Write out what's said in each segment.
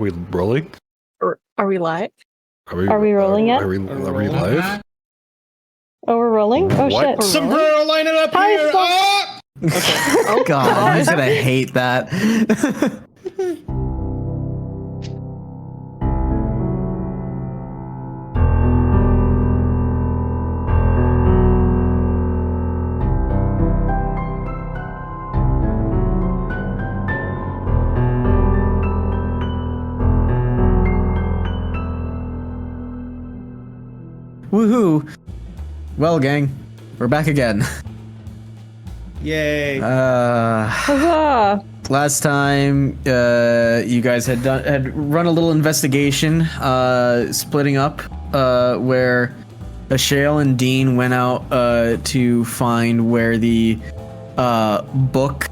we rolling? Are we live? Are we rolling yet? Are we live? Oh, we're rolling? Oh, What? shit. Sombrero, line it up Hi, here! Ah! Oh God, he's gonna hate that. Woohoo! Well, gang, we're back again. Yay. Huzzah! Last time, you guys had run a little investigation, splitting up, where Ashale and Dean went out to find where the book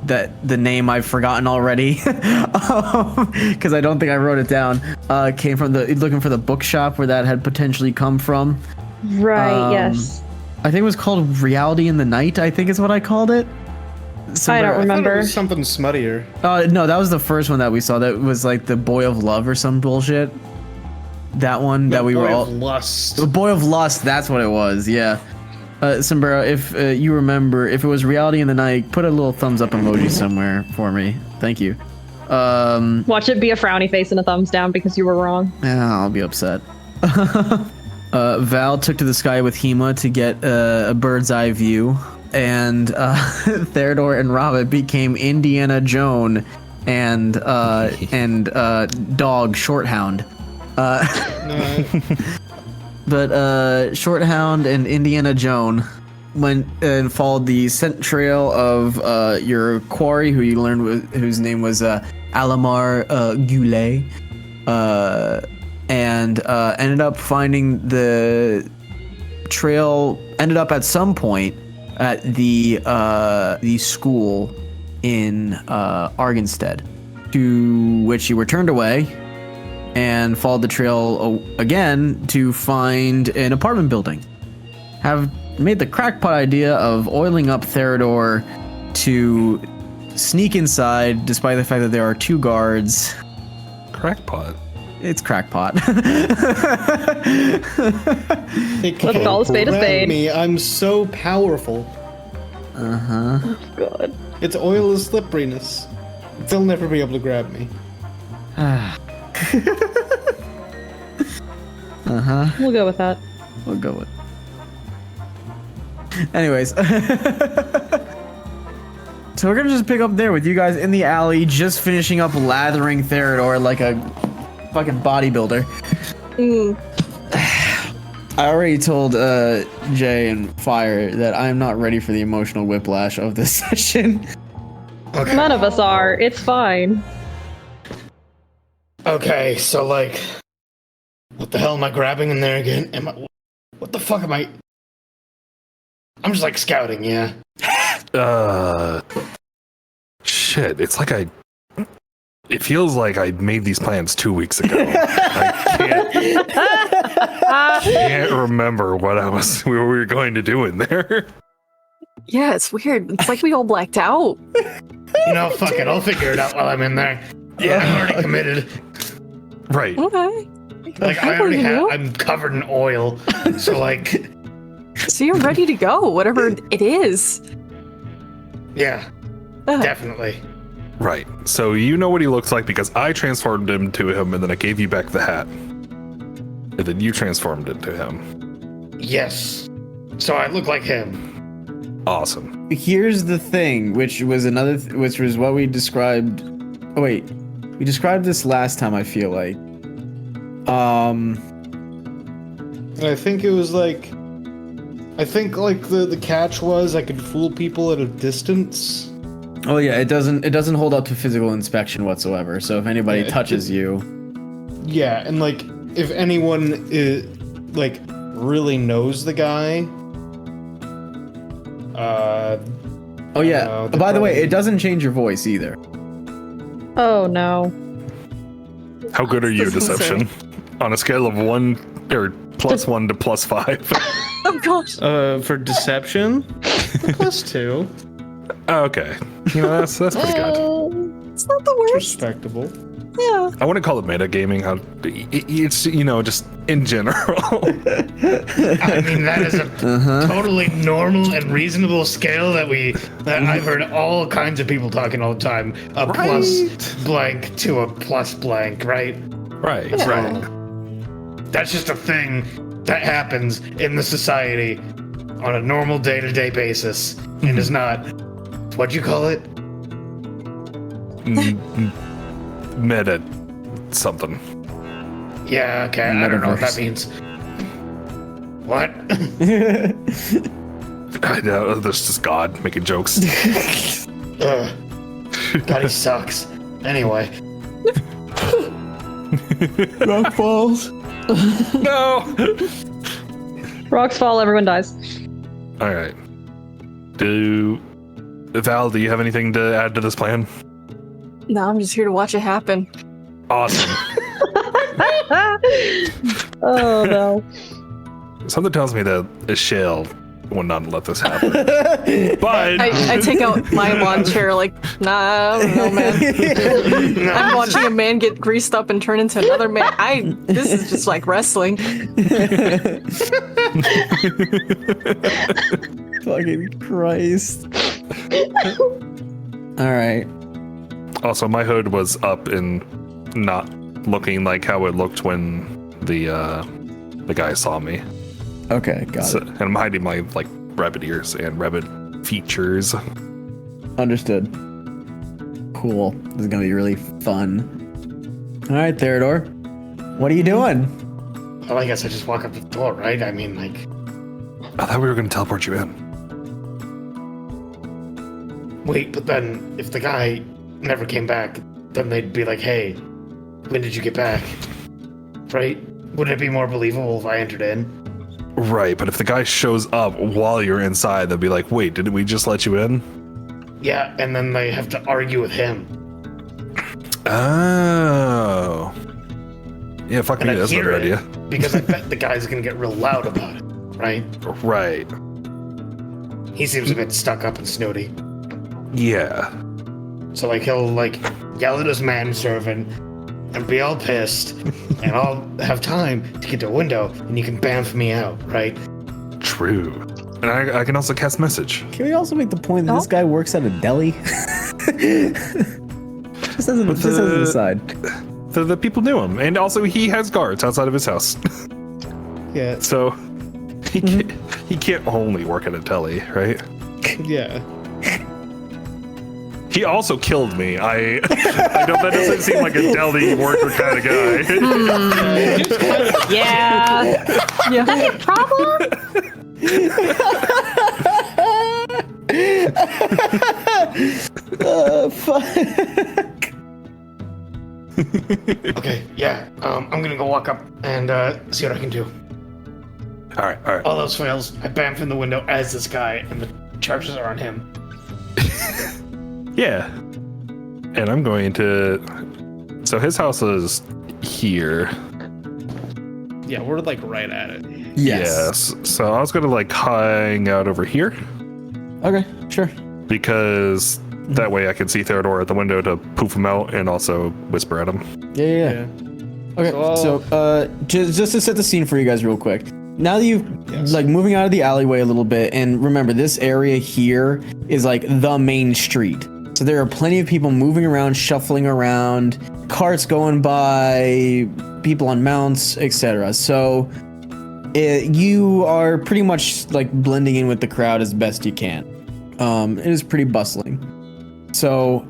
that the name I've forgotten already, because I don't think I wrote it down, came from looking for the bookshop where that had potentially come from. Right, yes. I think it was called Reality in the Night, I think is what I called it. I don't remember. It was something smuttier. No, that was the first one that we saw. That was like the Boy of Love or some bullshit. That one that we were all... Lust. The Boy of Lust, that's what it was, yeah. Sombrero, if you remember, if it was Reality in the Night, put a little thumbs up emoji somewhere for me. Thank you. Watch it be a frowny face and a thumbs down because you were wrong. Yeah, I'll be upset. Val took to the sky with Hema to get a bird's eye view, and Theodore and Robert became Indiana Joan and dog Shorthound. But Shorthound and Indiana Joan went and followed the scent trail of your quarry, who you learned whose name was Alamar Goulet. And ended up finding the trail. Ended up at some point at the school in Arginstead, to which you were turned away, and followed the trail again to find an apartment building. Have made the crackpot idea of oiling up Theodore to sneak inside, despite the fact that there are two guards. Crackpot. It's crackpot. Let's call a spade a spade. Me. I'm so powerful. Uh-huh. Oh, God. It's oil is slipperiness. They'll never be able to grab me. Uh-huh. We'll go with that. We'll go with. Anyways. So we're gonna just pick up there with you guys in the alley, just finishing up lathering Theodore like a fucking bodybuilder. I already told Jay and Fire that I'm not ready for the emotional whiplash of this session. Okay. None of us are. It's fine. Okay, so like, what the hell am I grabbing in there again? What the fuck am I? I'm just like scouting, yeah. Shit. It's like it feels like I made these plans 2 weeks ago. I can't remember what we were going to do in there. Yeah, it's weird. It's like we all blacked out. You know, fuck it. I'll figure it out while I'm in there. Yeah, I'm already committed. Right. Okay. Like I already have. I'm covered in oil. So like. So you're ready to go, whatever it is. Yeah. Definitely. Right. So you know what he looks like because I transformed him to him, and then I gave you back the hat, and then you transformed into him. Yes. So I look like him. Awesome. Here's the thing, which was which was what we described. Oh wait, we described this last time. I feel like. I think it was like. I think like the catch was I could fool people at a distance. Oh yeah, it doesn't hold up to physical inspection whatsoever. So if anybody touches you. Yeah, and like if anyone like really knows the guy. Oh yeah. By the way, it doesn't change your voice either. Oh no. How good are you, deception? On a scale of 1 or +1 to +5. Oh gosh. For deception, +2. Okay. You know, that's pretty good. It's not the worst. Respectable. Yeah. I wouldn't call it metagaming. It's, just in general. I mean, that is a totally normal and reasonable scale that I've heard all kinds of people talking all the time. A plus blank to a plus blank, right? Right. Yeah. Right. That's just a thing that happens in the society on a normal day-to-day basis and is not, what'd you call it? Meta something. Yeah, okay, I don't know what that means. What? I know, there's just God making jokes. God, he sucks. Anyway. Rock falls. No! Rocks fall, everyone dies. Alright. Val, do you have anything to add to this plan? No, I'm just here to watch it happen. Awesome. Oh no. Something tells me that Ishale would not let this happen. But I take out my lawn chair like, nah, I don't know, man. I'm watching a man get greased up and turn into another man. This is just like wrestling. Fucking Christ. All right. also, my hood was up and not looking like how it looked when the guy saw me. Okay, got it. And I'm hiding my rabbit ears and rabbit features. Understood. Cool. This is gonna be really fun. All right, Theodore. What are you doing? Well, I guess I just walk up to the door, right? I mean, I thought we were going to teleport you in. wait, but then if the guy never came back, then they'd be like, hey, when did you get back? Right? Wouldn't it be more believable if I entered in? Right, but if the guy shows up while you're inside, they'll be like, wait, didn't we just let you in? Yeah, and then they have to argue with him. Oh. Yeah, fuck me, And that's a better idea. Because I bet the guy's gonna get real loud about it, right? Right. He seems a bit stuck up and snooty. Yeah. So he'll yell at his manservant and be all pissed, and I'll have time to get to a window and you can bamf me out, right? True. And I can also cast message. Can we also make the point that this guy works at a deli? just as an aside. The people knew him, and also he has guards outside of his house. Yeah. So he can't only work at a deli, right? Yeah. He also killed me. I know that doesn't seem like a deli worker kind of guy. Yeah. Yeah. Problem? Fuck. Okay, yeah. I'm gonna go walk up and see what I can do. All right. All else fails, I bamf in the window as this guy, and the charges are on him. Yeah. And I'm going to... So his house is here. Yeah, we're right at it. Yes. So I was going to hang out over here Okay, sure. because that way I can see Theodore at the window to poof him out and also whisper at him. Yeah. Okay, so just to set the scene for you guys real quick. Now that you've moving out of the alleyway a little bit, and remember this area here is the main street. So there are plenty of people moving around, shuffling around, carts going by, people on mounts, etc. So you are pretty much blending in with the crowd as best you can. It is pretty bustling. So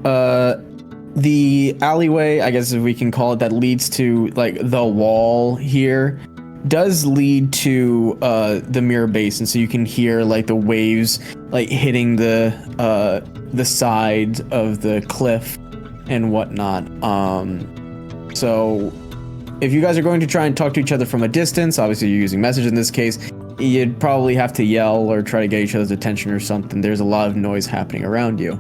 the alleyway, I guess if we can call it, that leads to the wall here, does lead to the mirror basin, so you can hear the waves hitting the sides of the cliff and whatnot. So if you guys are going to try and talk to each other from a distance, obviously you're using message in this case, you'd probably have to yell or try to get each other's attention or something. There's a lot of noise happening around you.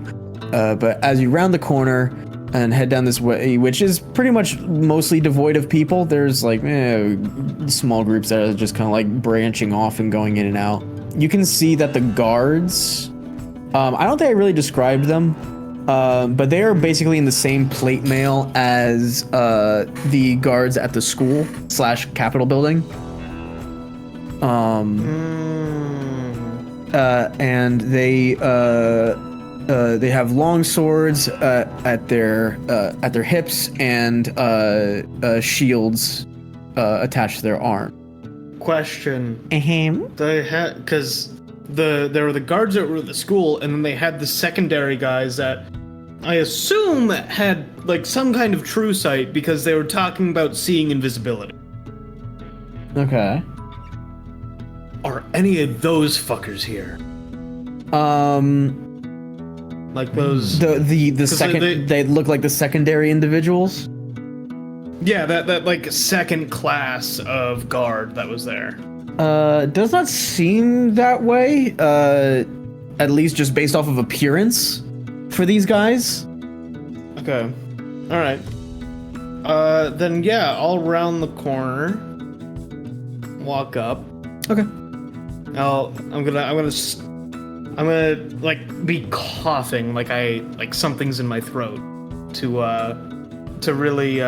But as you round the corner and head down this way, which is pretty much mostly devoid of people, there's small groups that are just kind of branching off and going in and out. You can see that the guards, I don't think I really described them, But they are basically in the same plate mail as the guards at the school / Capitol building. And they have long swords at their hips and shields attached to their arm. Question. They had, because there were the guards that were at the school, and then they had the secondary guys that I assume had like some kind of true sight because they were talking about seeing invisibility. Okay. Are any of those fuckers here? Like those the second they look like the secondary individuals. Yeah, that like second class of guard that was there. Does not seem that way. At least just based off of appearance for these guys. Okay. All right. Then yeah, I'll round the corner. Walk up. Okay. I'm gonna like be coughing like something's in my throat to really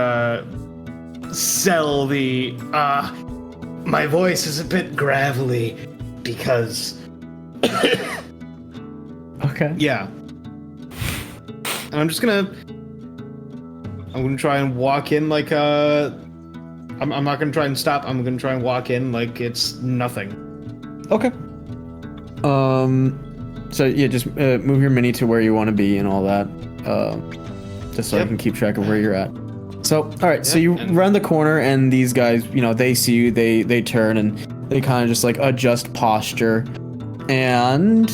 sell the my voice is a bit gravelly because okay. Yeah. And I'm gonna try and walk in like I'm not gonna try and stop. I'm gonna try and walk in like it's nothing. Okay. So yeah, just move your mini to where you want to be and all that. Just so I can keep track of where you're at. So, all right. So you round the corner, and these guys, they see you. They turn and they kind of just like adjust posture, and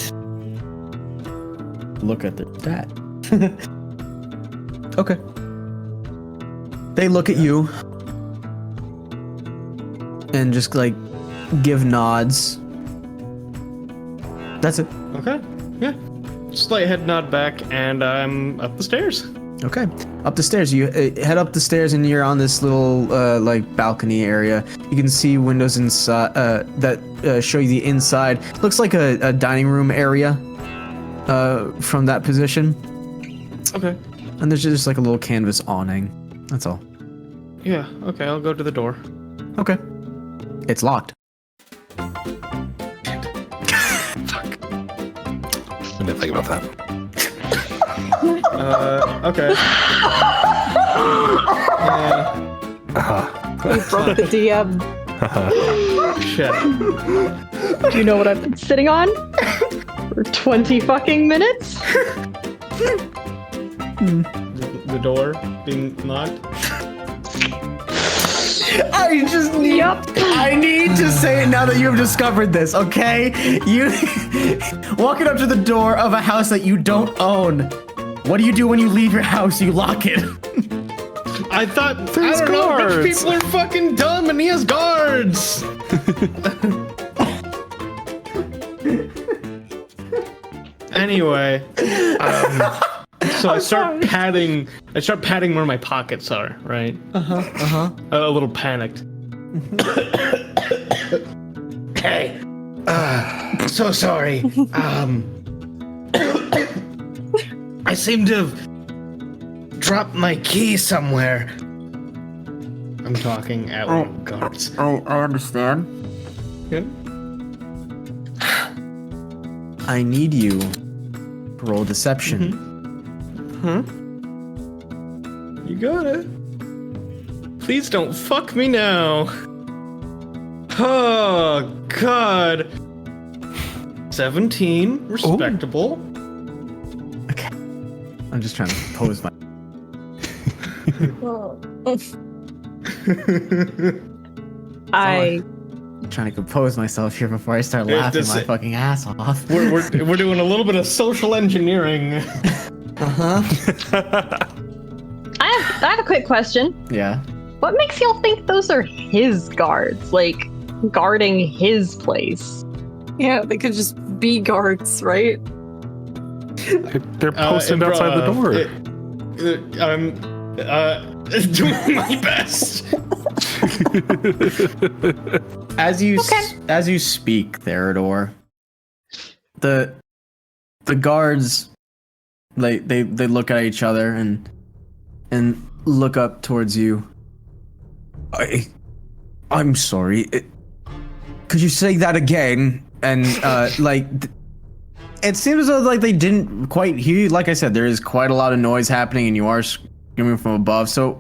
look at their stat. Okay. They look at you and just like give nods. That's it. Okay. Yeah. Slight head nod back, and I'm up the stairs. Okay. Up the stairs. You head up the stairs, and you're on this little like balcony area. You can see windows inside that show you the inside. Looks like a dining room area from that position. Okay. And there's just like a little canvas awning. That's all. Yeah. Okay. I'll go to the door. Okay. It's locked. I didn't think about that. Okay. You broke the DM. Shit. Do you know what I've been sitting on? For 20 fucking minutes? The door being locked. I need to say it now that you have discovered this, okay? You walking up to the door of a house that you don't own. What do you do when you leave your house? You lock it. I thought There's I don't know, guards. rich people are fucking dumb and he has guards. Anyway, so I start patting where my pockets are, right? A little panicked. Hey, so sorry. I seem to have dropped my key somewhere. I'm talking at one of the guards. I understand. Yeah. I need you to roll deception. You got it. Please don't fuck me now. Oh, God. 17. Respectable. Okay. I'm just trying to compose my... trying to compose myself here before I start laughing my fucking ass off. We're doing a little bit of social engineering. I have a quick question. Yeah. What makes y'all think those are his guards? Like, guarding his place? Yeah, they could just be guards, right? They're posted outside the door. I'm doing my best. As you speak, Theodore, the guards they look at each other and look up towards you. I'm sorry. Could you say that again? And it seems as though like they didn't quite hear you. Like I said, there is quite a lot of noise happening, and you are screaming from above. So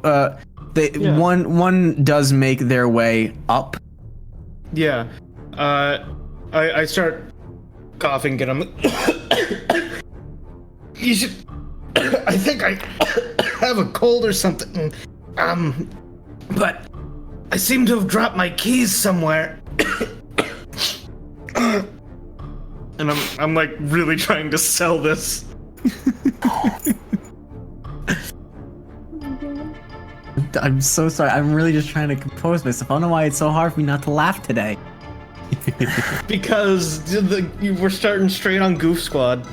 one does make their way up. Yeah. I start coughing, and I'm. You should. I think I have a cold or something. But I seem to have dropped my keys somewhere. And I'm like really trying to sell this. I'm so sorry. I'm really just trying to compose myself. I don't know why it's so hard for me not to laugh today. Because we're starting straight on Goof Squad.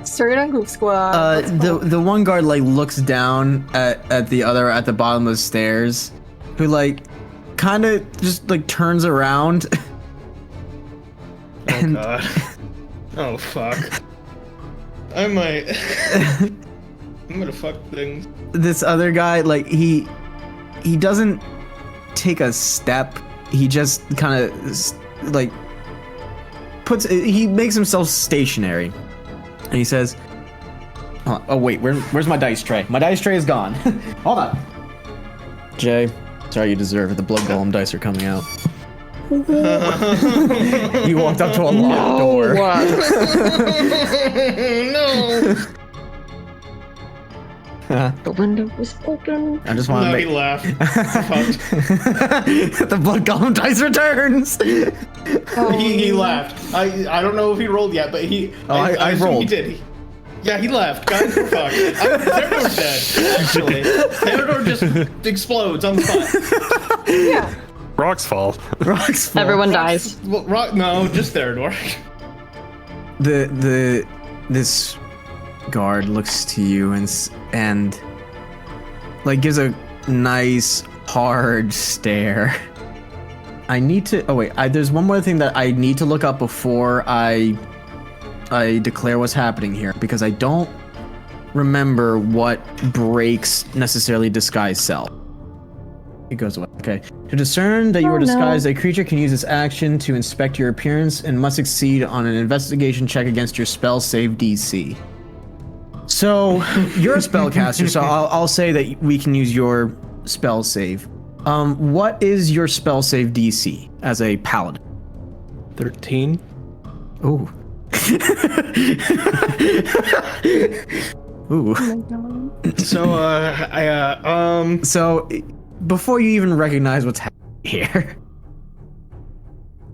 Straight on Goof Squad. The one guard like looks down at the other at the bottom of the stairs, who like kind of just like turns around. Oh god. Oh fuck. I might. I'm gonna fuck things. This other guy, like he doesn't take a step. He just kind of like he makes himself stationary, and he says, "Oh wait, where's my dice tray? My dice tray is gone. Hold on, Jay. Sorry, you deserve it. The blood golem dice are coming out." You walked up to a locked door. No. The window was open. I just want to He make laughed. the blood golem dice returns. He laughed. I don't know if he rolled yet, but I assume rolled. he did. Yeah, he left. Guys, we're fucked. Theodore's dead, actually. Theodore just explodes on the spot. Yeah. Rocks fall. Rocks fall. Everyone dies. Well, no, just Theodore. This guard looks to you and like gives a nice hard stare. I need to. Oh wait, there's one more thing that I need to look up before I declare what's happening here, because I don't remember what breaks necessarily disguise self. It goes away. Okay. To discern that you are disguised, a creature can use this action to inspect your appearance and must succeed on an investigation check against your spell save DC. So you're a spellcaster, so I'll say that we can use your spell save. What is your spell save DC as a paladin? 13. Ooh. Ooh. So, So before you even recognize what's happening here,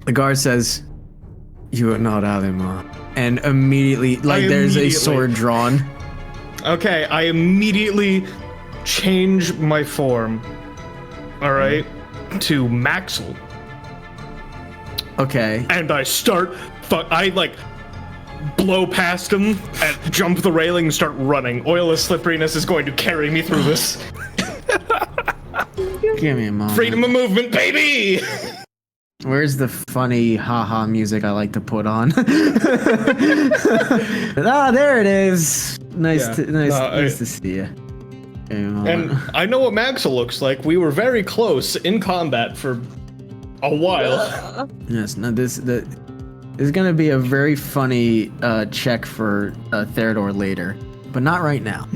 the guard says, "You are not Alima," and immediately, there's a sword drawn. Okay, I immediately change my form. All right, to Maxwell. Okay. And I start. I blow past him and jump the railing and start running. Oilless slipperiness is going to carry me through this. Give me a moment. Freedom of movement, baby! Where's the funny haha music I like to put on? There it is. Nice to see you. And I know what Maxwell looks like. We were very close in combat for a while. Yes, no, this is gonna be a very funny check for Theodore later, but not right now.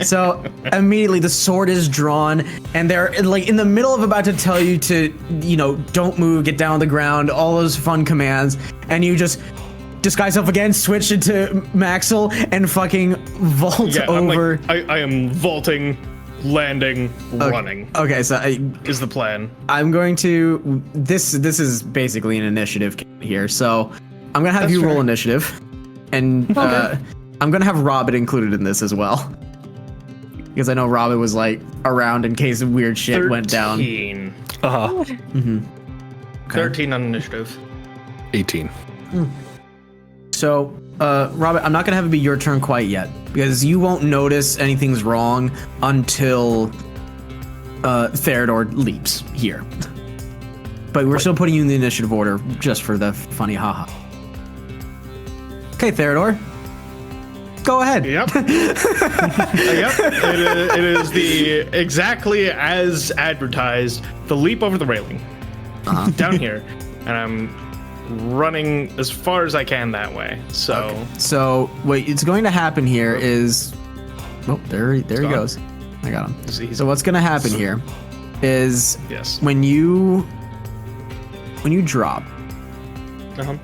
So immediately the sword is drawn, and they're like in the middle of about to tell you to, don't move, get down on the ground, all those fun commands, and you just disguise yourself again, switch into Maxwell, and fucking vault over. I am vaulting, landing, running. Okay, so is the plan. I'm going to. This is basically an initiative here, so I'm gonna have you roll initiative, and I'm gonna have Robin included in this as well. Because I know Robin was around in case weird shit went down. 13. Mm-hmm. Okay. 13 on initiative. 18. So, Robin, I'm not gonna have it be your turn quite yet, because you won't notice anything's wrong until Theodore leaps here. But we're still putting you in the initiative order just for the funny haha. Okay, Theodore, Go ahead. Yep. Yep. It is the exactly as advertised. The leap over the railing. Down here. And I'm running as far as I can that way. So So what it's going to happen here is, oh, there he goes. I got him. So what's going to happen here is Yes. when you drop, Uh-huh.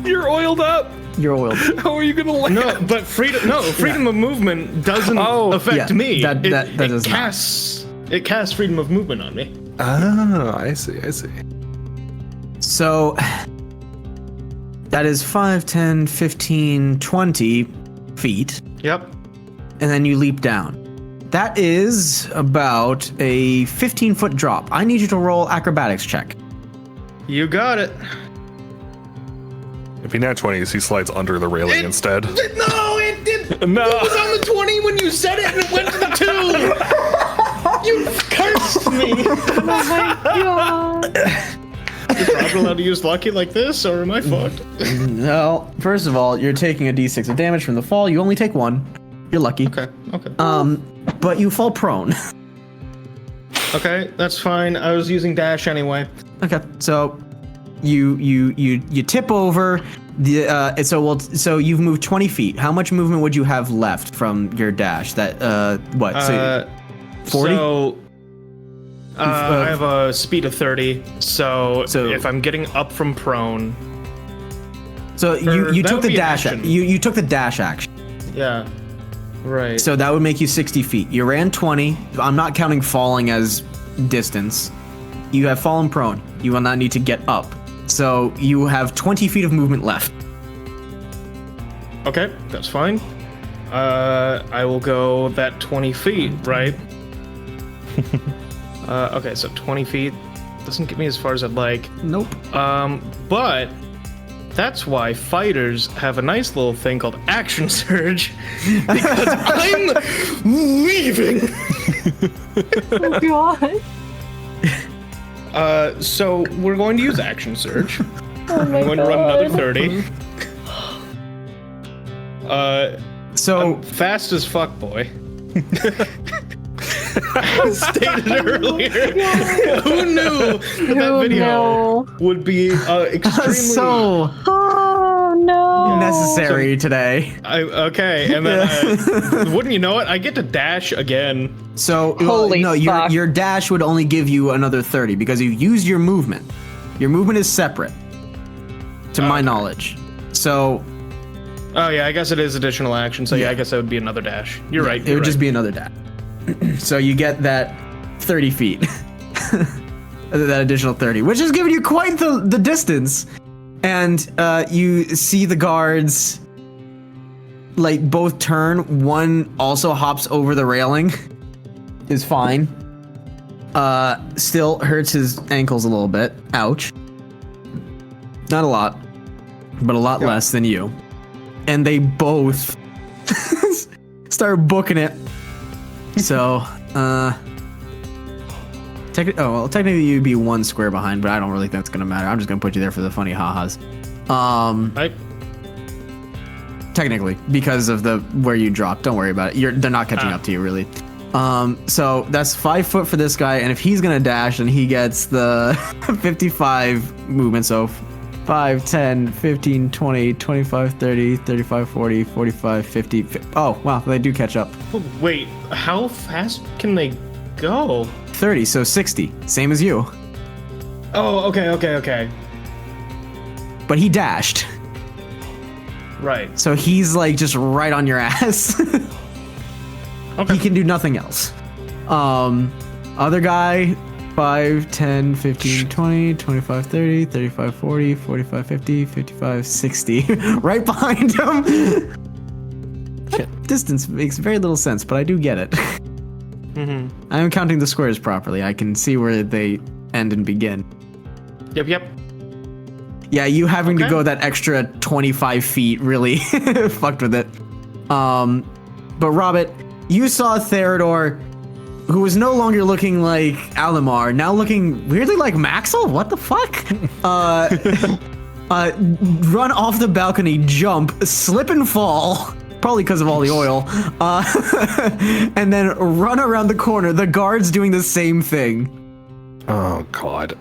You're oiled up. you're oiled. How are you gonna land? No, but freedom of movement doesn't affect yeah, me. that does not. It casts freedom of movement on me. Oh, I see. So that is 5, 10, 15, 20 feet, Yep. and then you leap down. That is about a 15-foot drop. I need you to roll acrobatics check. You got it. If he nat 20s, he slides under the railing instead. No, it did. No. It was on the 20 when you said it and it went to the 2. You cursed me. Oh my god. Is Rob allowed to use lucky like this, or am I fucked? No, first of all, you're taking a d6 of damage from the fall. You only take 1. You're lucky. Okay. But you fall prone. Okay, that's fine. I was using dash anyway. Okay, so you tip over. So you've moved 20 feet. How much movement would you have left from your dash? That what? So 40. So I have a speed of 30. So if I'm getting up from prone, So you that took would the be an dash. action. You took the dash action. yeah, right. So that would make you 60 feet. You ran 20. I'm not counting falling as distance. You have fallen prone. You will not need to get up. So you have 20 feet of movement left. Okay, that's fine. I will go that 20 feet, right? Okay, so 20 feet doesn't get me as far as I'd like. Nope. But that's why fighters have a nice little thing called action surge, because I'm leaving. Oh god. So we're going to use action surge. Oh my I'm going to run another 30. So I'm fast as fuck, boy. As stated earlier. Who knew that video would be extremely so Oh no. necessary today. okay, and then wouldn't you know it, I get to dash again. So Holy no, fuck. your dash would only give you another 30 because you used your movement. Your movement is separate, to my knowledge. So Oh yeah, I guess it is additional action. So yeah, I guess that would be another dash. You're right. it would just be another dash. So you get that 30 feet, that additional 30, which is giving you quite the distance. And you see the guards like both turn. One also hops over the railing. Is fine. Still hurts his ankles a little bit. Ouch. Not a lot, but a lot less than you. And they both start booking it. So, technically you'd be 1 square behind, but I don't really think that's gonna matter. I'm just gonna put you there for the funny ha-has. Technically, because of where you dropped. Don't worry about it. They're not catching up to you, really. So that's 5 foot for this guy, and if he's gonna dash, then he gets the 55 movement. So 5, 10, 15, 20, 25, 30, 35, 40, 45, 50. Oh, wow, they do catch up. Wait, how fast can they go? 30, so 60. Same as you. Oh, okay. But he dashed. Right. So he's like just right on your ass. Okay. He can do nothing else. Other guy, 5, 10, 15, 20, 25, 30, 35, 40, 45, 50, 55, 60. Right behind him. That distance makes very little sense, but I do get it. I'm counting the squares properly. I can see where they end and begin. Yep. Yeah, you having to go that extra 25 feet really fucked with it. But Robert, you saw Theodore, who was no longer looking like Alamar, now looking weirdly like Maxwell? What the fuck? run off the balcony, jump, slip and fall, probably because of all the oil, and then run around the corner. The guard's doing the same thing. Oh God.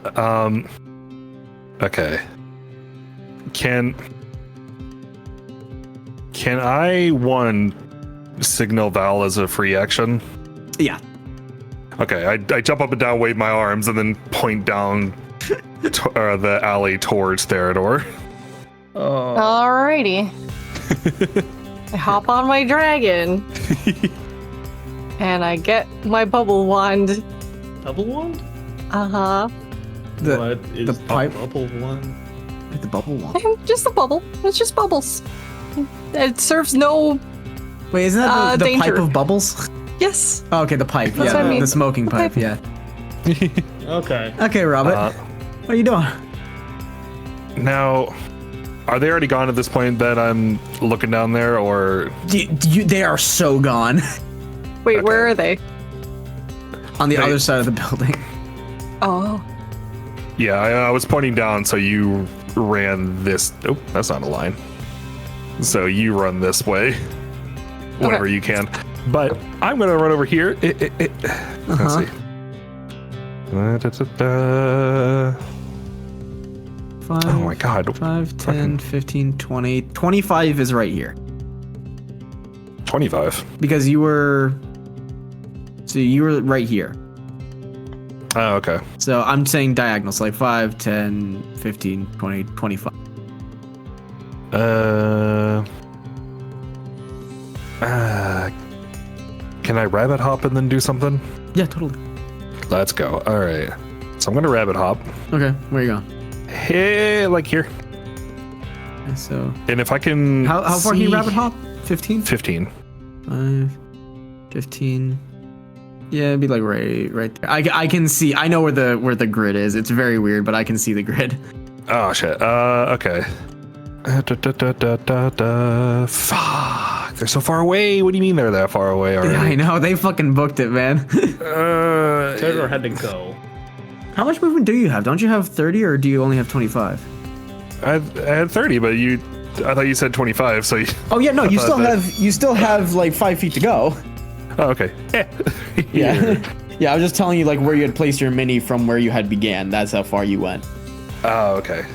Okay. Can I signal Val as a free action? Yeah. Okay, I jump up and down, wave my arms, and then point down the alley towards Theodore. Alrighty. I hop on my dragon. And I get my bubble wand. Double wand? Uh-huh. What is the pipe bubble wand? the bubble wand. Just a bubble. It's just bubbles. It serves no... Wait, isn't that the danger. pipe of bubbles? Yes. Oh, okay, the pipe. That's yeah, what I mean. the smoking pipe. pipe. Yeah. Okay. Okay, Robert. What are you doing? Now, are they already gone at this point that I'm looking down there, or... They are so gone. Wait, where are they? On the other side of the building. Oh. Yeah, I was pointing down, so you ran this... Oh, that's not a line. So you run this way whenever you can. But I'm going to run over here. Let's see. 5, Oh my God. 5, 10, 15, 20. 25 is right here. 25. Because you were... So you were right here. Oh, okay. So I'm saying diagonal. So like 5, 10, 15, 20, 25. Can I rabbit hop and then do something? Yeah, totally. Let's go. All right. So I'm going to rabbit hop. Okay, where you going? Hey, like here. Okay, so And if I can... how far can you see- rabbit hop? 15? 15. 5, 15. Yeah, it'd be like right there. I can see. I know where the grid is. It's very weird, but I can see the grid. Oh, shit. Okay. Fuck. They're so far away. What do you mean they're that far away already? Yeah, I know. They fucking booked it, man. Theodore had to go. How much movement do you have? Don't you have 30 or do you only have 25? I had 30, but I thought you said 25, so... Oh yeah, no, you thought still have like 5 feet to go. Oh, okay. Yeah. Yeah, I was just telling you like where you had placed your mini from where you had began. That's how far you went. Oh, okay.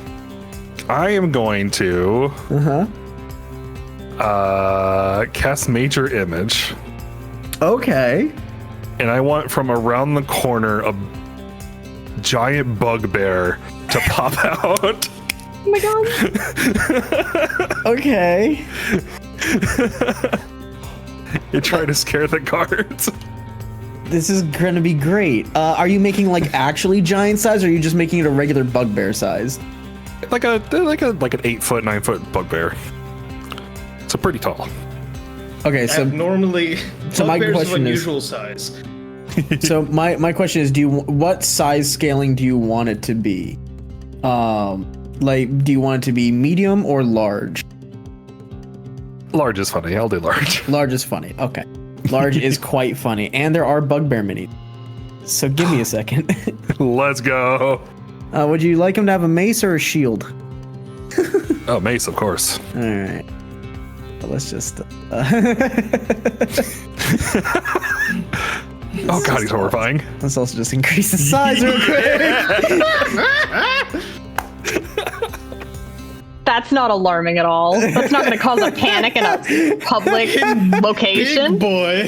I am going to... cast Major Image. Okay. And I want from around the corner a giant bugbear to pop out. Oh my god. Okay. You try to scare the guards. This is gonna be great. Are you making like actually giant size or are you just making it a regular bugbear size? Like an 8 foot, 9 foot bugbear. So pretty tall. Okay, so Normally, so my bugbears of question is- unusual size. so my question is, what size scaling do you want it to be? Like, do you want it to be medium or large? Large is funny. I'll do large. Large is funny. Okay. Large is quite funny. And there are bugbear minis. So give me a second. Let's go. Would you like him to have a mace or a shield? Oh, mace, of course. All right. Well, let's just... Oh god, he's horrifying. Let's also just increase the size real quick. That's not alarming at all. That's not going to cause a panic in a public location. Big boy.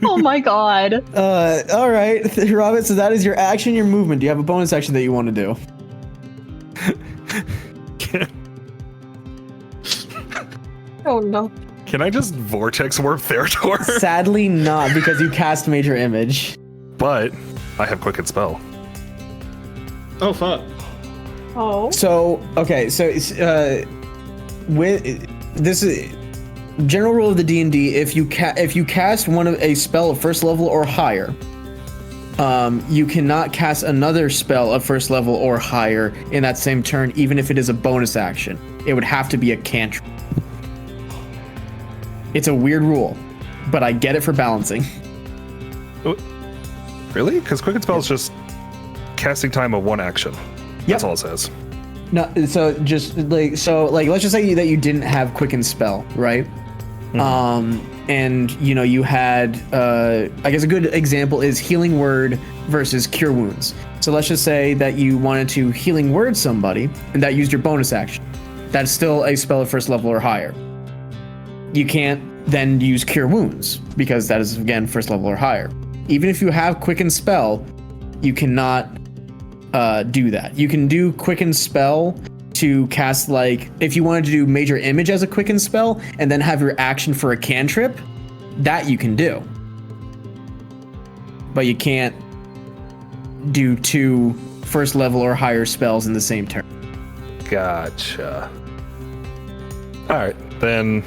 Oh my god. All right, Robert. So that is your action, your movement. Do you have a bonus action that you want to do? Oh no. Can I just vortex warp Theodore? Sadly, not because you cast Major Image. But I have quicken spell. Oh fuck. Oh. So okay, so with this is general rule of the D&D. If you cast a spell of first level or higher, you cannot cast another spell of first level or higher in that same turn, even if it is a bonus action. It would have to be a cantrip. It's a weird rule, but I get it for balancing. Really? Because quicken spell is just casting time of one action. That's all it says. No, so just like let's just say that you didn't have quicken spell, right? And you had I guess a good example is healing word versus cure wounds. So let's just say that you wanted to healing word somebody and that used your bonus action. That's still a spell of first level or higher. You can't then use cure wounds because that is again first level or higher. Even if you have quicken spell, you cannot do that. You can do quicken spell to cast, like, if you wanted to do major image as a quicken spell and then have your action for a cantrip, that you can do. But you can't do 2 first level or higher spells in the same turn. Gotcha. All right, then.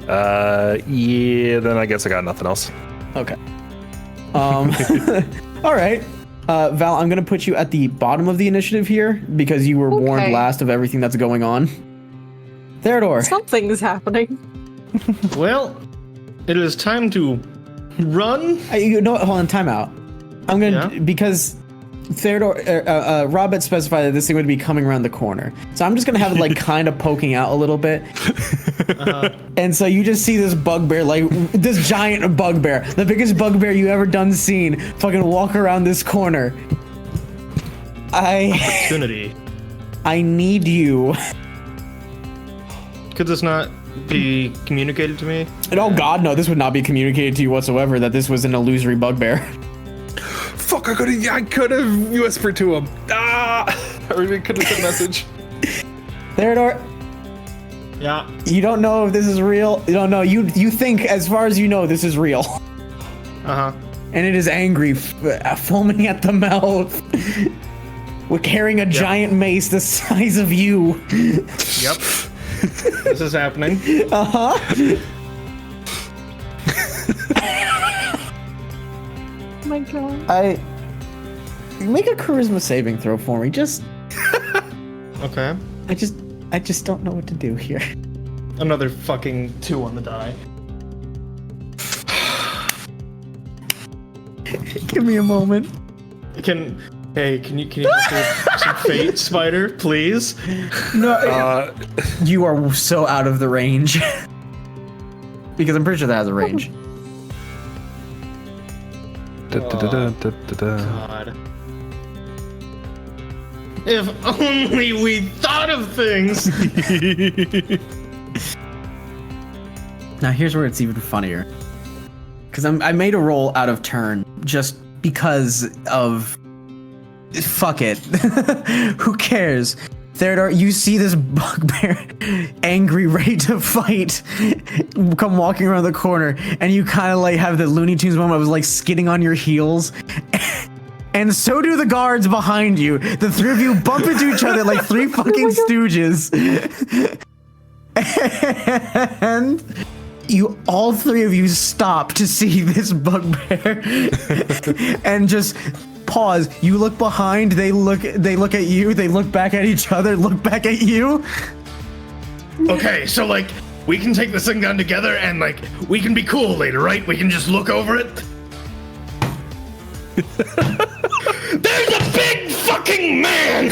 Then I guess I got nothing else. Okay. All right. Val, I'm going to put you at the bottom of the initiative here because you were warned last of everything that's going on. Theodore. Something's happening. Well, it is time to run. Hold on, time out. I'm going to, because Theodore, Rob had specified that this thing would be coming around the corner. So I'm just going to have it like kind of poking out a little bit. And so you just see this bugbear, like this giant bugbear, the biggest bugbear you ever done seen, fucking walk around this corner. Opportunity. I need you. Could this not be communicated to me? And oh god, no, this would not be communicated to you whatsoever that this was an illusory bugbear. Fuck, I could have whispered to him. I could have sent a message. Theodore. Yeah. You don't know if this is real. You don't know. You think, as far as you know, this is real. Uh-huh. And it is angry, foaming at the mouth. We're carrying a giant mace the size of you. Yep. This is happening. Uh-huh. Oh my god. Make a charisma saving throw for me. Okay. I just don't know what to do here. Another fucking 2 on the die. Give me a moment. Can you do some fate, Spider, please? No, you are so out of the range. Because I'm pretty sure that has a range. God. If only we thought of things. Now here's where it's even funnier. Because I made a roll out of turn just because of... Fuck it. Who cares? Theodore, you see this bugbear, angry, ready to fight, come walking around the corner, and you kind of like have the Looney Tunes moment of like skidding on your heels. And so do the guards behind you. The 3 of you bump into each other like 3 fucking stooges. And all 3 of you stop to see this bugbear and just pause. You look behind, they look at you, they look back at each other, look back at you. Okay, so like we can take this thing down together and like we can be cool later, right? We can just look over it. There's a big fucking man!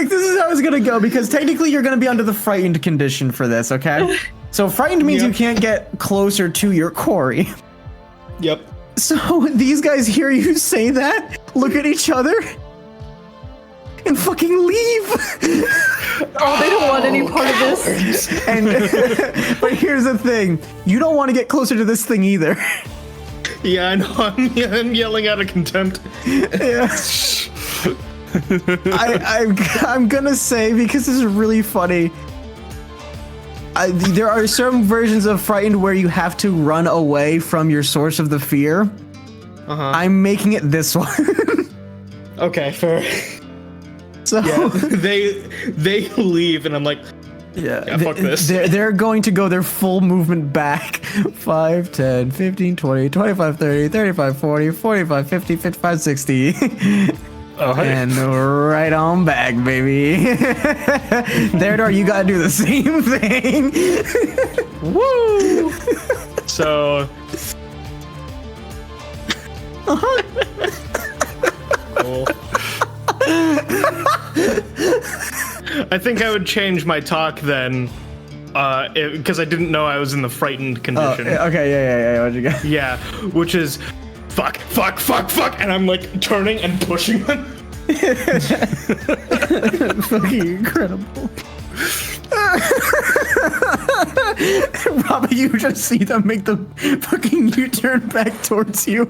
This is how it's gonna go, because technically you're gonna be under the frightened condition for this, okay? So frightened means you can't get closer to your quarry. Yep. So these guys hear you say that, look at each other, and fucking leave. Oh, they don't want any part of this. And but here's the thing: you don't want to get closer to this thing either. Yeah, I know. I'm yelling out of contempt. Yeah. I'm gonna say, because this is really funny. There are some versions of Frightened where you have to run away from your source of the fear. Uh-huh. I'm making it this one. Okay, fair. So yeah, they leave, and I'm like, yeah, fuck this. They're going to go their full movement back. 5, 10, 15, 20, 25, 30, 35, 40, 45, 50, 55, 60. Oh, hey. And right on back, baby. Theodore, you gotta do the same thing. Woo! So Cool. I think I would change my talk then, because I didn't know I was in the frightened condition. Okay, yeah. What'd you get? Yeah, which is fuck, and I'm like turning and pushing them. Fucking incredible. Robert, you just see them make the fucking U-turn back towards you.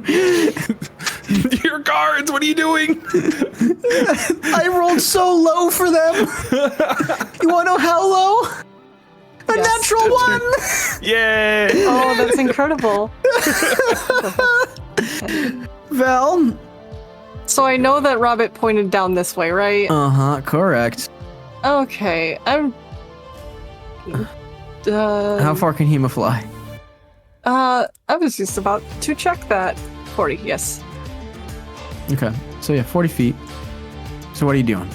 Your guards, what are you doing? I rolled so low for them. You wanna know how low? A natural one! Yay! Oh, that's incredible. Val? So I know that Robert pointed down this way, right? Uh-huh, correct. Okay, I'm... How far can Hema fly? I was just about to check that. 40, yes. Okay, so yeah, 40 feet. So what are you doing?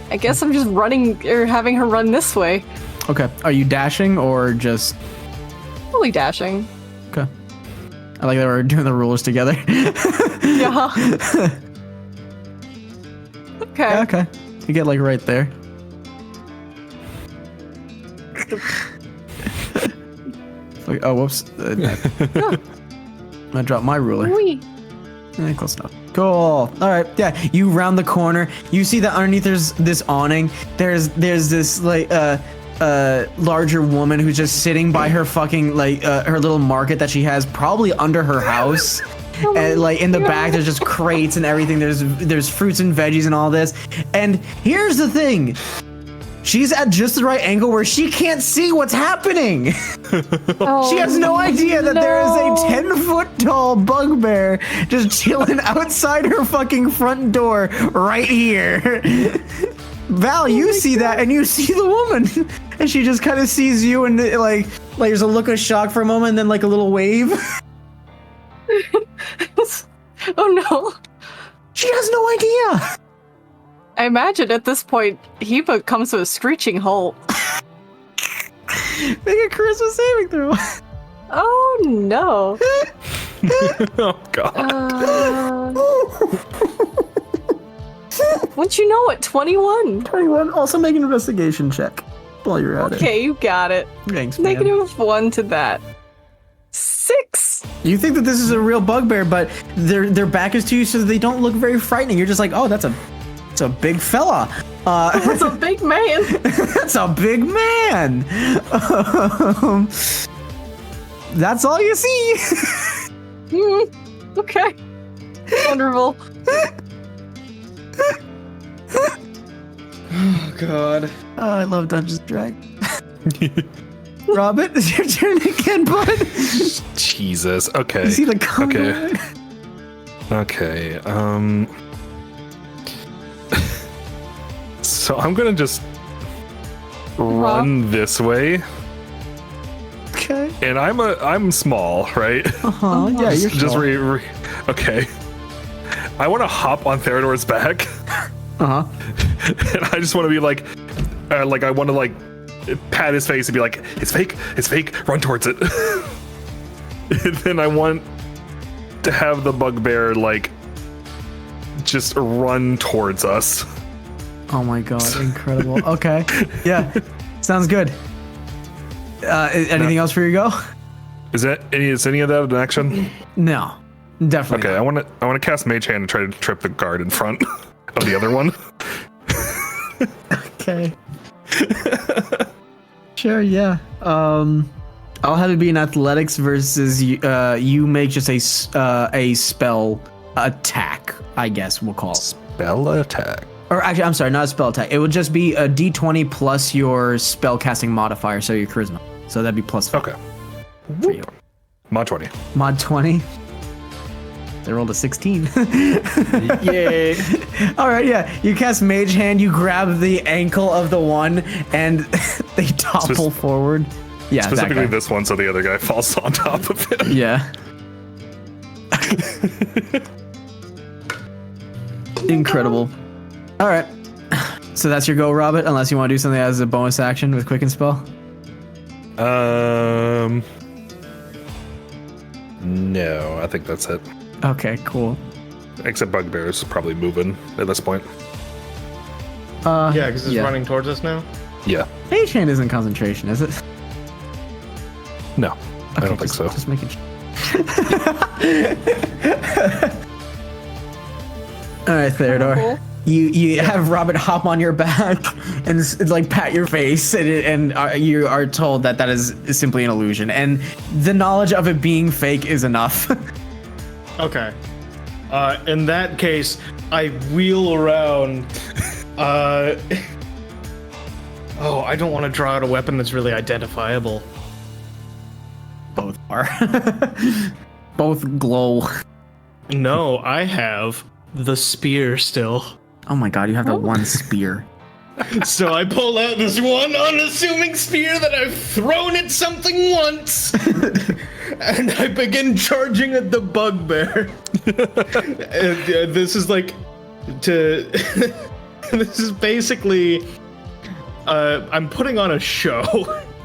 I guess I'm just running, or having her run this way. Okay, are you dashing or just... Probably dashing. Okay. I like that we're doing the rulers together. Yeah. Okay. Yeah, okay. You get like right there. Okay, oh, whoops. I dropped my ruler. Wee. Close enough. Cool. All right. Yeah. You round the corner. You see that underneath there's this awning. There's this like larger woman who's just sitting by her fucking like her little market that she has probably under her house. And like in the back, there's just crates and everything. There's fruits and veggies and all this. And here's the thing. She's at just the right angle where she can't see what's happening. Oh, She has no idea that there is a 10-foot tall bugbear just chilling outside her fucking front door right here. Val, you see that and you see the woman. And she just kind of sees you and like there's a look of shock for a moment and then like a little wave. Oh no. She has no idea. I imagine at this point, Heba comes to a screeching halt. Make a charisma saving throw. Oh no. Oh god. Wouldn't you know it? 21. 21. Also make an investigation check while you're at it. Okay, you got it. Thanks, man. -1 to that. 6. You think that this is a real bugbear, but their back is to you, so they don't look very frightening. You're just like, oh, that's a big fella. That's a big man. That's a big man. That's all you see. Okay. Wonderful. Oh god. Oh, I love Dungeons and Dragons. Robert, it's your turn again, bud. Jesus. Okay. You see the combo? Okay. So I'm gonna just run this way, Okay. and I'm small, right? Uh-huh. Yeah, you're Just small. okay. I want to hop on Theodor's back, Uh-huh. and I just want to be like I want to like pat his face and be like, it's fake, run towards it. And then I want to have the bugbear like just run towards us. Oh my god, incredible. Okay. Yeah. Sounds good. Anything else for your go? Is any of that an action? No. Definitely. Okay, I want to cast Mage Hand and try to trip the guard in front of the other one. Okay. Sure, yeah. I'll have it be an athletics versus you make just a spell attack, I guess we'll call it. Spell attack. Or actually, I'm sorry, not a spell attack. It would just be a d20 plus your spell casting modifier, so your charisma. So that'd be plus 5. Okay. For you. Mod 20. Mod 20. They rolled a 16. Yay. All right, yeah. You cast Mage Hand, you grab the ankle of the one, and they topple forward. Yeah, Specifically that guy. this one, so the other guy falls on top of it. Yeah. Incredible. All right. So that's your go, Robert, unless you want to do something as a bonus action with Quicken Spell. No, I think that's it. Okay, cool. Except Bugbear is probably moving at this point. Yeah, because it's running towards us now. Yeah. Mage Hand isn't concentration, is it? No, I don't think so. Just making sure. All right, Theodore. Cool. You have Robin hop on your back and like pat your face, and you are told that is simply an illusion, and the knowledge of it being fake is enough. Okay. In that case, I wheel around. Oh, I don't want to draw out a weapon that's really identifiable. Both are. Both glow. No, I have the spear still. Oh my god, you have the one spear. So I pull out this one unassuming spear that I've thrown at something once, and I begin charging at the bugbear. And, this is like this is basically I'm putting on a show.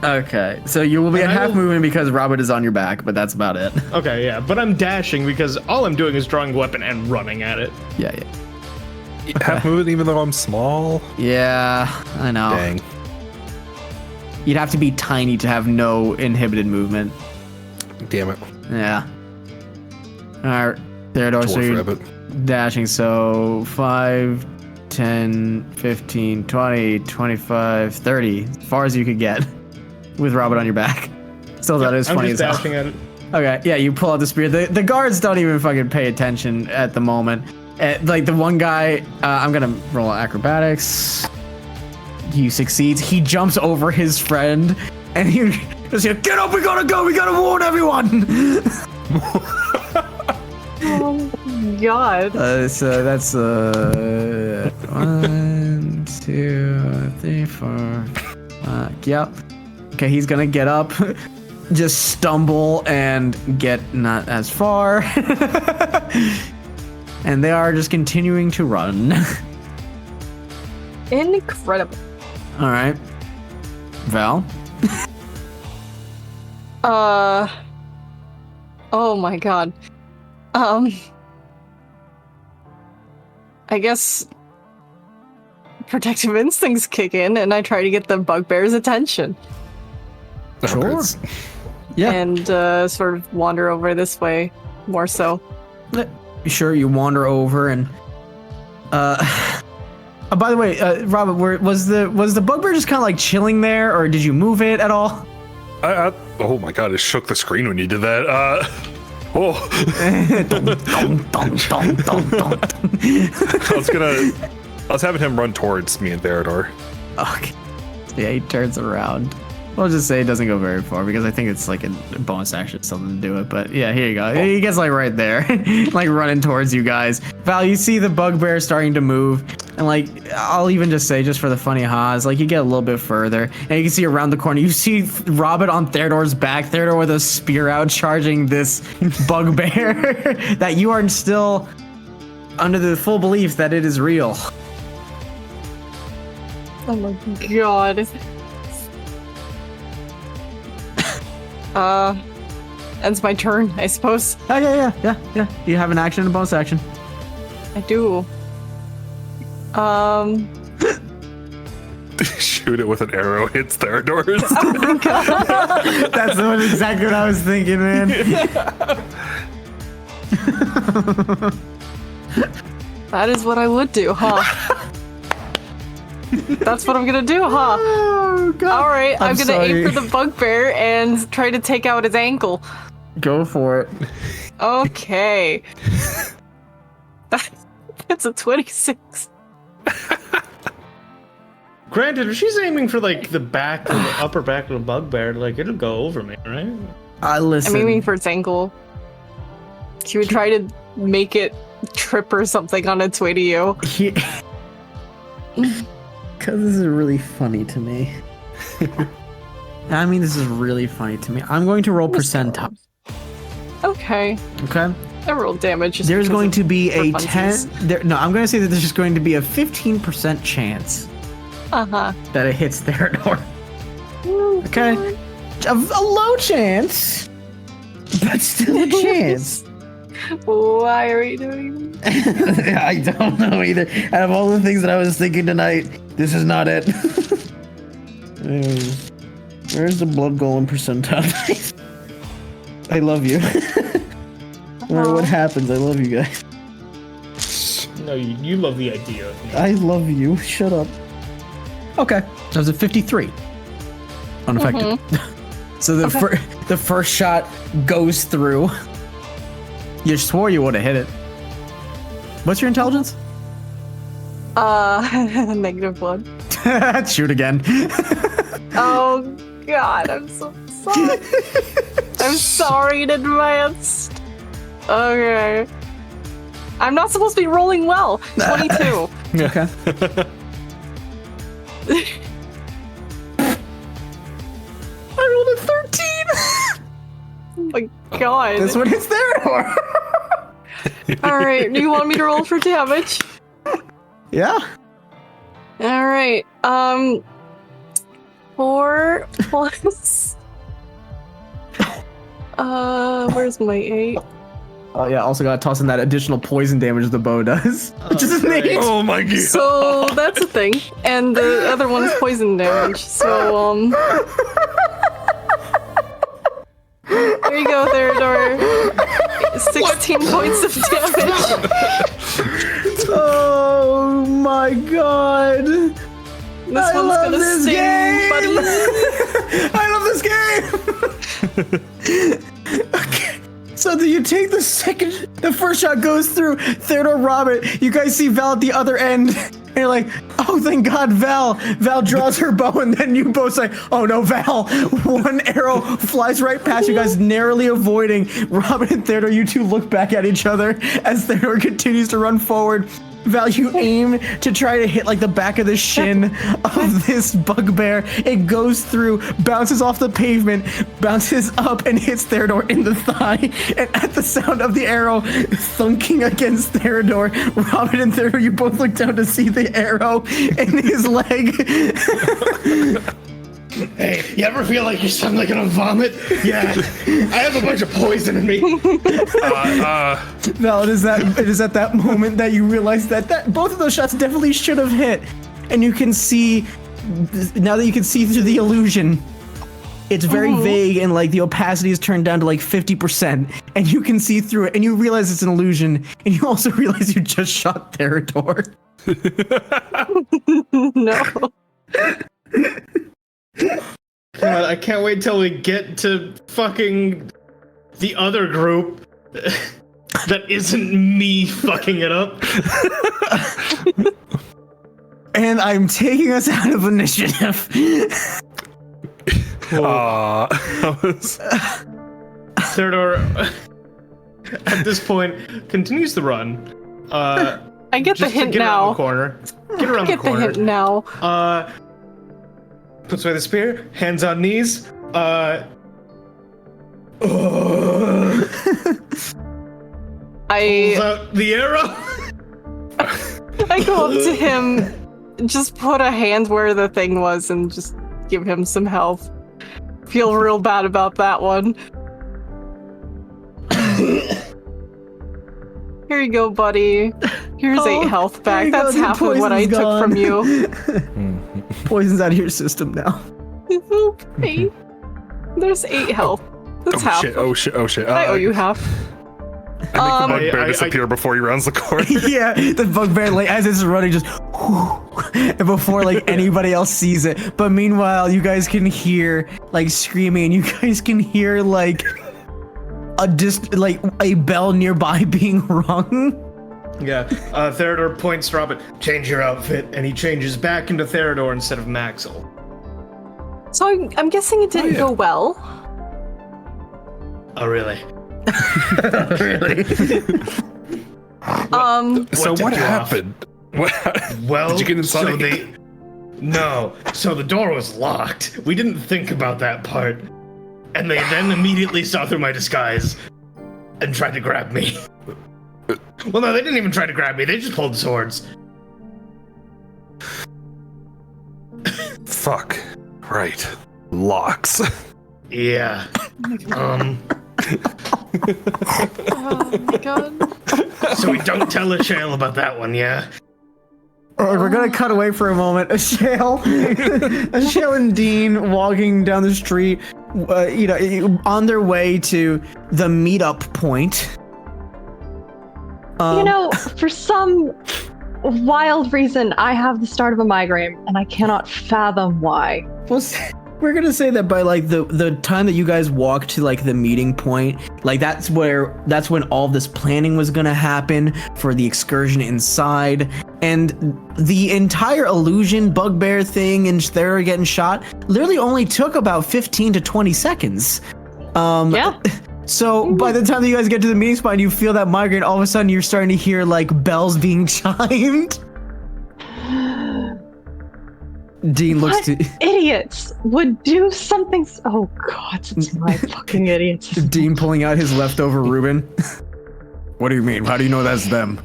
Okay, so you will be at half movement because Robert is on your back, but that's about it. Okay, yeah, but I'm dashing because all I'm doing is drawing a weapon and running at it. Yeah. Half moving even though I'm small? Yeah, I know. Dang. You'd have to be tiny to have no inhibited movement. Damn it. Yeah. Alright, Theodore, so Dwarf you're rabbit. dashing, so 5, 10, 15, 20, 25, 30, as far as you could get with Robert on your back. Still, that is funny I'm as just hell. dashing at it. Okay, yeah, you pull out the spear. The guards don't even fucking pay attention at the moment. Like the one guy, I'm gonna roll acrobatics. He succeeds. He jumps over his friend, and he just like, get up, we gotta go, we gotta warn everyone. Oh God. So that's 1, 2, 3, 4. Yep. Okay, he's gonna get up, just stumble and get not as far. And they are just continuing to run. Incredible. All right. Val? Oh my God. I guess protective instincts kick in and I try to get the bugbear's attention. Sure. It's- Yeah. And sort of wander over this way more so. Sure, you wander over and oh, by the way, Robert, was the bugbear just kind of like chilling there, or did you move it at all? oh my god, it shook the screen when you did that. Oh. I was having him run towards me and Theodore. Okay. Yeah, he turns around. We'll just say it doesn't go very far because I think it's like a bonus action or something to do it. But yeah, here you go. He gets like right there, like running towards you guys. Val, you see the bugbear starting to move, and like I'll even just say, just for the funny ha's, like you get a little bit further, and you can see around the corner. You see Robin on Theodore's back, Theodore with a spear out, charging this bugbear. That you are still under the full belief that it is real. Oh my God. Ends my turn, I suppose. Oh, yeah. You have an action and a bonus action. I do. Shoot it with an arrow, hits Theodore's. That's exactly what I was thinking, man. That is what I would do, huh? That's what I'm gonna do, huh? Oh, God. All right, I'm gonna sorry. aim for the bugbear and try to take out his ankle. Go for it. Okay. That's a 26. Granted, if she's aiming for like the back or the upper back of the bugbear, like it'll go over me, right? Listen. I'm aiming for its ankle. She would try to make it trip or something on its way to you. Because this is really funny to me. I mean, this is really funny to me. I'm going to roll percentile. Okay. Okay. I rolled damage. just There's because going of- to be a for 10. funsies. No, I'm going to say that there's just going to be a 15% chance Uh-huh. that it hits Theodore. Okay. A low chance, but still a chance. Why are we doing this? I don't know either. Out of all the things that I was thinking tonight, this is not it. Anyways, where's the blood golem percentile? I love you. No matter what happens, I love you guys. No, you love the idea of me. I love you. Shut up. Okay, that was a 53. Unaffected. So the first shot goes through. You swore you would have hit it. What's your intelligence? -1. Shoot again. Oh God, I'm so sorry. I'm sorry in advance. Okay. I'm not supposed to be rolling well. 22. Okay. I rolled a 13. Oh my God. This one hits there. All right. Do you want me to roll for damage? Yeah. All right. 4 plus. Where's my 8? Oh yeah. Also got to toss in that additional poison damage the bow does, which is an 8. Oh my god. So that's a thing, and the other one is poison damage. So there you go, Theodore. 16 points of damage. Oh my god. This one's gonna sting, buddy. I love this game. Okay. So do you take the first shot goes through Theodore, Robert, you guys see Val at the other end, and you're like, oh, thank God, Val. Val draws her bow, and then you both say, oh no, Val. One arrow flies right past you guys, narrowly avoiding. Robert and Theodore, you two look back at each other as Theodore continues to run forward. Val, you aim to try to hit like the back of the shin of this bugbear. It goes through, bounces off the pavement, bounces up and hits Theodore in the thigh. And at the sound of the arrow thunking against Theodore, Robin and Theodore, you both look down to see the arrow in his leg. Hey, you ever feel like you're suddenly gonna vomit? Yeah, I have a bunch of poison in me. Val, it is at that moment that you realize that both of those shots definitely should have hit. And you can see, now that you can see through the illusion, it's very vague and like the opacity is turned down to like 50%. And you can see through it and you realize it's an illusion. And you also realize you just shot Theodore. No. God, I can't wait till we get to fucking the other group that isn't me fucking it up. And I'm taking us out of initiative. Theodore, at this point, continues to run. I get the Just to hint get around now. the corner. Get around Get the corner. the hint now. Puts away the spear, hands on knees. I Pulls out the arrow. I go up to him, just put a hand where the thing was, and just give him some health. Feel real bad about that one. Here you go, buddy. Here's 8 health back. That's half of what I took from you. Poison's out of your system now. Okay. There's 8 health. That's half. Oh shit. I owe you half. I make the bugbear disappear before he rounds the corner. Yeah, the bugbear, like, as it's running, just and before like anybody else sees it. But meanwhile, you guys can hear like screaming, and you guys can hear like a bell nearby being rung. Yeah, Theodore points to Robin, change your outfit, and he changes back into Theodore instead of Maxwell. So I'm guessing it didn't go well. Oh, really? Really? So what happened? Well, did you get inside? So the door was locked. We didn't think about that part. And they then immediately saw through my disguise and tried to grab me. Well, no, they didn't even try to grab me. They just pulled swords. Fuck. Right. Locks. Yeah. Oh my god. So we don't tell a Shale about that one, yeah? All right, we're gonna cut away for a moment. A Shale and Dean walking down the street, on their way to the meetup point. For some wild reason, I have the start of a migraine, and I cannot fathom why. We're gonna say that by like the time that you guys walk to like the meeting point, like that's when all this planning was gonna happen for the excursion inside, and the entire illusion bugbear thing and Thera getting shot literally only took about 15 to 20 seconds. Yeah. So by the time that you guys get to the meeting spot and you feel that migraine, all of a sudden you're starting to hear like bells being chimed. Dean looks What idiots would do something? Oh God, it's my fucking idiots. Dean pulling out his leftover Reuben. What do you mean? How do you know that's them?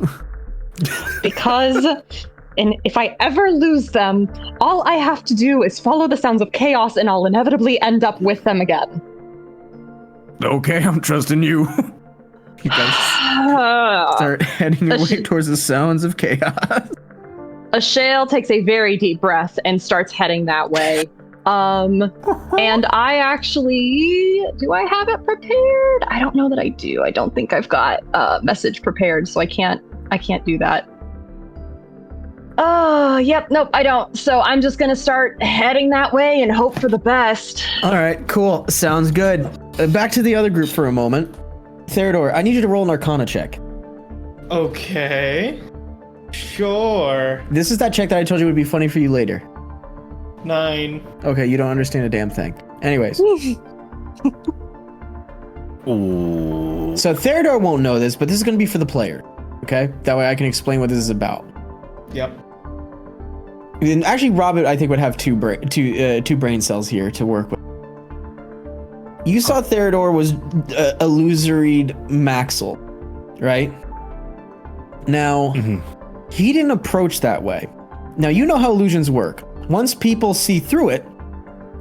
Because, and if I ever lose them, all I have to do is follow the sounds of chaos, and I'll inevitably end up with them again. Okay, I'm trusting you. You guys start heading your way towards the sounds of chaos. A Shale takes a very deep breath and starts heading that way. And I actually, do I have it prepared? I don't know that I do. I don't think I've got a message prepared, so I can't do that. Oh, yep, nope, I don't. So I'm just gonna start heading that way and hope for the best. All right, cool. Sounds good. Back to the other group for a moment. Theodore, I need you to roll an Arcana check. Okay. Sure. This is that check that I told you would be funny for you later. 9. Okay, you don't understand a damn thing. Anyways. Ooh. So Theodore won't know this, but this is going to be for the player. Okay? That way I can explain what this is about. Yep. And actually, Robert, I think, would have two brain cells here to work with. You saw Theodore was illusory Maxwell, right? Now, he didn't approach that way. Now, you know how illusions work. Once people see through it,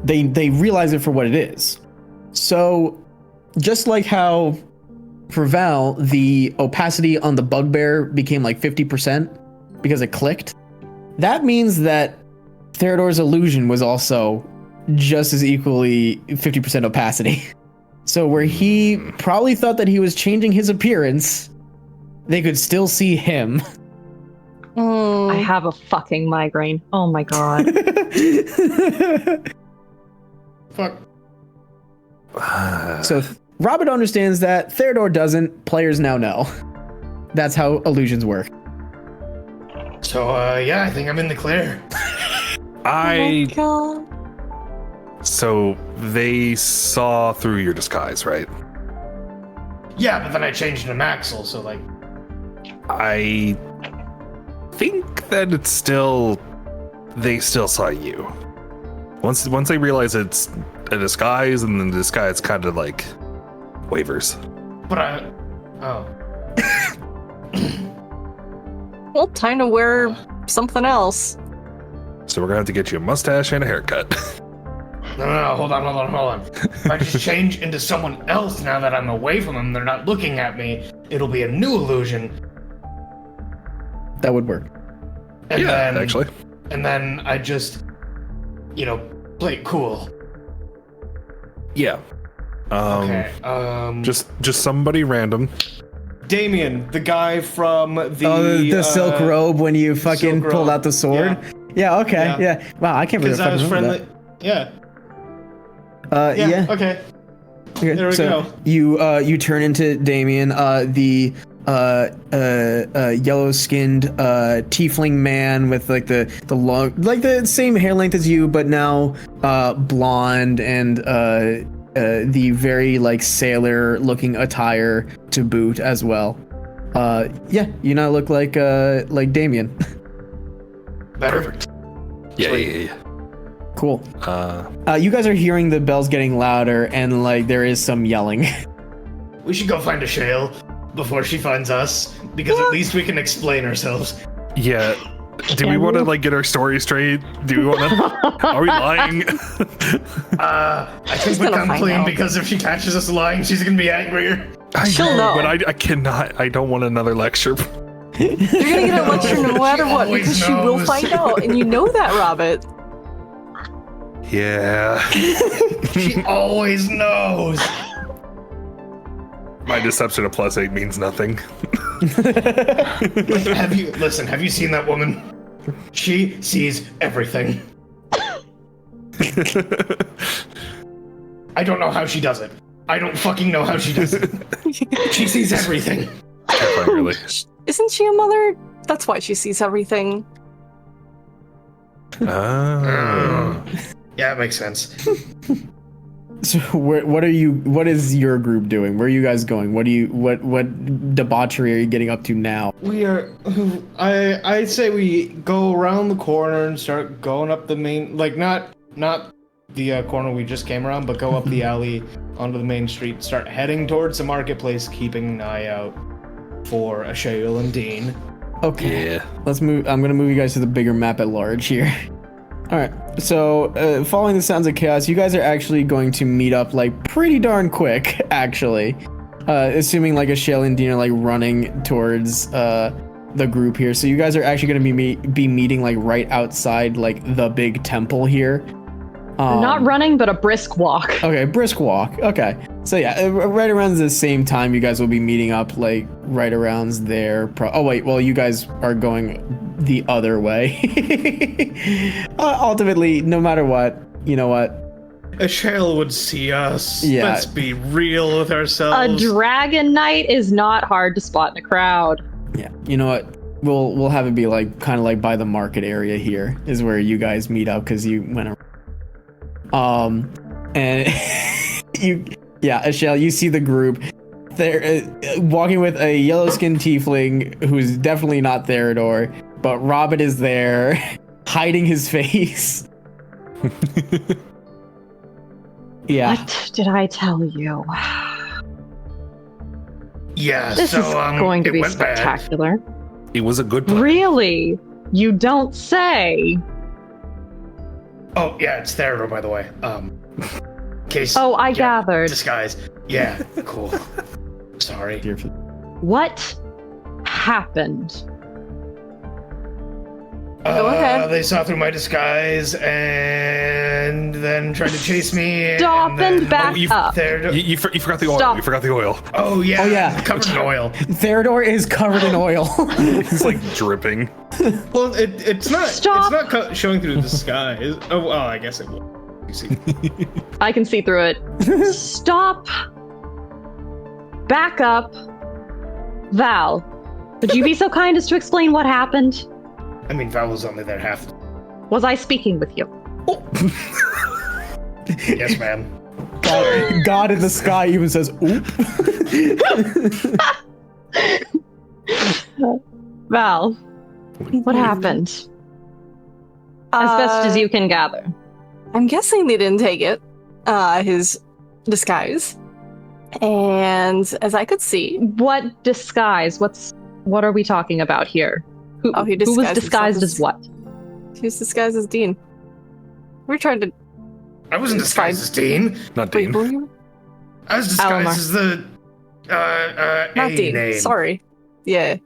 they realize it for what it is. So, just like how for Val, the opacity on the bugbear became like 50% because it clicked, that means that Theodore's illusion was also just as equally 50% opacity. So where he probably thought that he was changing his appearance, they could still see him. I have a fucking migraine. Oh my God. Fuck. So Robert understands that. Theodore doesn't. Players now know. That's how illusions work. So, yeah, I think I'm in the clear. So they saw through your disguise, right? Yeah, but then I changed into Maxwell, so like... I think that it's they still saw you. Once they realize it's a disguise, and then the disguise kind of like wavers. But oh. Well, time to wear something else. So we're gonna have to get you a mustache and a haircut. No, hold on. If I just change into someone else now that I'm away from them, they're not looking at me, it'll be a new illusion. That would work. And yeah, then, actually. And then I just, play it cool. Yeah. Okay. Just somebody random. Damien, the guy from the... Oh, the silk robe when you fucking pulled out the sword? Yeah, okay, yeah. Wow, I can't believe I was friendly. that. Yeah. Yeah. Okay. There we so go. You turn into Damien, the yellow-skinned tiefling man with like the long, like the same hair length as you, but now blonde and the very like sailor-looking attire to boot as well. Yeah, you now look like Damien. Better. Perfect. Yeah. Cool. You guys are hearing the bells getting louder, and like there is some yelling. We should go find a Shale before she finds us, because at least we can explain ourselves. Yeah. Do we want to like get our story straight? Do we want to? Are we lying? I think we come clean, because if she catches us lying, she's gonna be angrier. She'll know. But I cannot. I don't want another lecture. You're gonna get a lecture no matter what, always because she will knows. find out, and you know that, Robert. Yeah. She always knows. My deception of +8 means nothing. Have you seen that woman? She sees everything. I don't know how she does it. I don't fucking know how she does it. She sees everything. Terrifying, really. Isn't she a mother? That's why she sees everything. Oh. Yeah, it makes sense. So what is your group doing? Where are you guys going? What debauchery are you getting up to now? We are. I'd say we go around the corner and start going up the main, like not the corner we just came around, but go up the alley onto the main street. Start heading towards the marketplace, keeping an eye out for Ashale and Dean. Okay. Yeah. Let's move. I'm gonna move you guys to the bigger map at large here. All right. So, following the sounds of chaos, you guys are actually going to meet up like pretty darn quick, actually. Assuming like Ashale and Dean are like running towards the group here. So you guys are actually going to be meeting like right outside like the big temple here. Not running, but a brisk walk. Okay, brisk walk. Okay. So yeah, right around the same time, you guys will be meeting up like right around there. Oh wait, well you guys are going the other way. Ultimately, no matter what, you know what? Ashale would see us. Yeah. Let's be real with A ourselves. dragon knight is not hard to spot in a crowd. Yeah. You know what? We'll have it be like kind of like by the market area here is where you guys meet up because you went around. And Ashale, you see the group. They're walking with a yellow-skinned tiefling who's definitely not Theodore, but Robin is there, hiding his face. Yeah. What did I tell you? Yeah, This so is going to it be went bad. spectacular. It was a good plan. Really? You don't say. Oh yeah, it's Theodore, by the way. Case. Oh, I gathered. Disguise. Yeah, cool. Sorry. What happened? Go ahead. They saw through my disguise and then tried to chase me. Stop and then- back up. Theodore. You forgot the oil. Stop. You forgot the oil. Oh yeah. Oh, yeah. Covered in oil. Theodore is covered in oil. It's like dripping. Well, it's not. Stop. It's not showing through the disguise. Oh, well, I guess it will. You see. I can see through it. Stop. Back up. Val, would you be so kind as to explain what happened? I mean, Val was only there half. Was I speaking with you? Yes, ma'am. God in the sky even says, oop. Val, what happened? As best as you can gather. I'm guessing they didn't take it. His disguise. And as I could see, What disguise? What are we talking about here? Who, Oh, he who was disguised disguised himself as what? he was disguised as Dean. We're trying to. I wasn't It's fine. disguised as Dean. Not Wait, Dean. were you? I was disguised Alomar. as the Not A Dean. name. Sorry. Yeah.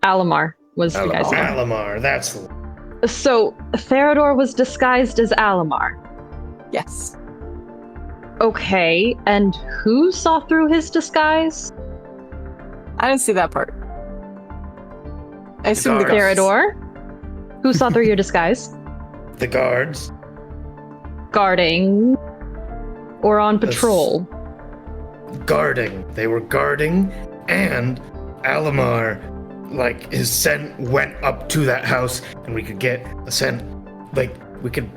Alamar was the Alamar. guy's name. Alamar. That's the one. So Theodore was disguised as Alamar. Yes. Okay, and who saw through his disguise? I didn't see that part. I assume the guards. guards. Theodore? Who saw through your disguise? The guards. Guarding or on patrol? Guarding. They were guarding, and Alamar, like, his scent went up to that house, and we could get a scent. Like, we could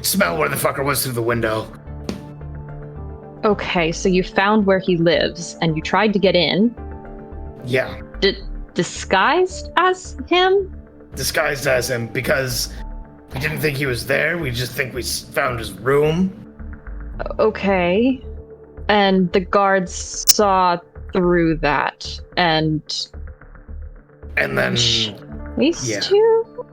smell where the fucker was through the window. Okay, so you found where he lives and you tried to get in. Yeah, Disguised as him? disguised as him because we didn't think he was there. We just think we found his room. Okay. And the guards saw through that and And then chased Yeah. you?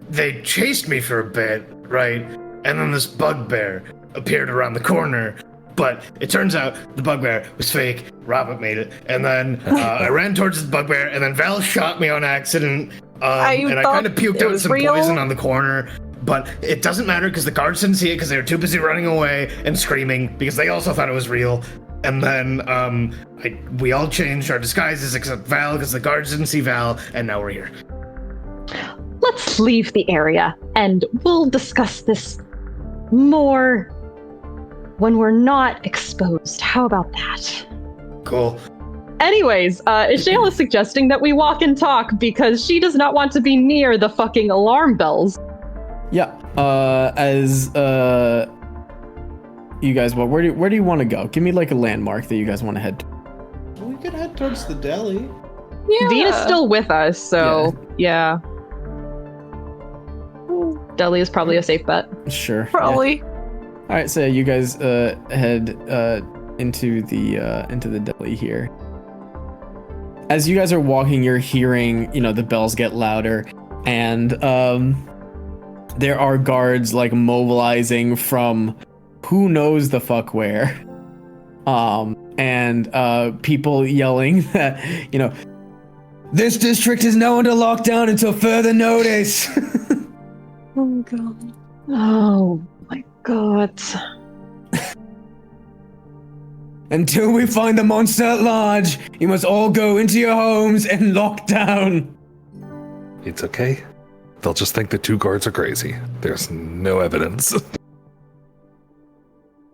they chased me for a bit, right? And then this bugbear appeared around the corner. But it turns out the bugbear was fake. Robert made it. And then I ran towards the bugbear, and then Val shot me on accident. And I kind of puked out some poison on the corner. But it doesn't matter because the guards didn't see it because they were too busy running away and screaming because they also thought it was real. And then we all changed our disguises except Val because the guards didn't see Val, and now we're here. Let's leave the area and we'll discuss this more when we're not exposed. How about that? Cool. Anyways, Ishale is suggesting that we walk and talk because she does not want to be near the fucking alarm bells. Yeah. As you guys, where do you want to go? Give me like a landmark that you guys want to head to. We could head towards the deli. Yeah. Dean is still with us, so yeah. Deli is probably a safe bet. Sure. Probably. Yeah. All right, so you guys head into the deli here. As you guys are walking, you're hearing, the bells get louder, and there are guards like mobilizing from who knows the fuck where. And people yelling that, this district is now under lockdown until further notice. Oh god. Oh my god. Until we find the monster at large, you must all go into your homes and lock down. It's okay. They'll just think the 2 guards are crazy. There's no evidence.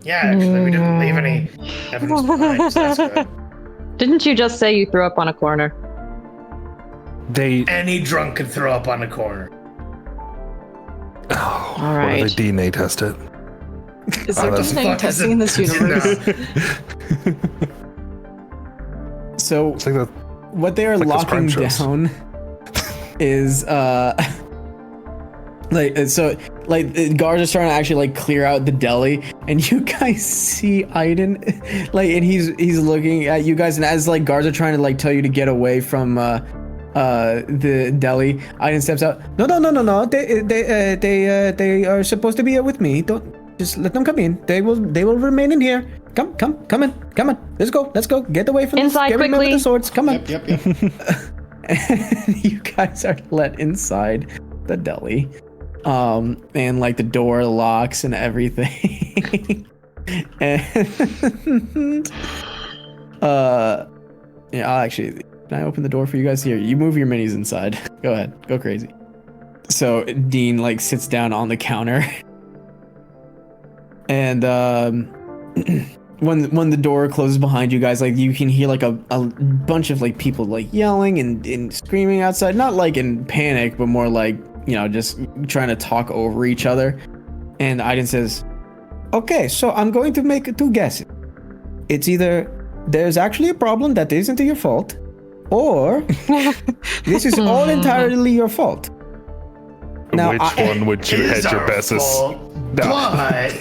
Yeah, actually, we didn't leave any evidence behind, so that's good. Didn't you just say you threw up on a corner? Any drunk could throw up on a corner. Oh, All right. What do they DNA test it? Is there DNA testing in this universe? So It's like that. what they are like those locking crime shows. down is the guards are trying to actually clear out the deli, and you guys see Aiden and he's looking at you guys, and as guards are trying to tell you to get away from the deli, Aiden steps out. No, they are supposed to be here with me. Don't just let them come in. They will remain in here. Come on. Let's go. Get away from Inside this. Get quickly. rid of the swords. Come on. Yep. And you guys are let inside the deli. And the door locks and everything. And I'll actually, can I open the door for you guys? Here, you move your minis inside. Go ahead, go crazy. So Dean sits down on the counter. And when the door closes behind you guys, you can hear a bunch of people yelling and screaming outside, not in panic, but more just trying to talk over each other. And Aiden says, okay, so I'm going to make 2 guesses. It's either there's actually a problem that isn't your fault, or this is all entirely your fault. Now, Which one would you hedge your besses? But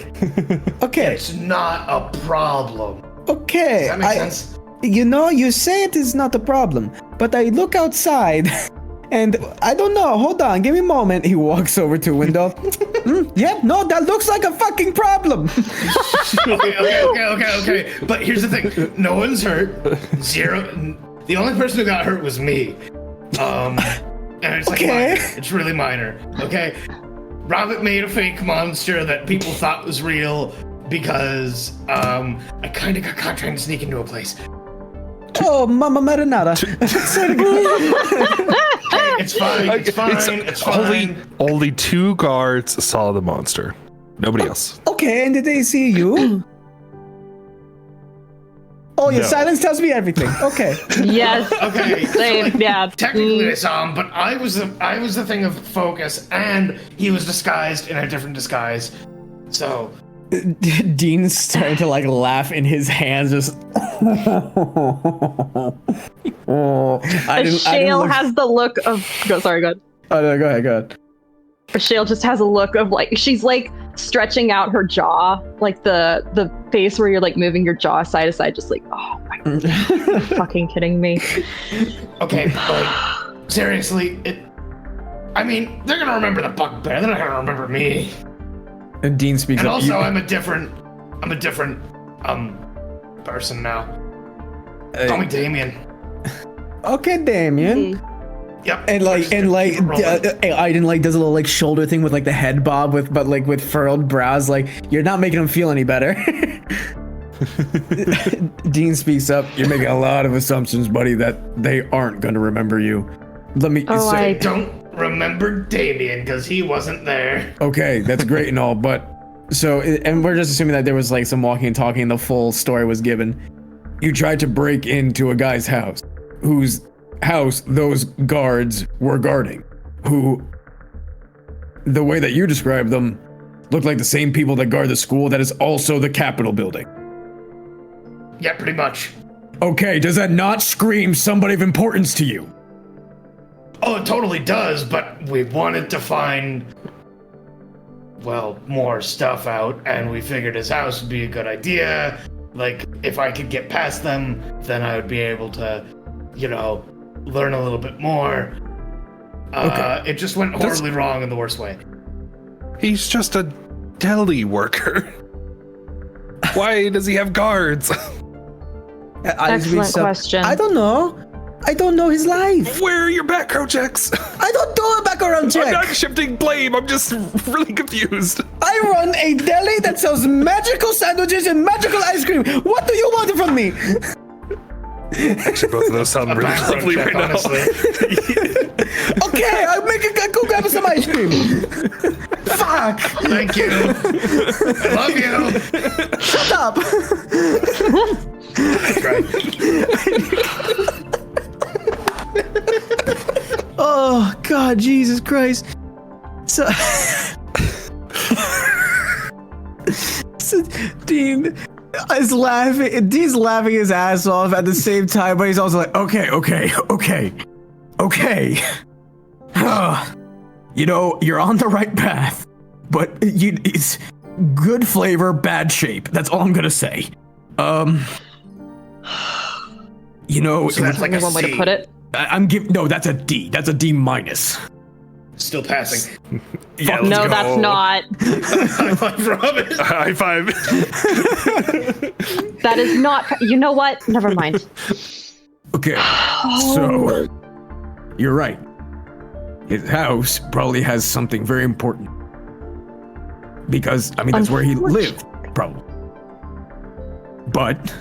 okay, it's not a problem. okay. Does that make sense? You say it is not a problem, but I look outside and I don't know. Hold on, give me a moment. He walks over to a window. Yep, no, that looks like a fucking problem. Okay. But here's the thing. No one's hurt. 0. The only person who got hurt was me. And it's Okay. minor. It's really minor. Okay. Robert made a fake monster that people thought was real because I kind of got caught trying to sneak into a place. Oh, Mama Marinara. It's fine. Only 2 guards saw the monster. Nobody else. Okay, and did they see you? Oh, your No. silence tells me everything. Okay. Yes. Okay. Same, yeah. Technically, I saw him, but I was the thing of focus, and he was disguised in a different disguise. So Dean's starting to laugh in his hands, just. Shale has the look of. Sorry, go ahead. Oh no, go ahead. Shale just has a look of she's stretching out her jaw, the face where you're moving your jaw side to side, just oh my god, you're fucking kidding me. okay, seriously, I mean, they're gonna remember the bugbear. They're not gonna remember me. And Dean speaks And up. also, I'm a different person now. Call me Damien. Okay, Damien. Yep. And Aiden like does a little like shoulder thing with like the head bob but with furrowed brows. Like, you're not making him feel any better. Dean speaks up. You're making a lot of assumptions, buddy, that they aren't going to remember you. Let me I don't remember Damien because he wasn't there. Okay, that's great and all, but so, and we're just assuming that there was like some walking and talking and the full story was given. You tried to break into a guy's house whose house those guards were guarding, who, the way that you described them, look like the same people that guard the school that is also the Capitol building. Yeah, pretty much. Okay, does that not scream somebody of importance to you? Oh, it totally does, but we wanted to find, well, more stuff out, and we figured his house would be a good idea. Like, if I could get past them, then I would be able to, learn a little bit more. Okay. It just went horribly wrong in the worst way. He's just a deli worker. Why does he have guards? Excellent question. I don't know. I don't know his life. Where are your background checks? I don't do a background check. I'm not shifting blame. I'm just really confused. I run a deli that sells magical sandwiches and magical ice cream. What do you want from me? Actually, both of those sound really lovely right now. Okay, I'll go grab some ice cream. Fuck. Thank you. I love you. Shut up. I tried. Oh, God, Jesus Christ. So Dean is laughing. Dean's laughing his ass off at the same time, but he's also like, okay. You're on the right path, but it's good flavor, bad shape. That's all I'm gonna say. So that's like a one way C. to put it. No, that's a D. That's a D minus. Still passing. Yeah, No, let's that's go. not. High five, Robin. High five. That is not. You know what? Never mind. Okay, so you're right. His house probably has something very important. Because, that's where he lived, probably. But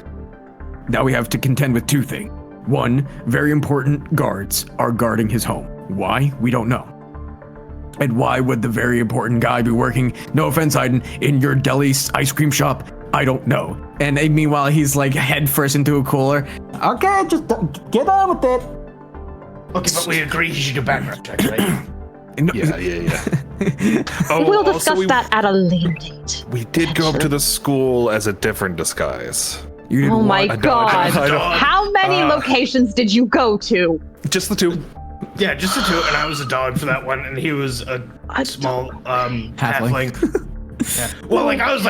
now we have to contend with two things. One, very important guards are guarding his home. Why? We don't know. And why would the very important guy be working, no offense, Aiden, in your deli ice cream shop? I don't know. And meanwhile, he's like head first into a cooler. Okay, just get on with it. Okay, but we agree he should do background check, right? Yeah. We'll discuss that at a later date. We did go up to the school as a different disguise. You didn't Oh my want- God. dog. How many locations did you go to? Just the two. Yeah, just the two, and I was a dog for that one, and he was a small halfling. Yeah. Well, like I was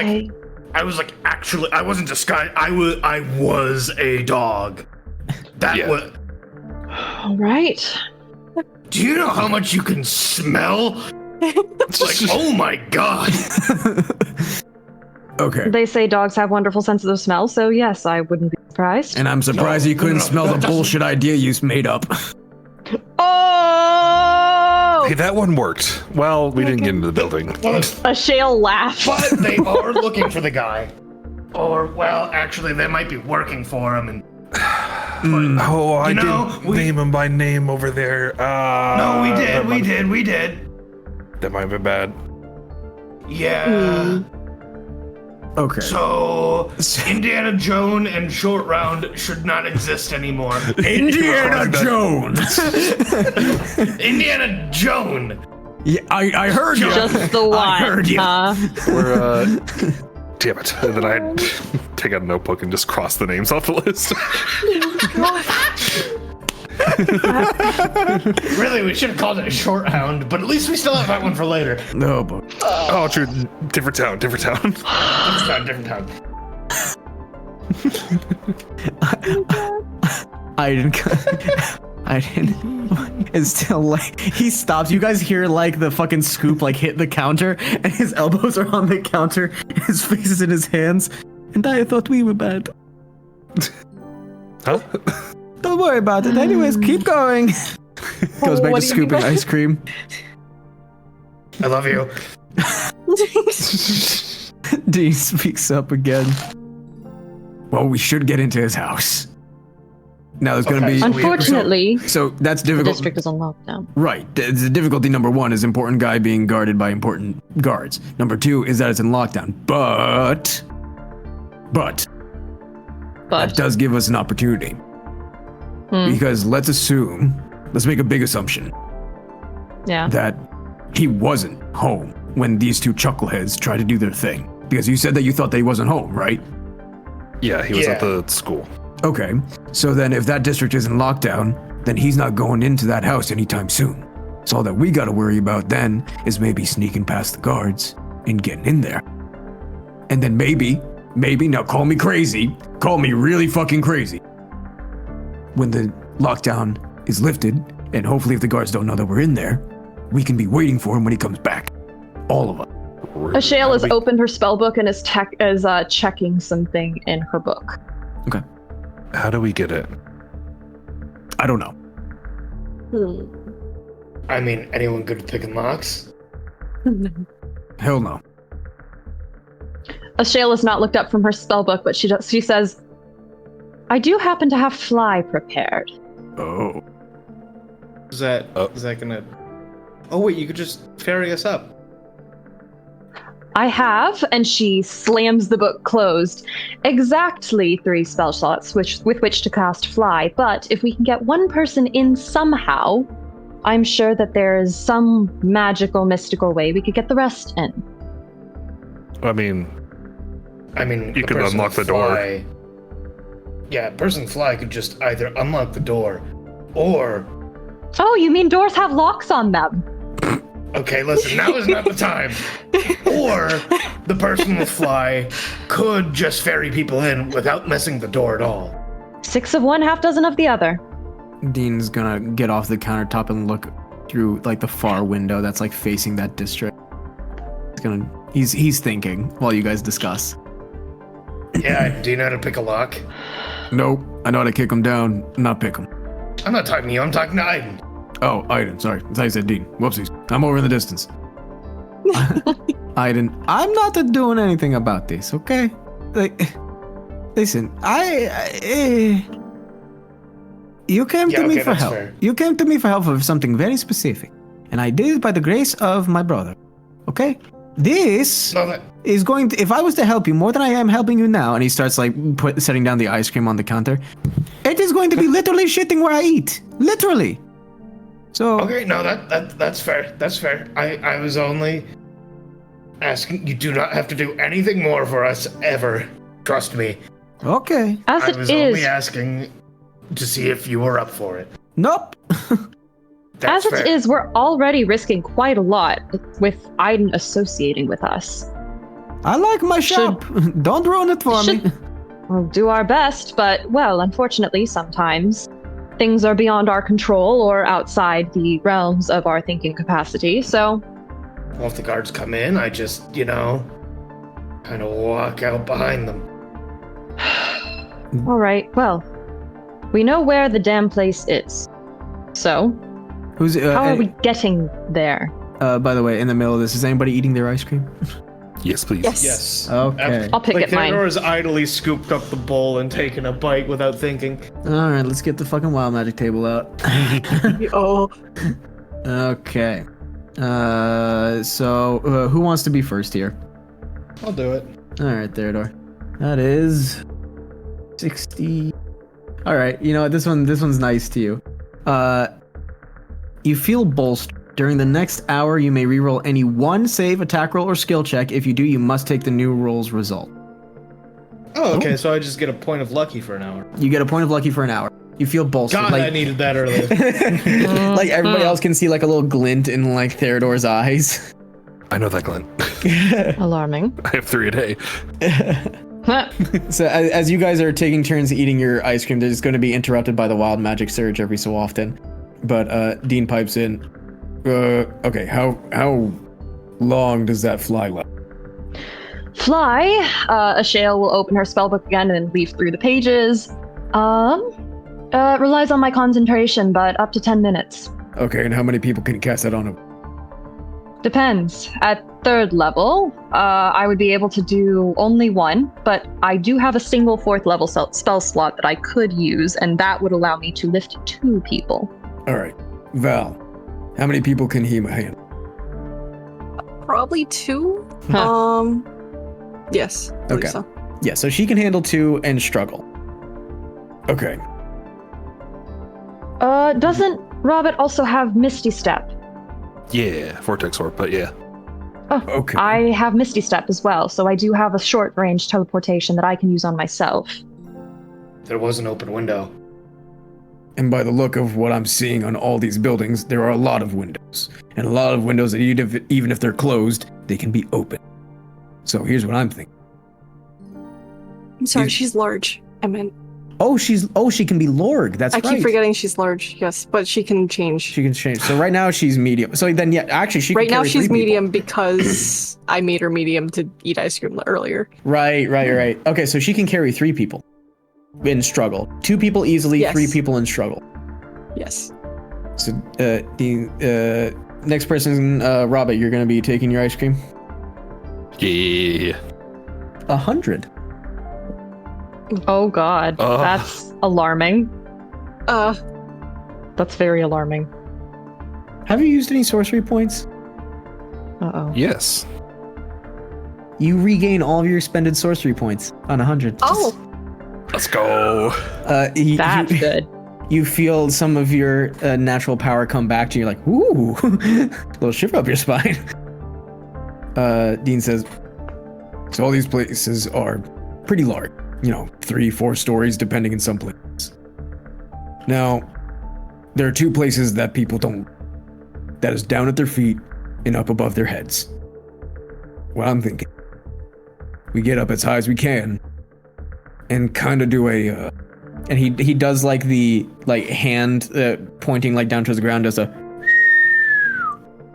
actually, I wasn't disguised. I was a dog. That was. All right. Do you know how much you can smell? It's like, oh my God. Okay. They say dogs have wonderful senses of smell, so yes, I wouldn't be surprised. And I'm surprised you couldn't smell the bullshit idea you made up. Oh! Hey, that one worked. Well, we didn't get into the building. A shale laugh. But they are looking for the guy. Or, well, actually, they might be working for him. And Oh, I know, didn't name him by name over there. no, we did. That might have been bad. Yeah. Okay. So, Indiana Jones and Short Round should not exist anymore. Indiana Jones. Indiana Jones. Yeah, I heard you. Just the one. I heard you. We're, damn it. And then I take out a notebook and just cross the names off the list. Really, we should have called it a Short Hound, but at least we still have that one for later. No, but Oh, true. Different town. Different town. I didn't. It's still like he stops. You guys hear like the fucking scoop like hit the counter, and his elbows are on the counter, and his face is in his hands, and I thought we were bad. Huh? Don't worry about it. Anyways, keep going. Goes back What to do you mean scooping by- ice cream. I love you. Dean speaks up again. Well, we should get into his house. Now there's going to Okay, be... so Unfortunately, So that's the difficult. district is on lockdown. Right. The difficulty number one is important guy being guarded by important guards. Number two is that it's in lockdown. But But that does give us an opportunity. Because let's make a big assumption yeah. that he wasn't home when these two chuckleheads tried to do their thing. Because you said that you thought that he wasn't home, right? Yeah, he was at Yeah. the school. Okay. So then if that district is in lockdown, then he's not going into that house anytime soon. So all that we gotta worry about then is maybe sneaking past the guards and getting in there. And then maybe, now call me crazy, call me really fucking crazy. When the lockdown is lifted, and hopefully if the guards don't know that we're in there, we can be waiting for him when he comes back. All of us. Ashale has opened her spell book and is checking something in her book. Okay. How do we get it? I don't know. I mean, anyone good at picking locks? Hell no. Ashale has not looked up from her spell book, but she says, I do happen to have fly prepared. Oh. Is that gonna... Oh wait, you could just ferry us up. I have, and she slams the book closed, exactly 3 spell slots with which to cast fly, but if we can get one person in somehow, I'm sure that there is some magical, mystical way we could get the rest in. I mean, you a could person unlock the door. fly- Yeah, person fly could just either unlock the door, or Oh, you mean doors have locks on them? okay, listen, now is not the time. Or the person with fly could just ferry people in without messing the door at all. 6 of one, half dozen of the other. Dean's gonna get off the countertop and look through like the far window that's like facing that district. He's thinking while you guys discuss. Yeah, do you know how to pick a lock? Nope, I know how to kick him down, not pick him. I'm not talking to you, I'm talking to Aiden. Oh, Aiden, sorry. I thought you said Dean. Whoopsies. I'm over in the distance. Aiden, I'm not doing anything about this, okay? Like, listen, you came Yeah, to me okay, for that's help. fair. You came to me for help for something very specific. And I did it by the grace of my brother, okay? This No, that, is going to, if I was to help you more than I am helping you now, and he starts like setting down the ice cream on the counter, it is going to be literally shitting where I eat. Literally. So okay, no, that's fair. That's fair. I was only asking. You do not have to do anything more for us ever. Trust me. okay. As I it was is, only asking to see if you were up for it. Nope. That's as fair. it is, we're already risking quite a lot with Aiden associating with us. I like my shop. Don't ruin it for me. We'll do our best, but, well, unfortunately, sometimes things are beyond our control or outside the realms of our thinking capacity, so... Well, if the guards come in, I just, kind of walk out behind them. Alright, well, we know where the damn place is. So, Who's how are we getting there? by the way, in the middle of this, is anybody eating their ice cream? Yes, please. Yes. Okay. I'll pick Like at mine. Theodora's idly scooped up the bowl and taken a bite without thinking. All right, let's get the fucking wild magic table out. Oh, Okay. So who wants to be first here? I'll do it. All right, Theodore. That is 60. All right, you know what? This one's nice to you. You feel bolstered. During the next hour, you may reroll any one save, attack roll, or skill check. If you do, you must take the new roll's result. Oh, okay, so I just get a point of lucky for an hour. You get a point of lucky for an hour. You feel bolstered. God, I needed that earlier. Like everybody else can see like a little glint in like Theodore's eyes. I know that, Glenn. Alarming. I have 3 a day. So as you guys are taking turns eating your ice cream, they're just going to be interrupted by the wild magic surge every so often. But Dean pipes in. Okay, how long does that fly last? fly. Ashale will open her spellbook again and leaf through the pages. Relies on my concentration, but up to 10 minutes. Okay, and how many people can you cast that on? Depends. At 3rd level, I would be able to do only 1, but I do have a single 4th level spell slot that I could use, and that would allow me to lift 2 people. All right, Val, how many people can he handle? Probably 2. Yes. I believe Okay. So. Yeah, so she can handle 2 and struggle. Okay. Doesn't Robert also have Misty Step? Yeah, Vortex Orb, but yeah. Oh, Okay. I have Misty Step as well, so I do have a short range teleportation that I can use on myself. There was an open window. And by the look of what I'm seeing on all these buildings, there are a lot of windows. And a lot of windows that even if they're closed, they can be open. So here's what I'm thinking. I'm sorry, You- she's large. I meant. She can be Lorg. That's I right. keep forgetting she's large. Yes, but she can change. She can change. So right now she's medium. So then, yeah, actually, she Right can now carry she's 3 people. medium because I made her medium to eat ice cream earlier. Right. Okay, so she can carry 3 people in struggle. 2 people easily, Yes. 3 people in struggle. Yes. So the next person, Robert, you're going to be taking your ice cream. Yeah. 100. Oh god, that's alarming. That's very alarming. Have you used any sorcery points? Uh-oh. Yes. You regain all of your expended sorcery points on 100. Oh, Let's go. That's good. You feel some of your natural power come back to you. You're like, ooh, little shiver up your spine. Dean says, so all these places are pretty large. 3-4 stories, depending in some places. Now, there are 2 places that people don't. That is down at their feet and up above their heads. What I'm thinking, we get up as high as we can, and kind of do a. And he does the hand pointing down to the ground, does a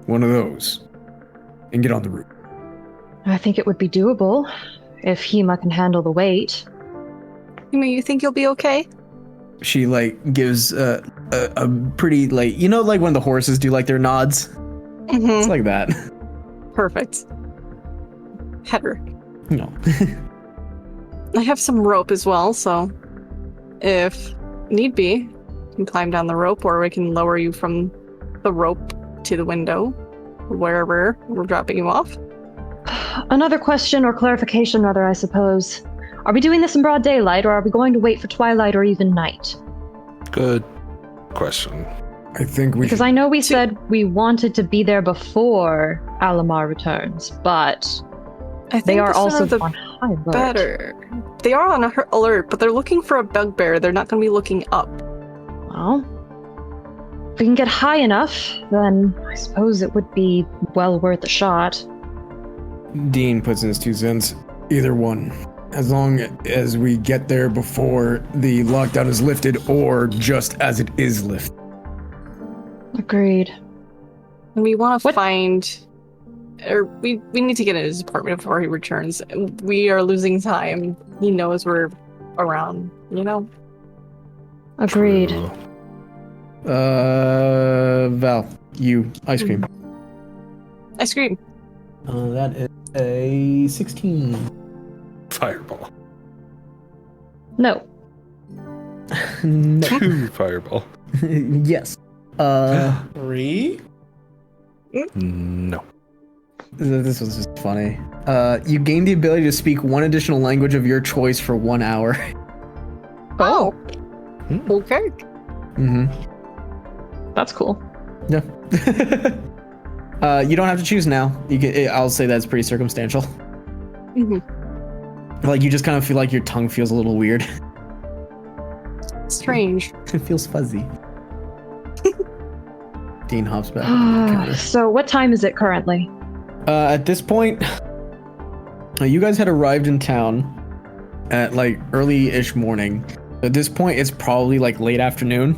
one of those, and get on the roof. I think it would be doable if Hema can handle the weight. you think you'll be okay? She gives a pretty when the horses do their nods. Mm-hmm. It's like that. Perfect. Header. No. I have some rope as well, so if need be, you can climb down the rope, or we can lower you from the rope to the window, wherever we're dropping you off. Another question, or clarification rather, I suppose. Are we doing this in broad daylight, or are we going to wait for twilight or even night? Good question. I think we Because I know we said we wanted to be there before Alamar returns, but I think they are the sooner also the on high alert. better. They are on alert, but they're looking for a bugbear. They're not going to be looking up. Well, if we can get high enough, then I suppose it would be well worth a shot. Dean puts in his 2 cents. Either one. As long as we get there before the lockdown is lifted, or just as it is lifted. Agreed. And we want to What- find... Or we need to get in his apartment before he returns. We are losing time. He knows we're around, Agreed. True. Val, you, ice cream. I scream. That is a 16. Fireball. No. No. 2 fireball. Yes. 3? No. This was just funny. You gain the ability to speak 1 additional language of your choice for 1 hour. Oh. Okay. Mm-hmm. That's cool. Yeah. You don't have to choose now. I'll say that's pretty circumstantial. Mhm. You just kind of feel like your tongue feels a little weird. Strange. It feels fuzzy. Dean hops back on the counter. So what time is it currently? At this point, you guys had arrived in town at early-ish morning. At this point, it's probably late afternoon.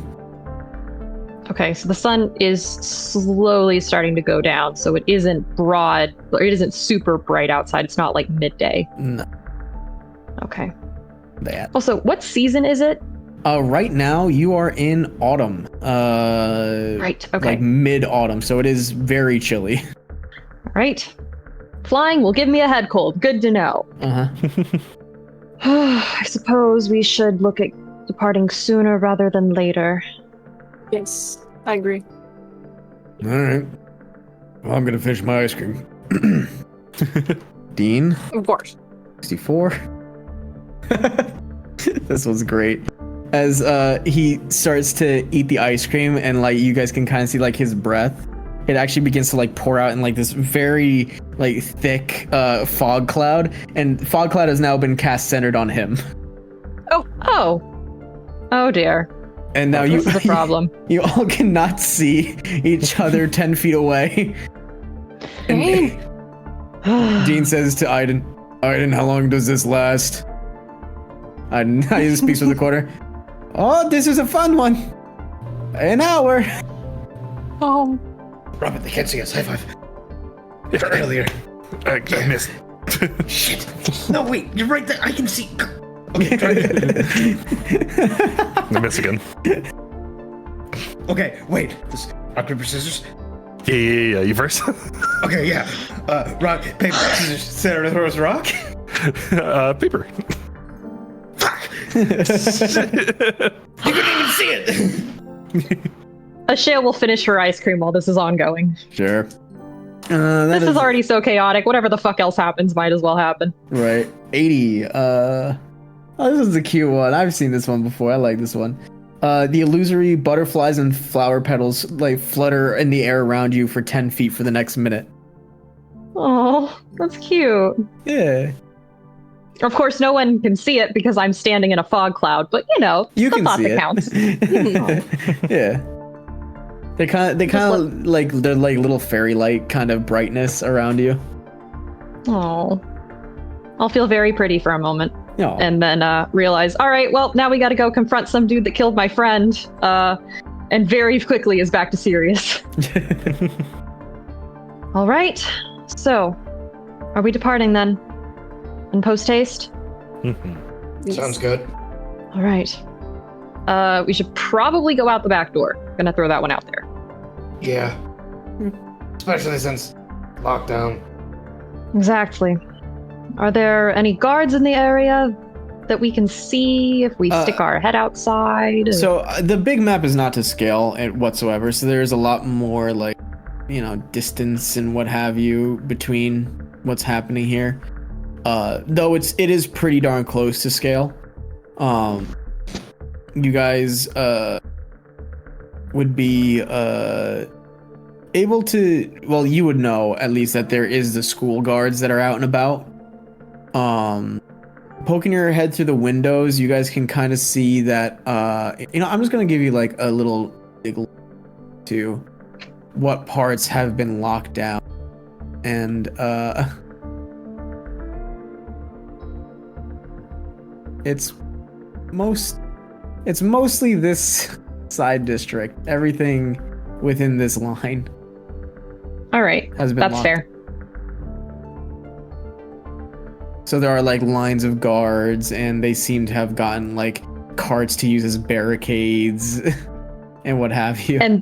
Okay, so the sun is slowly starting to go down, so it isn't broad, or it isn't super bright outside. It's not like midday. No, Okay. that. Also, what season is it? Right now you are in autumn. Right, okay. Like mid-autumn, so it is very chilly. All right. Flying will give me a head cold. Good to know. I suppose we should look at departing sooner rather than later. Yes, I agree. All right. Well, I'm gonna finish my ice cream. Dean, Of course. 64. This was great. As he starts to eat the ice cream, and like you guys can kind of see like his breath, it actually begins to like pour out in like this very like thick fog cloud, and fog cloud has now been cast centered on him. Oh dear. And now This is a problem. you all cannot see each other 10 feet away. Dane. Dean says to Aiden, how long does this last? Aiden speaks with the quarter. Oh, this is a fun one. An hour. Oh, Robert, they can't see us. High five. Earlier. I missed. Shit. No, wait. You're right there. I can see. Okay, try it. I miss again. Okay, wait. This rock, paper, scissors. Yeah, you first. Okay, yeah. Rock, paper, scissors. Sarah throws rock. Paper. Fuck. You couldn't even see it. Ashale will finish her ice cream while this is ongoing. Sure. This is already so chaotic. Whatever the fuck else happens might as well happen. Right. 80. Oh, this is a cute one. I've seen this one before. I like this one. The illusory butterflies and flower petals like flutter in the air around you for 10 feet for the next minute. Oh, that's cute. Yeah. Of course, no one can see it because I'm standing in a fog cloud, but you know, You the can thought see that it. counts. Yeah. They kind of like they're like little fairy light kind of brightness around you. Oh, I'll feel very pretty for a moment. Oh. And then realize, all right, well, now we got to go confront some dude that killed my friend, and very quickly is back to serious. All right, so are we departing then? In post-haste? Sounds good. All right. We should probably go out the back door. Gonna throw that one out there. Yeah. Especially since lockdown. Exactly. Are there any guards in the area that we can see if we stick our head outside? So the big map is not to scale whatsoever. So there's a lot more like, distance and what have you between what's happening here. Though it is pretty darn close to scale. You guys would be able to, well, you would know at least that there is the school guards that are out and about. Poking your head through the windows, you guys can kind of see that, I'm just going to give you like a little to what parts have been locked down. And, it's mostly this side district. Everything within this line All right, has been that's locked. fair. So there are like lines of guards, and they seem to have gotten like carts to use as barricades and what have you. And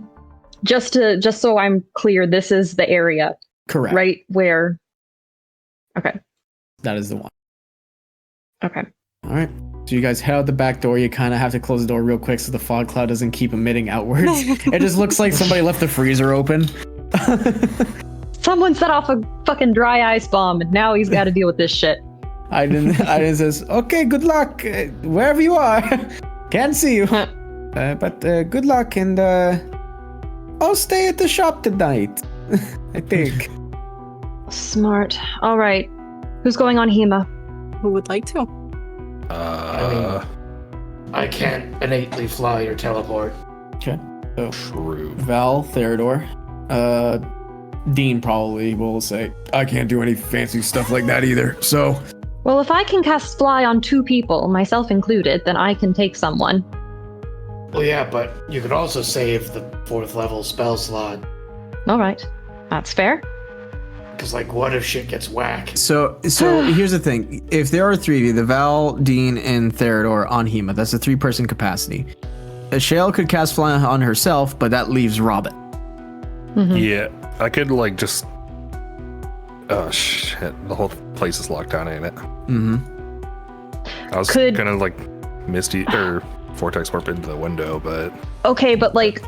just so I'm clear, this is the area, Correct. right where. Okay. That is the one. Okay. All right. So you guys head out the back door. You kind of have to close the door real quick so the fog cloud doesn't keep emitting outwards. It just looks like somebody left the freezer open. Someone set off a fucking dry ice bomb, and now he's got to deal with this shit. Aiden says, "Okay, good luck wherever you are. Can't see you, but good luck, and I'll stay at the shop tonight. I think." Smart. All right. Who's going on Hema? who would like to? I can't innately fly or teleport. Okay. So True. Val, Theodore, Dean probably will say, "I can't do any fancy stuff like that either." So Well, if I can cast fly on 2 people, myself included, then I can take someone. Well, yeah, but you could also save the 4th level spell slot. All right, that's fair. Because, like, what if shit gets whack? So here's the thing. If there are 3 of you, the Val, Dean, and Theodore on Hema, that's a 3-person capacity. Shale could cast Fly on herself, but that leaves Robin. Mm-hmm. Yeah, I could like just. Oh shit! The whole place is locked down, ain't it? Mm-hmm. I was gonna like Misty or Vortex Warp into the window, but Okay, but like,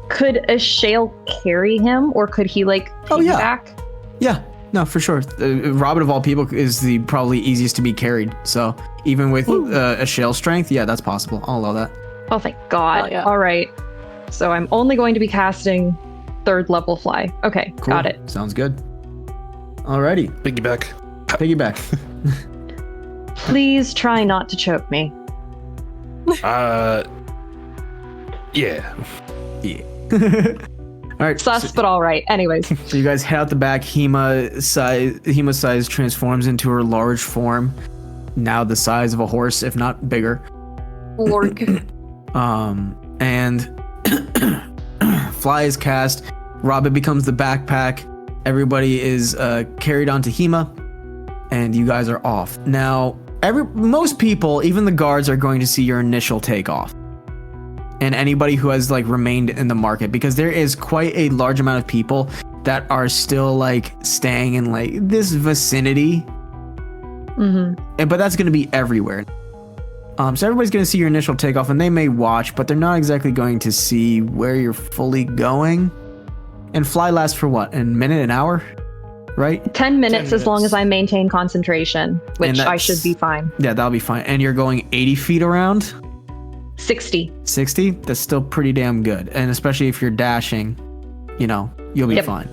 could a Shale carry him, or could he like piggyback? Yeah, no, for sure. Robin of all people is the probably easiest to be carried. So even with a Shale strength, yeah, that's possible. I'll allow that. Oh, thank God. Oh, yeah. All right. So I'm only going to be casting 3rd level Fly. Okay, Cool. got it. Sounds good. Alrighty, piggyback. piggyback. Please try not to choke me. Yeah. All right. Sus, but all right. Anyways. So you guys head out the back. Hema size transforms into her large form, now the size of a horse, if not bigger. Lorg. And Fly is cast. Robin becomes the backpack. Everybody is carried onto Hema, and you guys are off. Now, most people, even the guards, are going to see your initial takeoff. And anybody who has like remained in the market, because there is quite a large amount of people that are still like staying in like this vicinity. But that's going to be everywhere. So everybody's going to see your initial takeoff, and they may watch, but they're not exactly going to see where you're fully going. And Fly lasts for what? A minute, an hour? Right? 10 minutes as long as I maintain concentration, which I should be fine. Yeah, that'll be fine. And you're going 80 feet around? 60. 60? That's still pretty damn good. And especially if you're dashing, you'll be fine.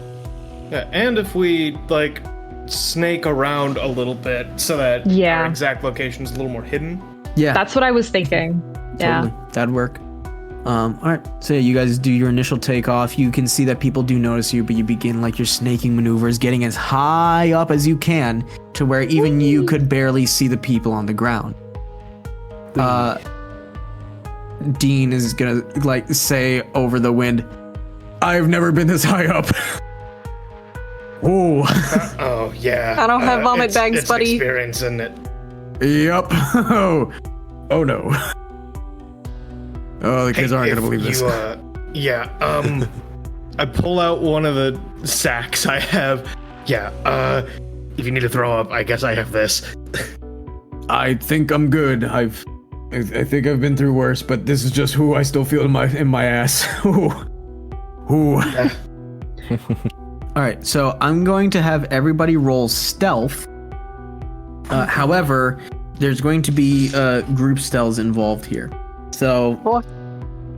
Yeah, and if we like snake around a little bit so that our exact location is a little more hidden. Yeah. That's what I was thinking. Yeah. Totally. That'd work. All right. So you guys do your initial takeoff. You can see that people do notice you, but you begin like your snaking maneuvers, getting as high up as you can to where even you could barely see the people on the ground. Dean is gonna like say over the wind, "I've never been this high up." Oh. Oh yeah. I don't have vomit bags, it's buddy. Experience, isn't it? Yep. Oh no. Oh, the kids aren't gonna believe this. I pull out one of the sacks I have. Yeah, if you need to throw up, I guess I have this. I think I'm good. I think I've been through worse, but this is just who I still feel in my ass. Ooh. All right, so I'm going to have everybody roll stealth. However, there's going to be group stealths involved here. So,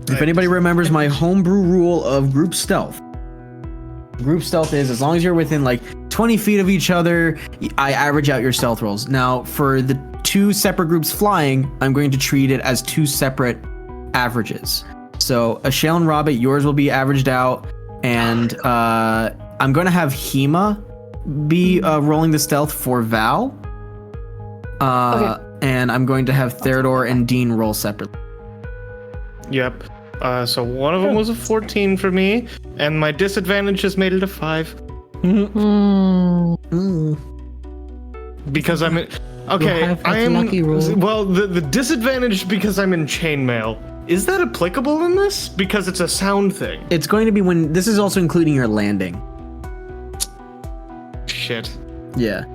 if anybody remembers my homebrew rule of group stealth is as long as you're within like 20 feet of each other, I average out your stealth rolls. Now, for the 2 separate groups flying, I'm going to treat it as 2 separate averages. So, Ashale and Robert, yours will be averaged out, and I'm going to have Hema be rolling the stealth for Val. Okay. And I'm going to have Theodore and Dean roll separately. Yep. So one of them was a 14 for me, and my disadvantage just made it a 5. Because I'm in... Okay, I am... Well, the disadvantage because I'm in chainmail. Is that applicable in this? Because it's a sound thing. It's going to be when... This is also including your landing. Shit. Yeah.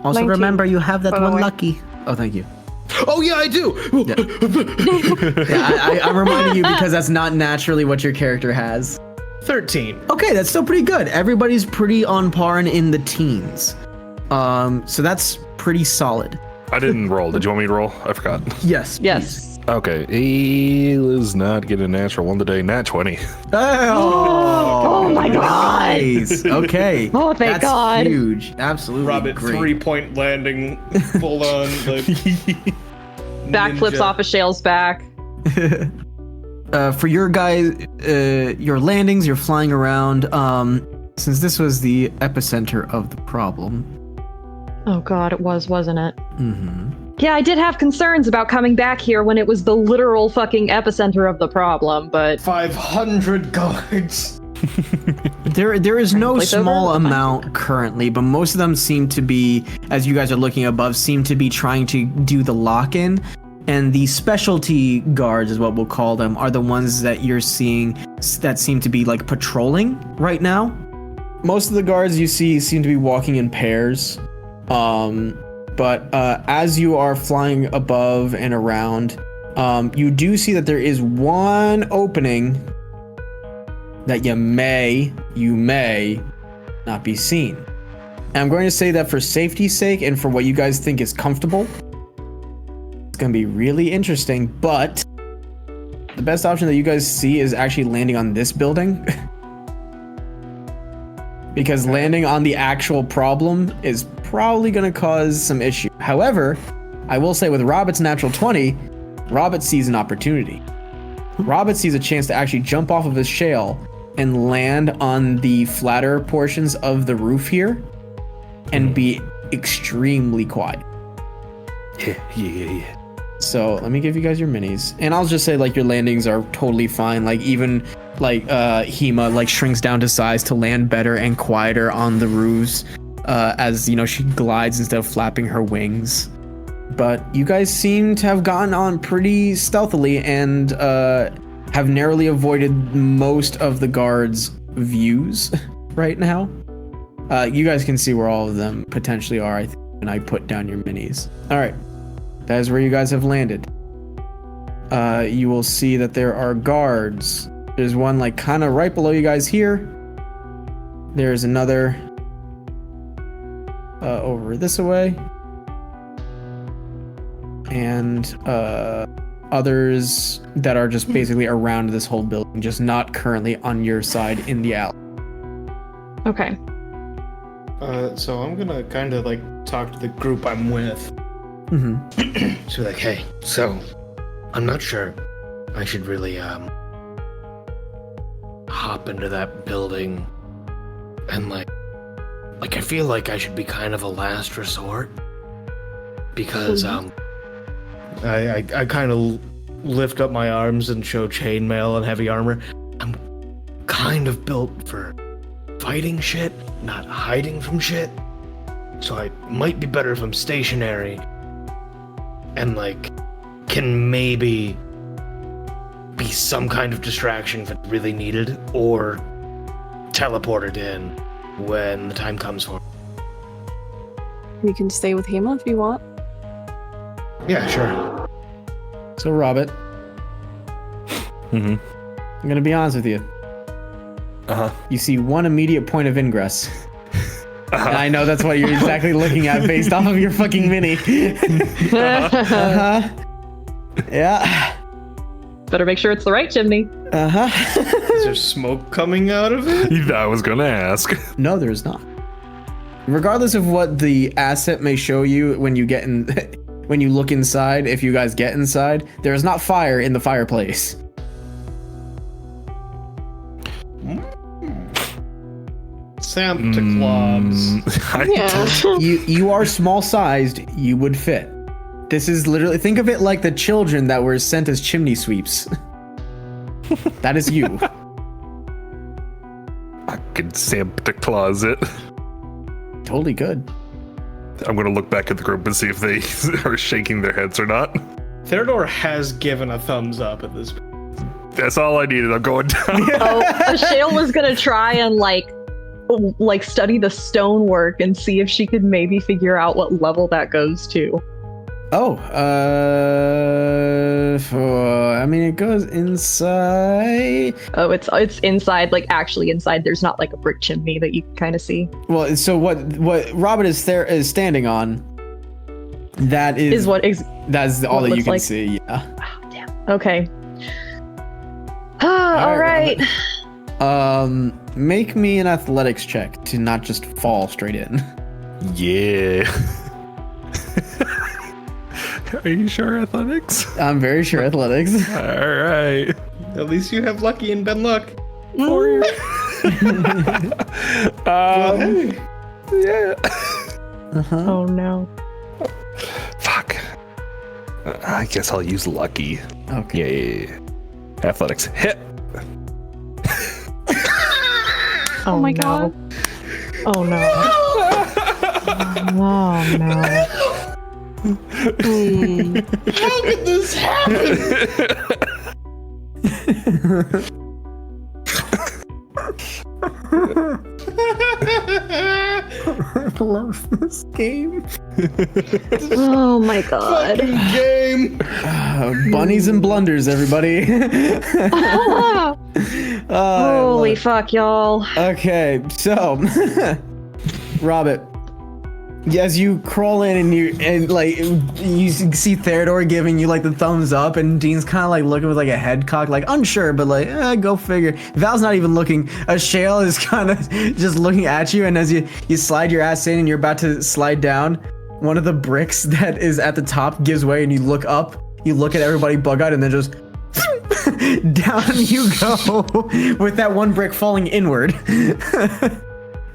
Also 19, remember, you have that by the one way. lucky. Oh, thank you. Oh yeah, I do! Yeah, I'm reminding you because that's not naturally what your character has. 13. Okay, that's still pretty good. Everybody's pretty on par and in the teens. So that's pretty solid. I didn't roll. Did you want me to roll? I forgot. Yes. Yes. Okay. He is not getting a natural one today. Nat 20. Oh my God. Nice. Okay. Oh, thank that's God. Huge. Absolutely. Robert, great. 3-point landing, full on, like... Backflips ninja. off of Shale's back. For your guys, your landings, you're flying around. Since this was the epicenter of the problem. Oh God, it was, wasn't it? Yeah, I did have concerns about coming back here when it was the literal fucking epicenter of the problem, but 500 guards. There is no Place over? small amount currently, but most of them seem to be, as you guys are looking above, seem to be trying to do the lock-in. And the specialty guards, is what we'll call them, are the ones that you're seeing that seem to be like patrolling right now. Most of the guards you see seem to be walking in pairs. But as you are flying above and around, you do see that there is one opening that you may not be seen. And I'm going to say that for safety's sake and for what you guys think is comfortable, it's going to be really interesting, but the best option that you guys see is actually landing on this building. Because landing on the actual problem is probably going to cause some issue. However, I will say with Robit's natural 20, Robit sees an opportunity. Robit sees a chance to actually jump off of his shale and land on the flatter portions of the roof here and be extremely quiet. Yeah. So let me give you guys your minis, and I'll just say like your landings are totally fine. Like even like Hema like shrinks down to size to land better and quieter on the roofs, as you know she glides instead of flapping her wings. But you guys seem to have gotten on pretty stealthily and have narrowly avoided most of the guards' views right now. You guys can see where all of them potentially are, I think, when I put down your minis. All right. That is where you guys have landed. You will see that there are guards. There's one like kind of right below you guys here. There's another over this way. And others that are just basically around this whole building, just not currently on your side in the alley. okay. So I'm gonna kind of like talk to the group I'm with. Mm-hmm. So like, hey, so I'm not sure I should really hop into that building and like I feel like I should be kind of a last resort because I kind of lift up my arms and show chainmail and heavy armor. I'm kind of built for fighting shit, not hiding from shit. So I might be better if I'm stationary and like can maybe be some kind of distraction if it's really needed, or teleported in when the time comes for it. You can stay with Hema if you want. Yeah, sure. So Robert, Mm-hmm. I'm gonna be honest with you. You see one immediate point of ingress. And I know that's what you're exactly looking at based off of your fucking mini. Yeah. Better make sure it's the right chimney. Is there smoke coming out of it? I was gonna ask. No, there's not. Regardless of what the asset may show you when you get in, when you look inside, if you guys get inside, there is not fire in the fireplace. Santa Claus. Yeah. You are small sized, you would fit. This is literally, think of it like the children that were sent as chimney sweeps. That is you. I could Santa Claus it. Totally good. I'm gonna look back at the group and see if they are shaking their heads or not. Theodore has given a thumbs up at this point. That's all I needed. I'm going down. Oh, Shale was gonna try and like study the stonework and see if she could maybe figure out what level that goes to. Oh, I mean, it goes inside. Oh, it's inside, like actually inside. There's not like a brick chimney that you can kind of see. Well, so what Robert is standing on, that is that's all that you can see. Yeah. Oh, damn. Okay. All right. Make me an athletics check to not just fall straight in. Yeah. Are you sure athletics? I'm very sure athletics. All right. At least you have Lucky and Ben Luck. Yeah. Oh no. Fuck. I guess I'll use lucky. Okay. Yeah. Athletics hit. Oh my no. God. Oh no. Oh no. How could this happen? I love this game. Oh my god. Game. Bunnies and blunders, everybody. Holy fuck, y'all. Okay, so Robert, as you crawl in and you see Theodore giving you like the thumbs up, and Dean's kind of like looking with like a head cock, like unsure, but like go figure. Val's not even looking. Shale is kind of just looking at you, and as you slide your ass in and you're about to slide down, one of the bricks that is at the top gives way, and you look up, you look at everybody bug-eyed, and then just down you go with that one brick falling inward.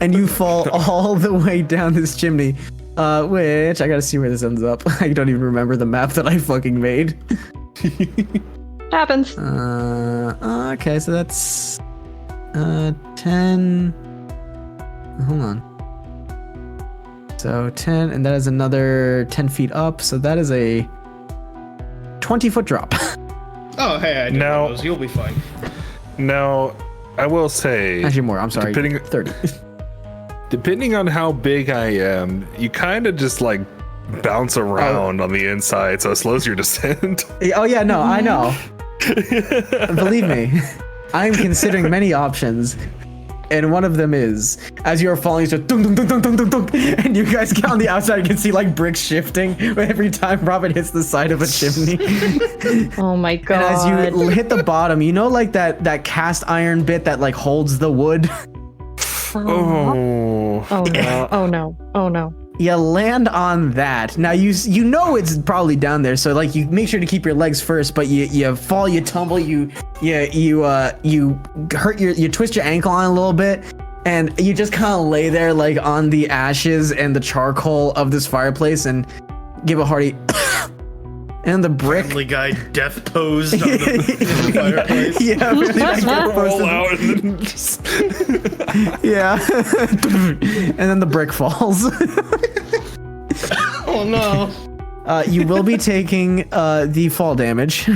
And you fall all the way down this chimney, which I gotta see where this ends up. I don't even remember the map that I fucking made. Happens. Okay, so that's 10. Hold on. So 10, and that is another 10 feet up. So that is a 20-foot drop. Oh, hey, I did Now- those. You'll be fine. Now, I will say, Actually, more. I'm sorry. Depending- 30. depending on how big I am, you kind of just like bounce around on the inside, so it slows your descent. Oh yeah, no, I know. Believe me, I am considering many options, and one of them is as you are falling, so dunk, dunk, dunk, dunk, dunk, dunk, and you guys get on the outside. You can see like bricks shifting every time Robin hits the side of a chimney. Oh my god. And as you hit the bottom, you know, like that cast iron bit that like holds the wood. Oh. Oh no. Oh no. Oh no. You land on that. Now you know it's probably down there, so like you make sure to keep your legs first, but you fall, you tumble, you hurt you twist your ankle on a little bit, and you just kind of lay there like on the ashes and the charcoal of this fireplace and give a hearty and the brick. Family Guy death posed on the fireplace. Yeah, really like Roll out and then just yeah. And then the brick falls. Oh no. You will be taking the fall damage.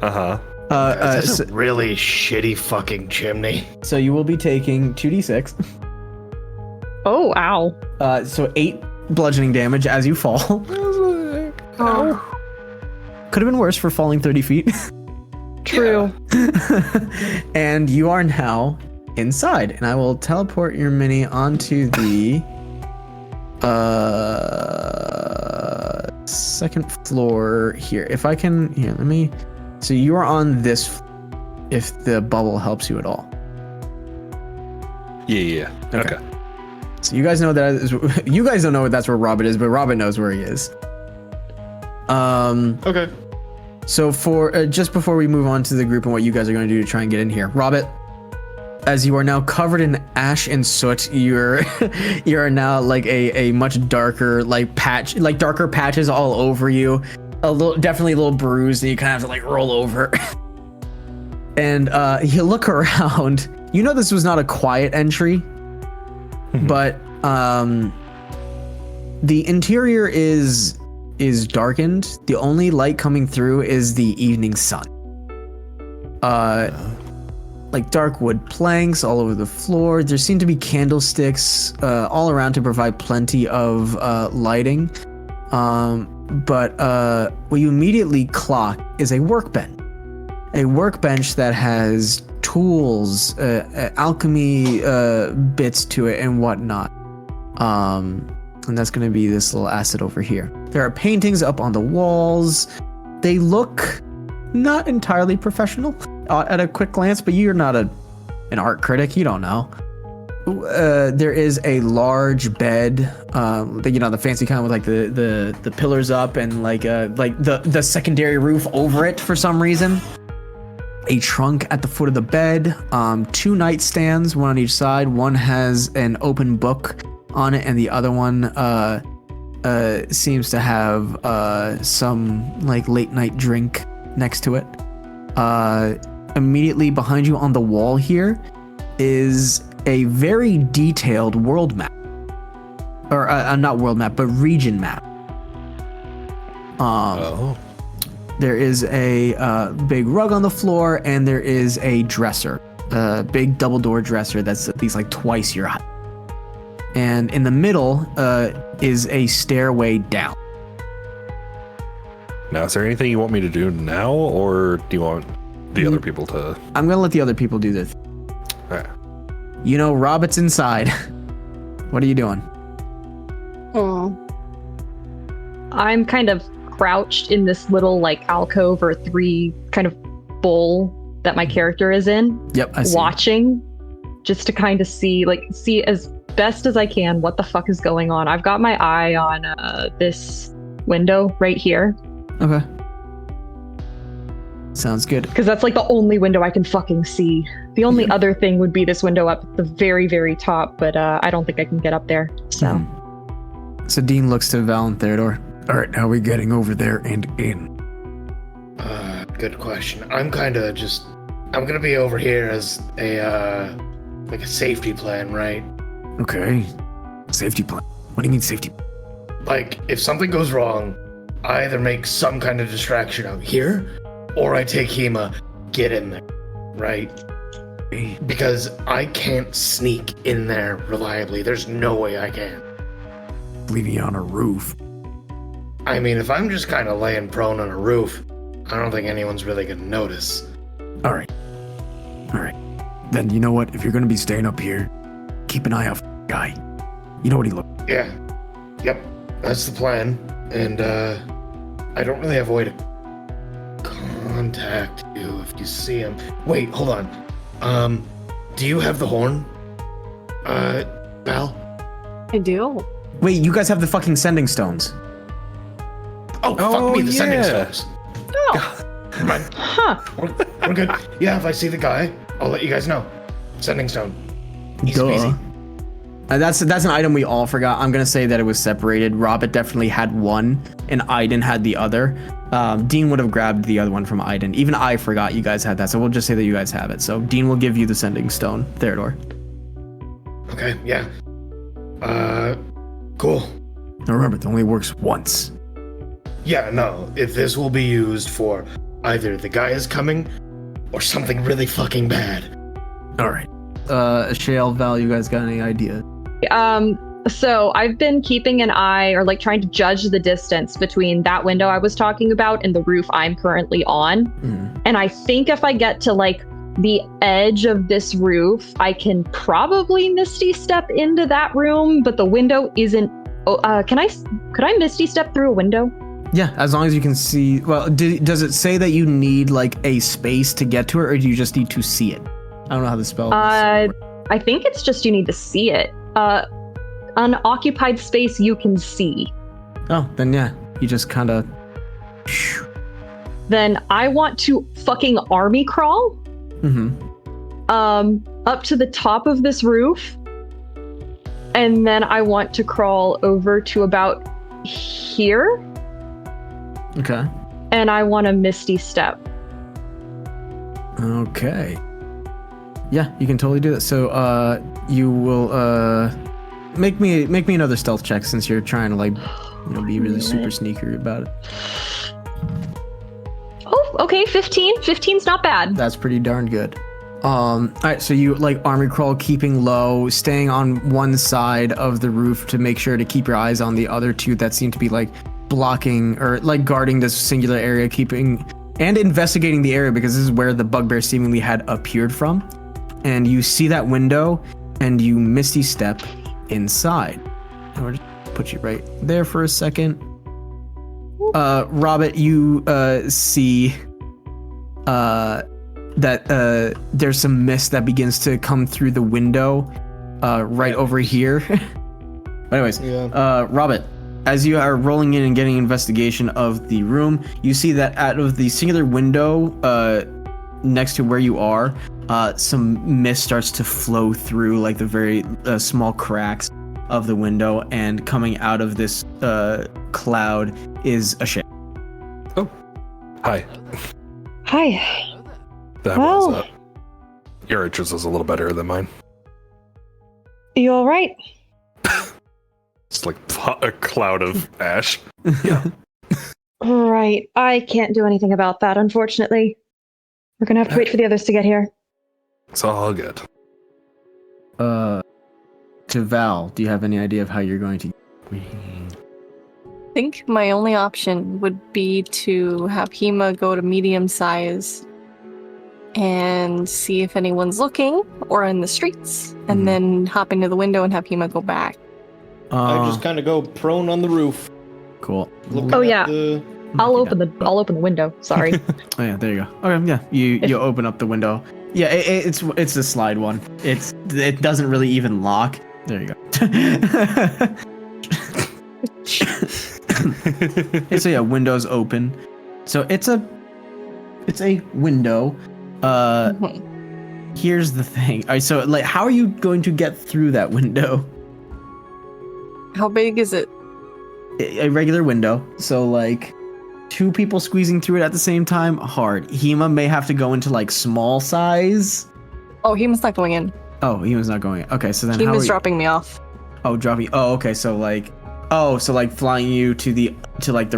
uh-huh. That's a really shitty fucking chimney. So you will be taking 2d6. Oh, ow. So 8 bludgeoning damage as you fall. Oh. Could have been worse for falling 30 feet. True. And you are now inside. And I will teleport your mini onto the second floor here. If I can, here, let me. So you are on this, if the bubble helps you at all. Yeah. Okay. So you guys know that you guys don't know that's where Robin is, but Robin knows where he is. Okay. So for just before we move on to the group and what you guys are going to do to try and get in here, Robin, as you are now covered in ash and soot, you're now like a much darker like patch, like darker patches all over you. Definitely a little bruised, and you kind of have to like roll over. And you look around. You know this was not a quiet entry, but the interior is darkened. The only light coming through is the evening sun. Like dark wood planks all over the floor. There seem to be candlesticks all around to provide plenty of lighting. But what you immediately clock is a workbench. A workbench that has tools, alchemy bits to it and whatnot. And that's going to be this little asset over here. There are paintings up on the walls. They look not entirely professional at a quick glance, but you're not an art critic. You don't know. There is a large bed, the fancy kind with like the pillars up and like the secondary roof over it for some reason. A trunk at the foot of the bed, 2 nightstands, one on each side. One has an open book on it, and the other one seems to have some like late night drink next to it. Immediately behind you on the wall here is a very detailed world map. Or not world map, but region map. There is a big rug on the floor, and there is a dresser, a big double door dresser that's at least like twice your height. And in the middle is a stairway down. Now, is there anything you want me to do now, or do you want the other people to? I'm gonna let the other people do this. All right. You know, Robert's inside. What are you doing? I'm kind of crouched in this little like alcove or 3 kind of bowl that my character is in. Yep, I see. Watching, just to kind of see as best as I can what the fuck is going on. I've got my eye on this window right here. Okay. Sounds good. Because that's like the only window I can fucking see. The only other thing would be this window up at the very, very top, but I don't think I can get up there. So. So Dean looks to Val and Theodore. All right, how are we getting over there and in? Good question. I'm gonna be over here as a like a safety plan, right? Okay. Safety plan. What do you mean safety? Like, if something goes wrong, I either make some kind of distraction out here, or I take Hema, get in there, right? Because I can't sneak in there reliably. There's no way I can. Leaving you on a roof. I mean, if I'm just kind of laying prone on a roof, I don't think anyone's really gonna notice. All right. Then you know what? If you're gonna be staying up here, keep an eye out for the guy. You know what he looks like. Yeah. Yep. That's the plan. And I don't really have a way to contact you if you see him. Wait, hold on. Do you have the horn? Val? I do. Wait, you guys have the fucking sending stones. Oh, fuck me, the sending yeah. stones. No. Never mind. Huh. We're good. Yeah, if I see the guy, I'll let you guys know. Sending stone. Easy peasy. That's an item we all forgot. I'm gonna say that it was separated. Robert definitely had one, and Aiden had the other. Dean would have grabbed the other one from Aiden. Even I forgot you guys had that, so we'll just say that you guys have it. So Dean will give you the sending stone, Theodore. Okay, yeah. Cool. Now remember, it only works once. Yeah, no, if this will be used for either the guy is coming or something really fucking bad. All right. Shale, Val, you guys got any ideas? So I've been keeping an eye or like trying to judge the distance between that window I was talking about and the roof I'm currently on. And I think if I get to like the edge of this roof, I can probably Misty step into that room, but the window isn't. Could I Misty step through a window? Yeah, as long as you can see. Well, does it say that you need like a space to get to it, or do you just need to see it? I don't know how the spell. I think it's just you need to see it. Unoccupied space you can see. Oh, then yeah, you just kind of. Then I want to fucking army crawl. Up to the top of this roof, and then I want to crawl over to about here. Okay. And I want a Misty step. Okay. Yeah, you can totally do that. So, you will make me another stealth check since you're trying to like, be really super sneaky about it. Oh, okay, 15. 15's not bad. That's pretty darn good. All right, so you like army crawl, keeping low, staying on one side of the roof to make sure to keep your eyes on the other two that seem to be like blocking or like guarding this singular area, keeping and investigating the area because this is where the bugbear seemingly had appeared from. And you see that window and you Misty step inside. And we'll just put you right there for a second. Robert, you see that there's some mist that begins to come through the window right over here. But anyways, Robert, as you are rolling in and getting investigation of the room, you see that out of the singular window next to where you are, some mist starts to flow through like the very small cracks. of the window, and coming out of this cloud is a shape. Oh, hi. Hi. That Well- was your entrance was a little better than mine. You all right? It's like a cloud of ash. Right. I can't do anything about that, unfortunately. We're gonna have to wait for the others to get here. It's all good. To Val, do you have any idea of how you're going to? I think my only option would be to have Hema go to medium size and see if anyone's looking or in the streets, and then hop into the window and have Hema go back. I just kind of go prone on the roof. Cool. looking Oh, at yeah. the- I'll open the window. Sorry. Oh yeah, there you go. Okay, yeah, you open up the window. Yeah, it's a slide one. It doesn't really even lock. There you go. Okay, so yeah, windows open. So it's a window. Here's the thing. All right, so like, how are you going to get through that window? How big is it? A regular window. So like, two people squeezing through it at the same time, hard. Hema may have to go into like small size. Oh, Hema's not going in. Oh, Hema's not going in. Okay, so then how are Hema's you? dropping me off. Oh, dropping. Oh, okay. So like flying you to the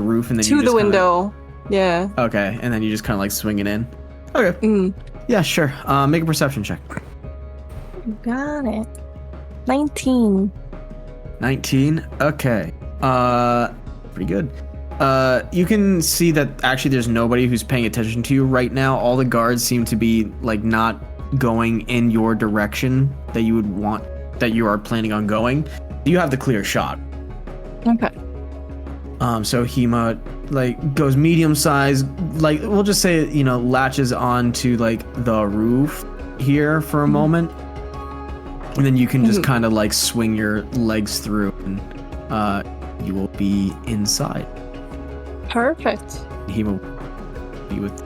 roof and then To you the just window. Yeah. Okay, and then you just kind of like swing it in. Okay. Mm. Yeah, sure. Make a perception check. Got it. 19. 19. Okay. Pretty good. You can see that actually there's nobody who's paying attention to you right now. All the guards seem to be like not going in your direction that you would want, that you are planning on going. You have the clear shot. Okay. So Hema like goes medium size, like we'll just say, latches onto like the roof here for a moment. And then you can just kind of like swing your legs through and you will be inside. Perfect. Hema will be with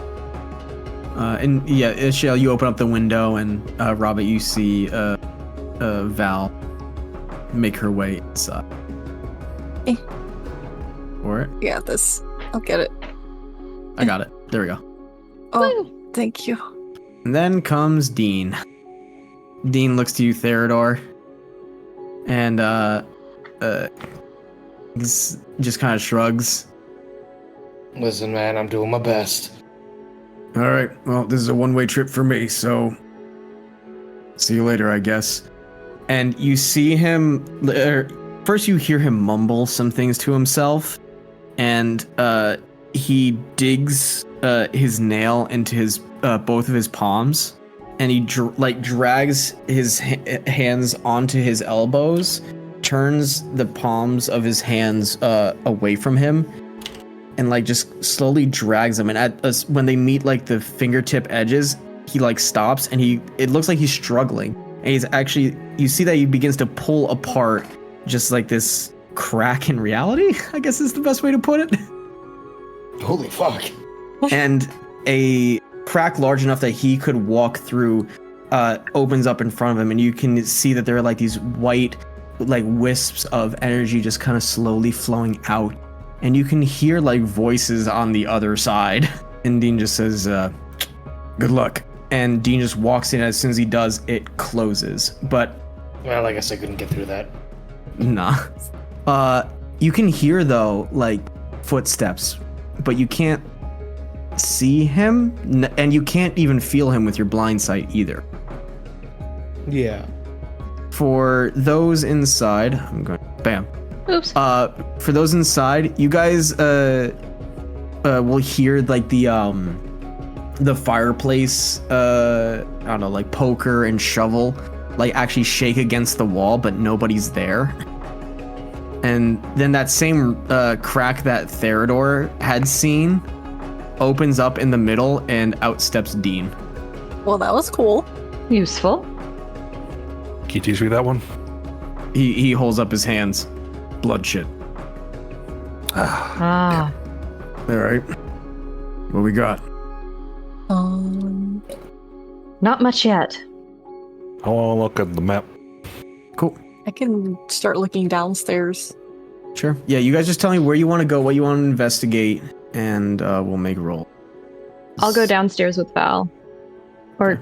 and yeah, Ishale, you open up the window and Robert, you see Val make her way inside. Or You got this. I'll get it. I got it. There we go. Oh, thank you. And then comes Dean. Dean looks to you, Theodore, and just kind of shrugs. Listen, man, I'm doing my best. All right, well, this is a one-way trip for me, so see you later, I guess. And you see him, first you hear him mumble some things to himself, and he digs his nail into his both of his palms, and he drags his hands onto his elbows, turns the palms of his hands away from him, and like just slowly drags them. And when they meet like the fingertip edges, he like stops, and it looks like he's struggling. And he's actually, you see that he begins to pull apart just like this crack in reality, I guess is the best way to put it. Holy fuck. And a crack large enough that he could walk through opens up in front of him, and you can see that there are like these white like wisps of energy just kind of slowly flowing out, and you can hear like voices on the other side. And Dean just says, good luck. And Dean just walks in. As soon as he does, it closes. But Well, I guess I couldn't get through that. nah. You can hear though like footsteps, but you can't see him, and you can't even feel him with your blind sight either. Yeah. For those inside, I'm going bam. Oops. For those inside, you guys will hear like the fireplace, I don't know, like poker and shovel like actually shake against the wall, but nobody's there. And then that same crack that Theodore had seen opens up in the middle, and out steps Dean. Well, that was cool. Useful. Can you teach me that one? He holds up his hands. Blood shit. Ah. All right. What we got? Not much yet. I want to look at the map. Cool. I can start looking downstairs. Sure. Yeah, you guys just tell me where you want to go, what you want to investigate, and we'll make a roll. I'll go downstairs with Val. Or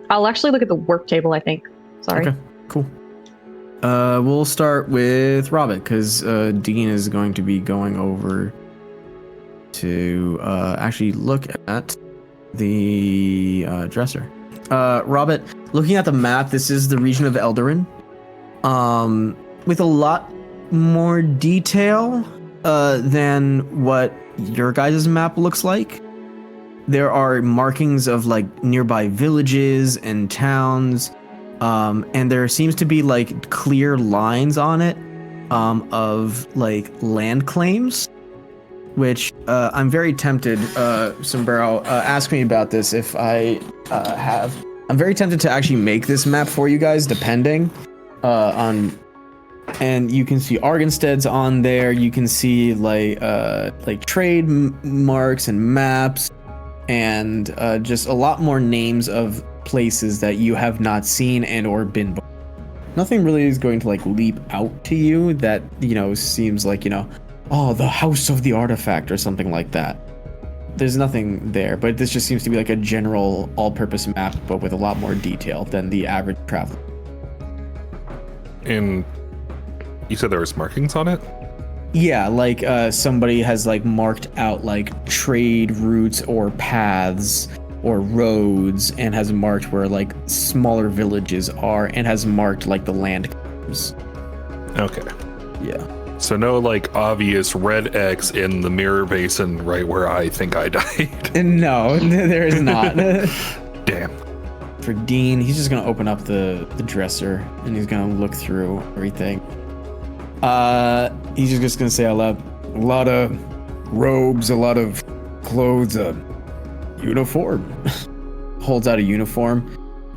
I'll actually look at the work table, I think. Sorry. Okay, cool. We'll start with Robert, because Dean is going to be going over to actually look at the dresser. Robert, looking at the map, this is the region of Eldarin, with a lot more detail than what your guys' map looks like. There are markings of like nearby villages and towns, and there seems to be like clear lines on it of like land claims, which I'm very tempted, Sombrero, ask me about this if I have. I'm very tempted to actually make this map for you guys, depending on. And you can see Arginstead's on there. You can see like trade marks and maps, and just a lot more names of places that you have not seen and or been before. Nothing really is going to like leap out to you that, you know, seems like, you know, oh, the house of the artifact or something like that. There's nothing there, but this just seems to be like a general all-purpose map, but with a lot more detail than the average traveler. And you said there was markings on it? Yeah, like somebody has like marked out like trade routes or paths or roads, and has marked where like smaller villages are, and has marked like the land claims. Okay. Yeah. So no like obvious red X in the mirror basin right where I think I died. No, there is not. Damn. For Dean, he's just gonna open up the dresser and he's gonna look through everything. He's just gonna say out loud, a lot of robes, a lot of clothes, uniform. Holds out a uniform.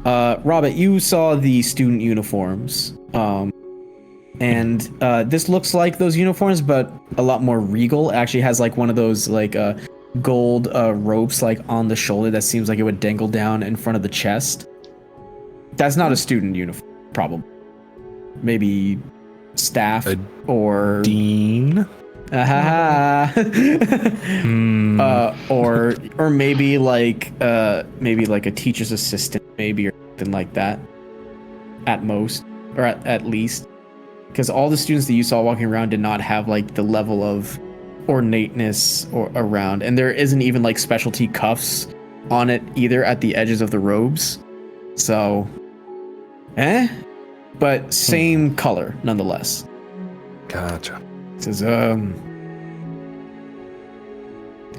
Robert, you saw the student uniforms. And this looks like those uniforms, but a lot more regal. It actually has like one of those like gold ropes like on the shoulder that seems like it would dangle down in front of the chest. That's not a student uniform, probably. Maybe staff or Dean. Or maybe like a teacher's assistant, maybe, or something like that. At most, or at least. Because all the students that you saw walking around did not have like the level of ornateness or around, and there isn't even like specialty cuffs on it either at the edges of the robes. So, but same color nonetheless. Gotcha. It says,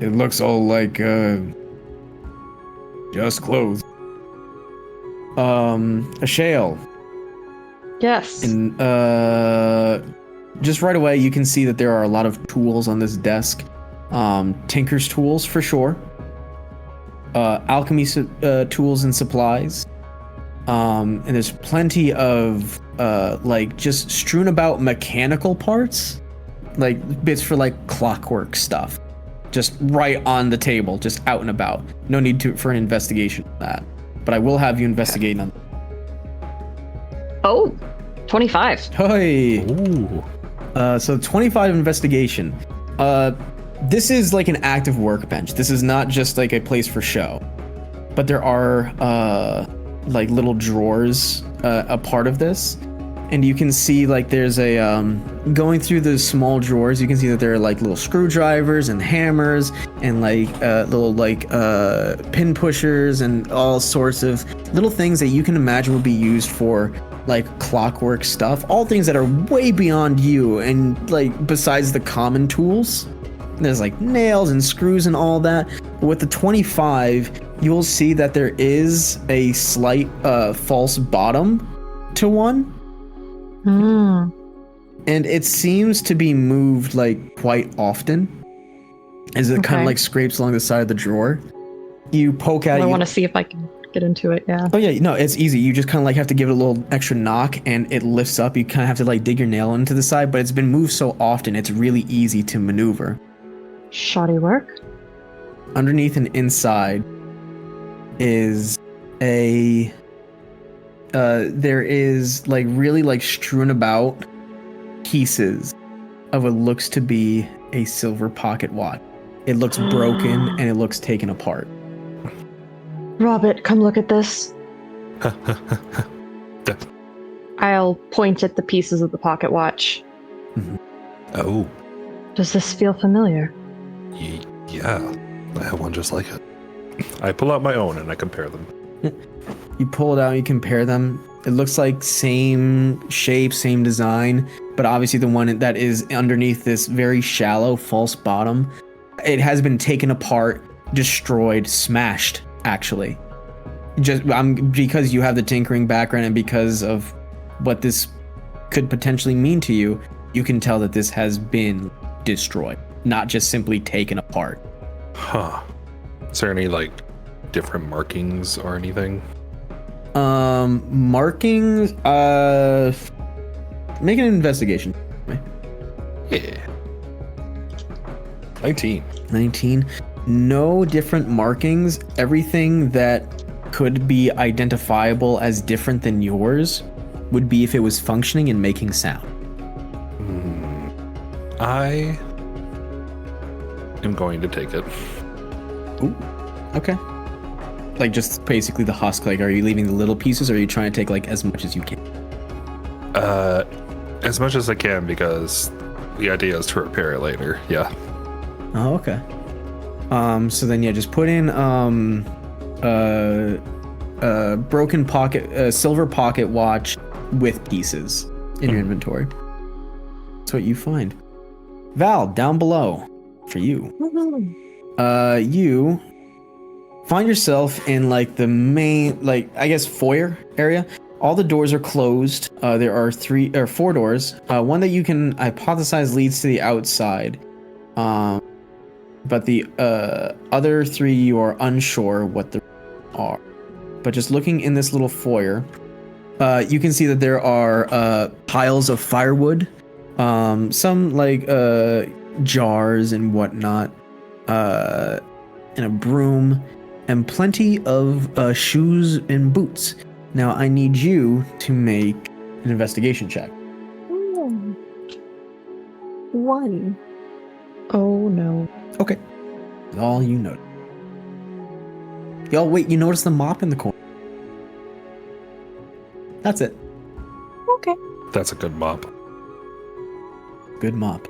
it looks all like just clothes. A shale. Yes. And just right away, you can see that there are a lot of tools on this desk. Tinker's tools for sure. Alchemy tools and supplies. And there's plenty of like just strewn about mechanical parts, like bits for like clockwork stuff, just right on the table, just out and about. No need for an investigation on that, but I will have you investigate on. Oh, 25. Hey. Ooh. So 25 investigation. This is like an active workbench. This is not just like a place for show, but there are like little drawers a part of this, and you can see like there's a going through the small drawers. You can see that there are like little screwdrivers and hammers and like little like pin pushers and all sorts of little things that you can imagine would be used for like clockwork stuff, all things that are way beyond you and like besides the common tools. There's like nails and screws and all that. But with the 25, you'll see that there is a slight false bottom to one. And it seems to be moved like quite often as it kind of like scrapes along the side of the drawer. You poke at it. I want to see if I can get into it, yeah. Oh yeah, no, it's easy. You just kind of like have to give it a little extra knock and it lifts up. You kind of have to like dig your nail into the side, but it's been moved so often it's really easy to maneuver. Shoddy work. Underneath and inside is a there is like really like strewn about pieces of what looks to be a silver pocket watch. It looks broken and it looks taken apart. Robert, come look at this. I'll point at the pieces of the pocket watch. Oh, Does this feel familiar? yeah. I have one just like it. I pull out my own and I compare them. You pull it out, you compare them. It looks like same shape, same design, but obviously the one that is underneath this very shallow false bottom, it has been taken apart, destroyed, smashed, actually. Because you have the tinkering background and because of what this could potentially mean to you, you can tell that this has been destroyed, not just simply taken apart. Huh. Is there any like different markings or anything? Markings, make an investigation. Yeah. 19. 19. No different markings. Everything that could be identifiable as different than yours would be if it was functioning and making sound. I am going to take it. Ooh. Okay. Like just basically the husk. Like, are you leaving the little pieces or are you trying to take like as much as you can? As much as I can because the idea is to repair it later. Yeah. Oh, okay. So then yeah, just put in broken pocket, silver pocket watch with pieces in your inventory. That's what you find. Val, down below for you. You find yourself in like the main, like I guess foyer area. All the doors are closed. There are 3 or 4 doors. One that you can hypothesize leads to the outside. But the other 3 you are unsure what they are. But just looking in this little foyer, you can see that there are piles of firewood, some like jars and whatnot, and a broom, and plenty of shoes and boots. Now I need you to make an investigation check. 1. Oh no. Okay. That's all you notice. Y'all, wait, you notice the mop in the corner. That's it. Okay. That's a good mop. Good mop.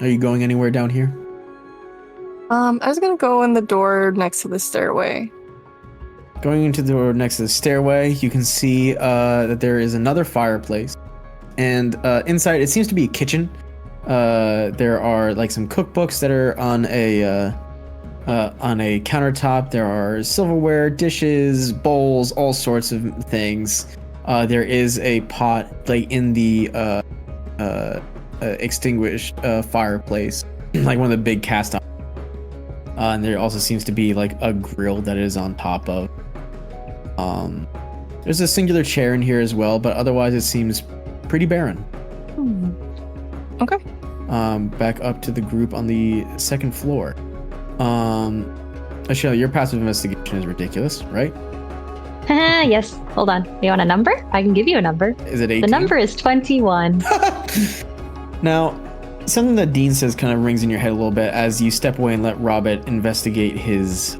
Are you going anywhere down here? I was gonna go in the door next to the stairway. Going into the door next to the stairway, you can see that there is another fireplace. And inside, it seems to be a kitchen. There are like some cookbooks that are on a countertop. There are silverware, dishes, bowls, all sorts of things. There is a pot like in the extinguished fireplace, like one of the big cast iron. And there also seems to be like a grill that is on top of. There's a singular chair in here as well, but otherwise it seems pretty barren. Okay. Back up to the group on the second floor. Ashel, your passive investigation is ridiculous, right? Yes. Hold on. You want a number? I can give you a number. Is it 18? The number is 21. Now, something that Dean says kind of rings in your head a little bit as you step away and let Robert investigate his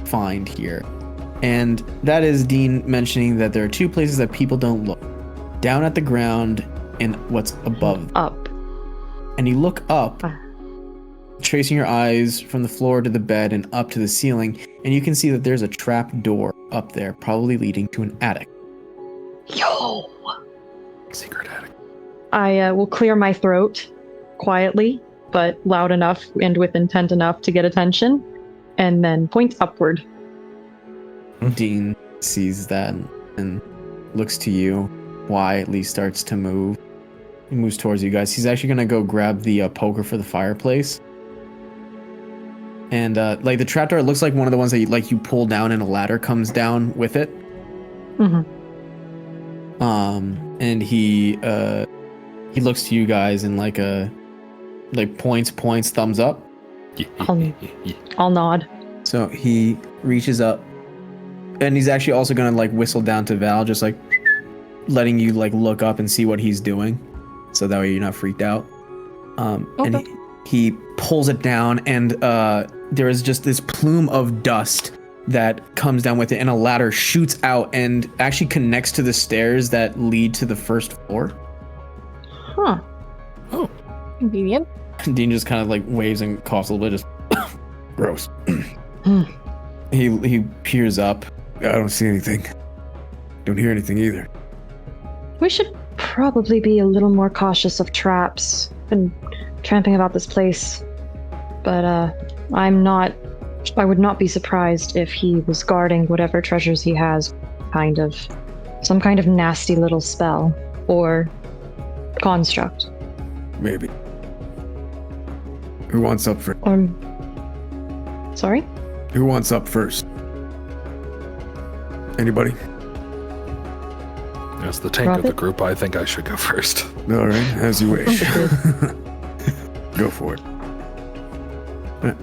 find here. And that is Dean mentioning that there are 2 places that people don't look. Down at the ground and what's above. Up. And you look up, tracing your eyes from the floor to the bed and up to the ceiling, and you can see that there's a trap door up there, probably leading to an attic. Yo! Secret attic. I will clear my throat quietly, but loud enough and with intent enough to get attention, and then point upward. Dean sees that and looks to you, quietly starts to move. He moves towards you guys. He's actually going to go grab the poker for the fireplace. And like the trapdoor, it looks like one of the ones that you pull down and a ladder comes down with it. And he looks to you guys and points thumbs up. I'll nod. So he reaches up, and he's actually also gonna like whistle down to Val, just like letting you like look up and see what he's doing, so that way you're not freaked out. Okay. And he pulls it down, and there is just this plume of dust that comes down with it, and a ladder shoots out and actually connects to the stairs that lead to the first floor. Huh. Oh. Convenient. Dean just kind of like waves and coughs a little bit, just gross. He peers up. I don't see anything. Don't hear anything either. We should probably be a little more cautious of traps. Been tramping about this place, but I would not be surprised if he was guarding whatever treasures he has, some kind of nasty little spell or construct. Maybe. Who wants up first? Sorry? Who wants up first? Anybody? As the tank of the Robert? group, I think I should go first. All right, as you wish. Go for it.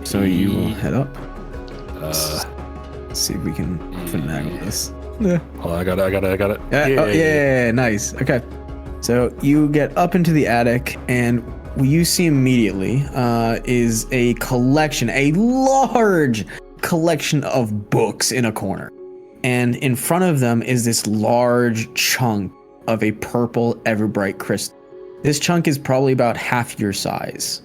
So you will head up. Let's see if we can finagle this. Yeah. Hold on, I got it. Yeah, nice. Okay. So you get up into the attic, and what you see immediately is a large collection of books in a corner. And in front of them is this large chunk of a purple everbright crystal. This chunk is probably about half your size.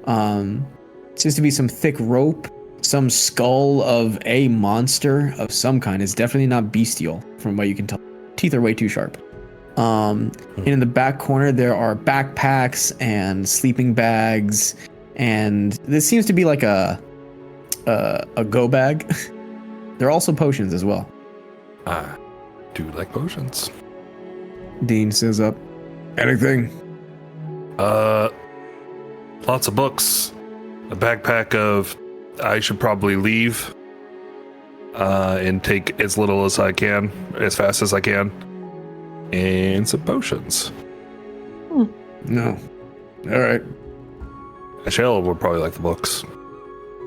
Seems to be some thick rope, some skull of a monster of some kind. It's definitely not bestial, from what you can tell. Teeth are way too sharp. And in the back corner, there are backpacks and sleeping bags, and this seems to be like a go bag. There are also potions as well. I do like potions. Dean says up. Anything? Lots of books. A backpack of I should probably leave and take as little as I can, as fast as I can. And some potions. No. All right. Michelle would probably like the books.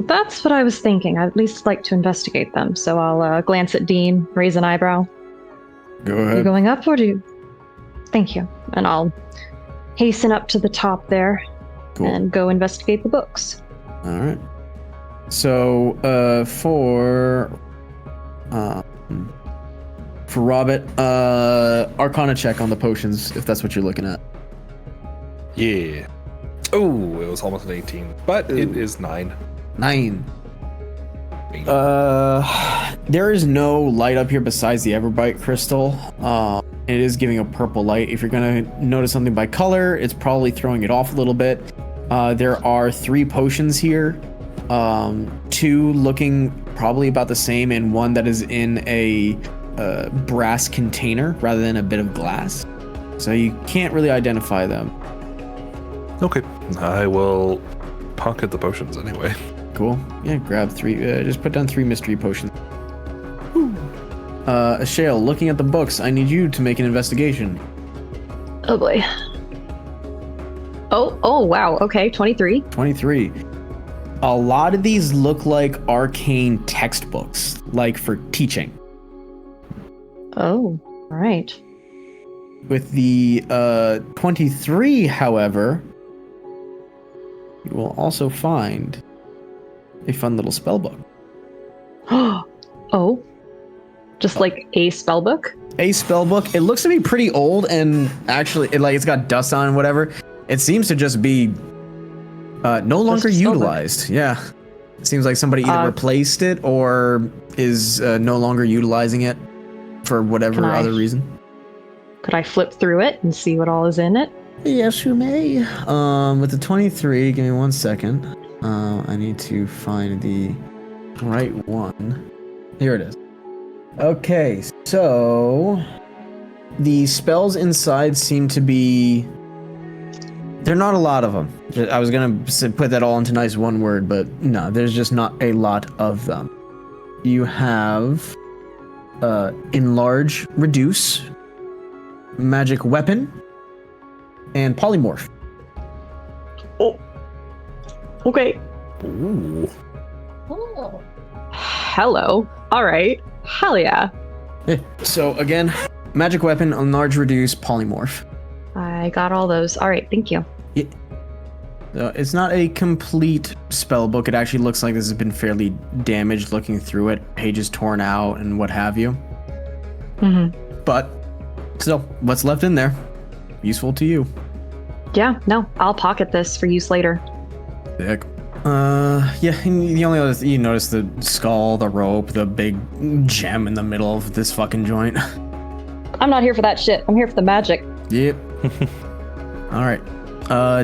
That's what I was thinking. I'd at least like to investigate them. So I'll glance at Dean, raise an eyebrow. Go Are you ahead. going up or do you? Thank you. And I'll hasten up to the top there Cool. and go investigate the books. All right. So for Robert, Arcana check on the potions if that's what you're looking at. Yeah. Oh, it was almost an 18, but it is 9. 9. There is no light up here besides the Everbright crystal. It is giving a purple light. If you're gonna notice something by color, it's probably throwing it off a little bit. There are 3 potions here. 2 looking probably about the same, and 1 that is in a brass container rather than a bit of glass. So you can't really identify them. Okay. I will pocket the potions anyway. Cool. Yeah, grab 3. Just put down 3 mystery potions. Ashale, looking at the books, I need you to make an investigation. Oh boy. Oh wow. Okay, 23. 23. A lot of these look like arcane textbooks, like for teaching. Oh, all right. With the 23, however, you will also find a fun little spell book. Oh, just like a spell book? A spell book. It looks to be pretty old, and actually, it's got dust on and whatever. It seems to just be no longer a spell book. utilized. Yeah. It seems like somebody either replaced it or is no longer utilizing it for whatever other reason. Could I flip through it and see what all is in it? Yes, you may. With the 23, give me 1 second. I need to find the right one. Here it is. Okay, so the spells inside seem to be... There are not a lot of them. I was going to put that all into nice one word, but no, there's just not a lot of them. You have Enlarge, Reduce, Magic Weapon, and Polymorph. Oh. Okay. Ooh. Hello. All right. Hell yeah. So again, magic weapon, enlarge, reduce, polymorph. I got all those. All right, thank you. It's not a complete spell book. It actually looks like this has been fairly damaged looking through it. Pages torn out and what have you. But still, what's left in there, useful to you. Yeah, no, I'll pocket this for use later. Sick. Yeah, and the only other you notice the skull, the rope, the big gem in the middle of this fucking joint. I'm not here for that shit. I'm here for the magic. Yep. All right.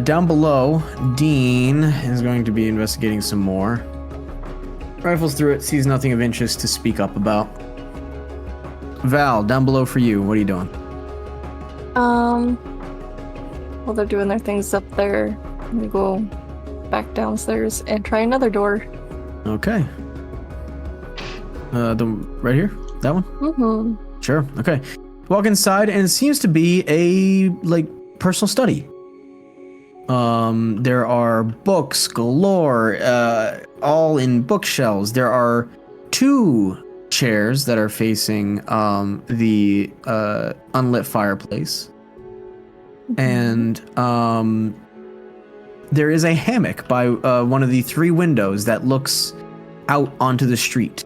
Down below, Dean is going to be investigating some more. Rifles through it, sees nothing of interest to speak up about. Val, down below for you. What are you doing? While they're doing their things up there, I'm gonna go back downstairs and try another door. Okay. The right here? That one? Mm-hmm. Sure. Okay. Walk inside, and it seems to be a personal study. There are books galore, all in bookshelves. There are 2 chairs that are facing the unlit fireplace, and there is a hammock by one of the 3 windows that looks out onto the street,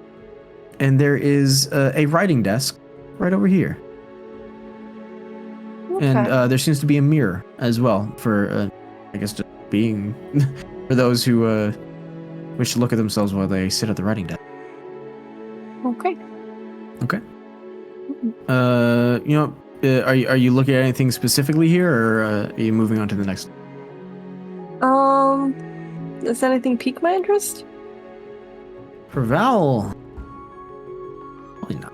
and there is a writing desk right over here. Okay. And there seems to be a mirror as well for, I guess, just being for those who wish to look at themselves while they sit at the writing desk. Okay. Okay. Are you looking at anything specifically here, or are you moving on to the next? Does anything pique my interest? For Val, probably not.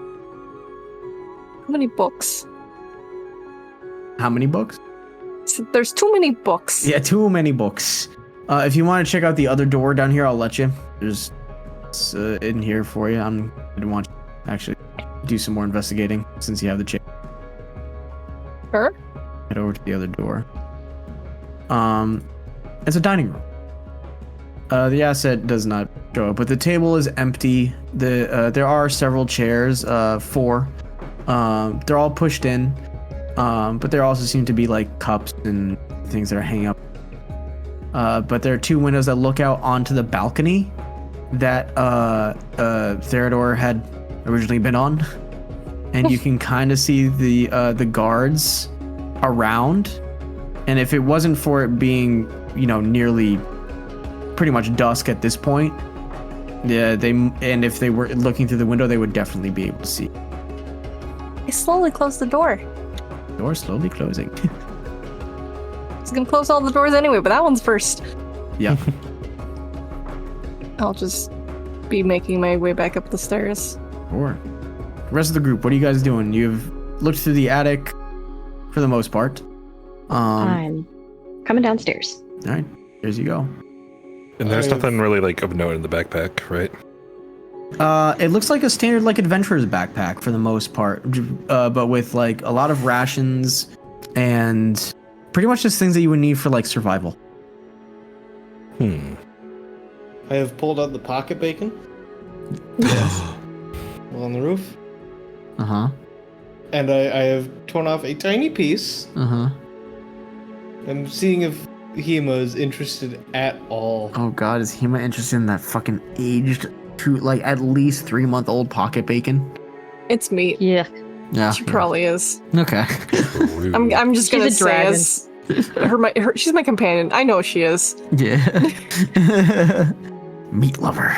How many books? How many books? There's too many books. Yeah, too many books. If you want to check out the other door down here, I'll let you. There's in here for you. I want you to actually do some more investigating since you have the chance. Sure. Head over to the other door. It's a dining room. The asset does not show up, but the table is empty. There are several chairs, 4. They're all pushed in. But there also seem to be cups and things that are hanging up. But there are 2 windows that look out onto the balcony that Theodore had originally been on, and you can kind of see the guards around. And if it wasn't for it being nearly pretty much dusk at this point, if they were looking through the window, they would definitely be able to see. I slowly close the door. Door slowly closing. I was gonna close all the doors anyway, but that one's first. Yeah. I'll just be making my way back up the stairs. Sure. The rest of the group, what are you guys doing? You've looked through the attic for the most part. I'm coming downstairs. All right, here's you go. And there's nothing really of note in the backpack, right? It looks like a standard adventurer's backpack for the most part, but with a lot of rations and pretty much just things that you would need for survival. I have pulled out the pocket bacon. Well, on the roof. Uh-huh. And I have torn off a tiny piece. Uh-huh. I'm seeing if Hema is interested at all. Oh god, is Hema interested in that fucking aged at least 3-month-old pocket bacon? It's meat. Yeah. Yeah. She probably is. Okay. I'm just gonna She's a say dragon. as she's my companion. I know she is. Yeah. Meat lover.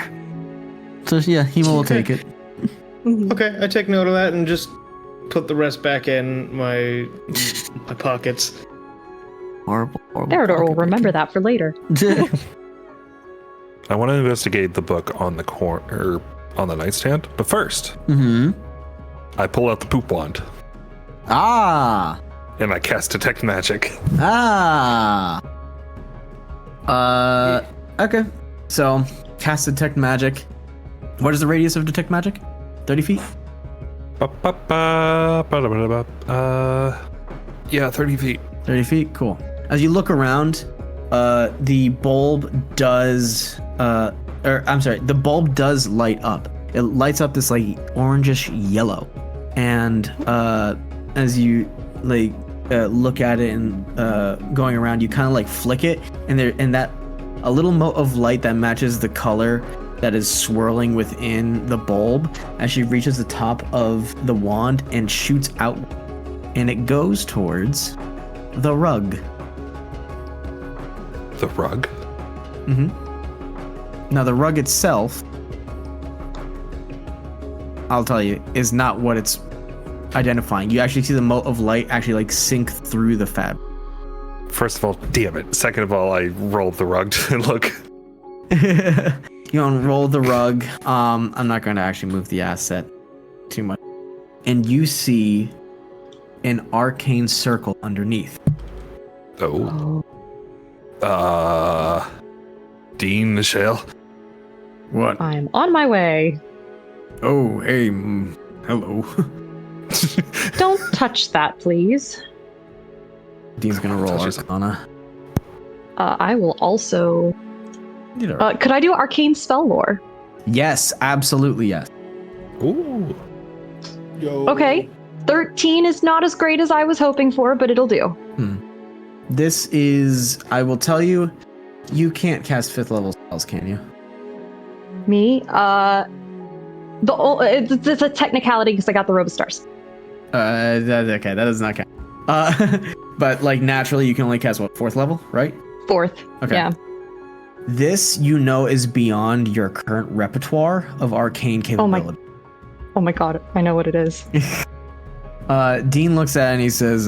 So yeah, Hema will take it. Mhm. Okay, I take note of that and just put the rest back in my pockets. Horrible. Theodore will remember that for later. I want to investigate the book on the corner, on the nightstand. But first, I pull out the poop wand Ah. and I cast Detect Magic. Ah. Okay. So, cast Detect Magic. What is the radius of Detect Magic? 30 feet? Yeah, 30 feet. 30 feet? Cool. As you look around, the bulb does... the bulb does light up. it lights up this like orangish yellow, and as you like look at it and going around, you kind of like flick it, and that a little mote of light that matches the color that is swirling within the bulb as she reaches the top of the wand and shoots out, and it goes towards the rug. The rug? Now the rug itself, I'll tell you, is not what it's identifying. You actually see the mote of light actually like sink through the fabric. First of all, damn it. Second of all, I rolled the rug to look. You unroll the rug. I'm not going to actually move the asset too much. And you see an arcane circle underneath. Oh. Dean, Michelle. What? I'm on my way. Oh, hey, hello. Don't touch that, please. Dean's gonna roll Touches. Arcana. I will also. Could I do arcane spell lore? Yes, absolutely yes. Ooh. Okay. 13 is not as great as I was hoping for, but it'll do. This is, I will tell you, you can't cast 5th level spells, can you? Me? It's a technicality because I got the robe of stars. Okay, that does not count. But like naturally, you can only cast what, 4th level, right? 4th. Okay. Yeah. This, you know, is beyond your current repertoire of arcane capability. Oh my god, I know what it is. Dean looks at it and he says,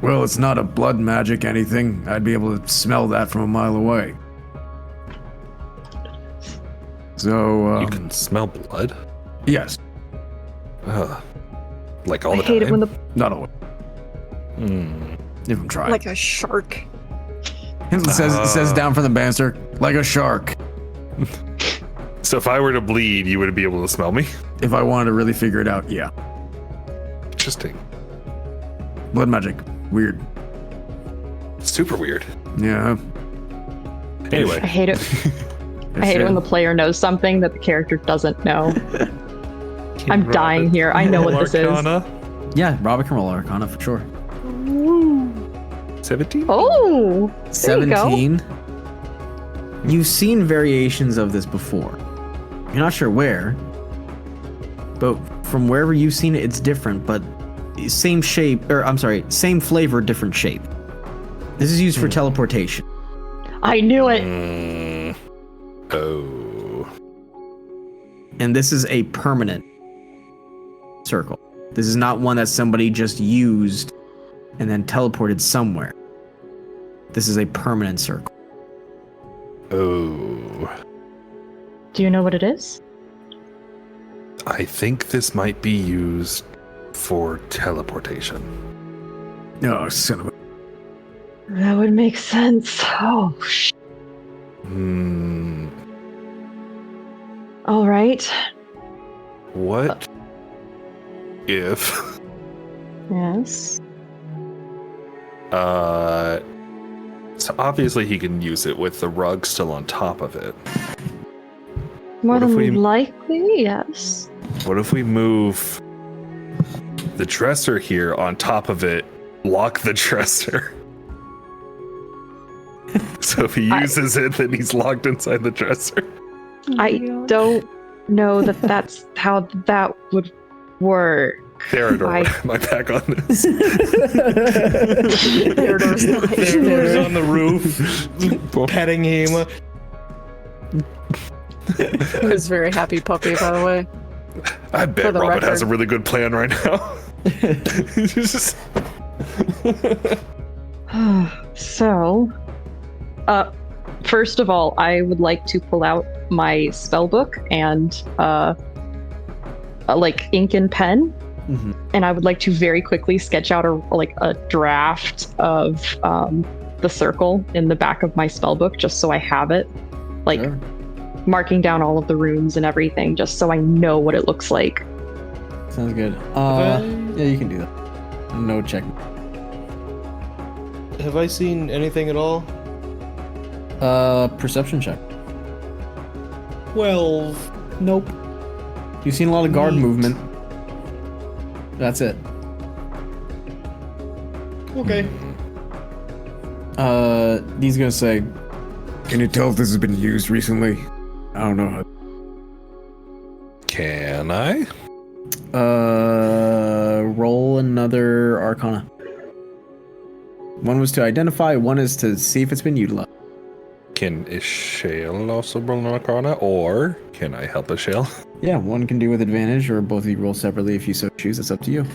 well, it's not a blood magic anything. I'd be able to smell that from a mile away. So, You can smell blood? yes, Like all I the hate time? it when the. not always. If I'm trying. Like a shark. It says down from the banister, like a shark. So if I were to bleed, you would be able to smell me? If I wanted to really figure it out, yeah. Interesting. Blood magic. Weird. Super weird. Yeah. Anyway. I hate it. I hate it when the player knows something that the character doesn't know. I'm dying here. I know what this is. Yeah, Robert can roll Arcana for sure. 17? Oh! There you go. 17. You've seen variations of this before. You're not sure where, but from wherever you've seen it, it's different, but same shape, or I'm sorry, same flavor, different shape. This is used for teleportation. I knew it. Oh. And this is a permanent circle. This is not one that somebody just used and then teleported somewhere. This is a permanent circle. Oh. Do you know what it is? I think this might be used for teleportation. Oh, son of a... That would make sense. Oh, All right. What if... Yes. So obviously he can use it with the rug still on top of it. More What if than we- likely, yes. What if we move the dresser here on top of it, lock the dresser? So if he uses it, then he's locked inside the dresser. I don't know that that's how that would work. Theodore, my back on this. Theodore's not Theodore's here. on the roof, petting him. He was a very happy puppy, by the way. I For bet the Robert has a record. really good plan right now. Just- So, first of all, I would like to pull out my spell book and like ink and pen, and I would like to very quickly sketch out a draft of the circle in the back of my spell book, just so I have it, like Sure. marking down all of the runes and everything, just so I know what it looks like. Sounds good. Yeah, you can do that. No check. Have I seen anything at all? Perception check. 12. Nope. You've seen a lot of guard movement. That's it. Okay. He's gonna say, Can you tell if this has been used recently? I don't know. Can I? Roll another Arcana. One was to identify, one is to see if it's been utilized. Can Ishale also roll an Arcana, or can I help Ishale? Yeah, one can do with advantage, or both of you roll separately if you so choose. It's up to you.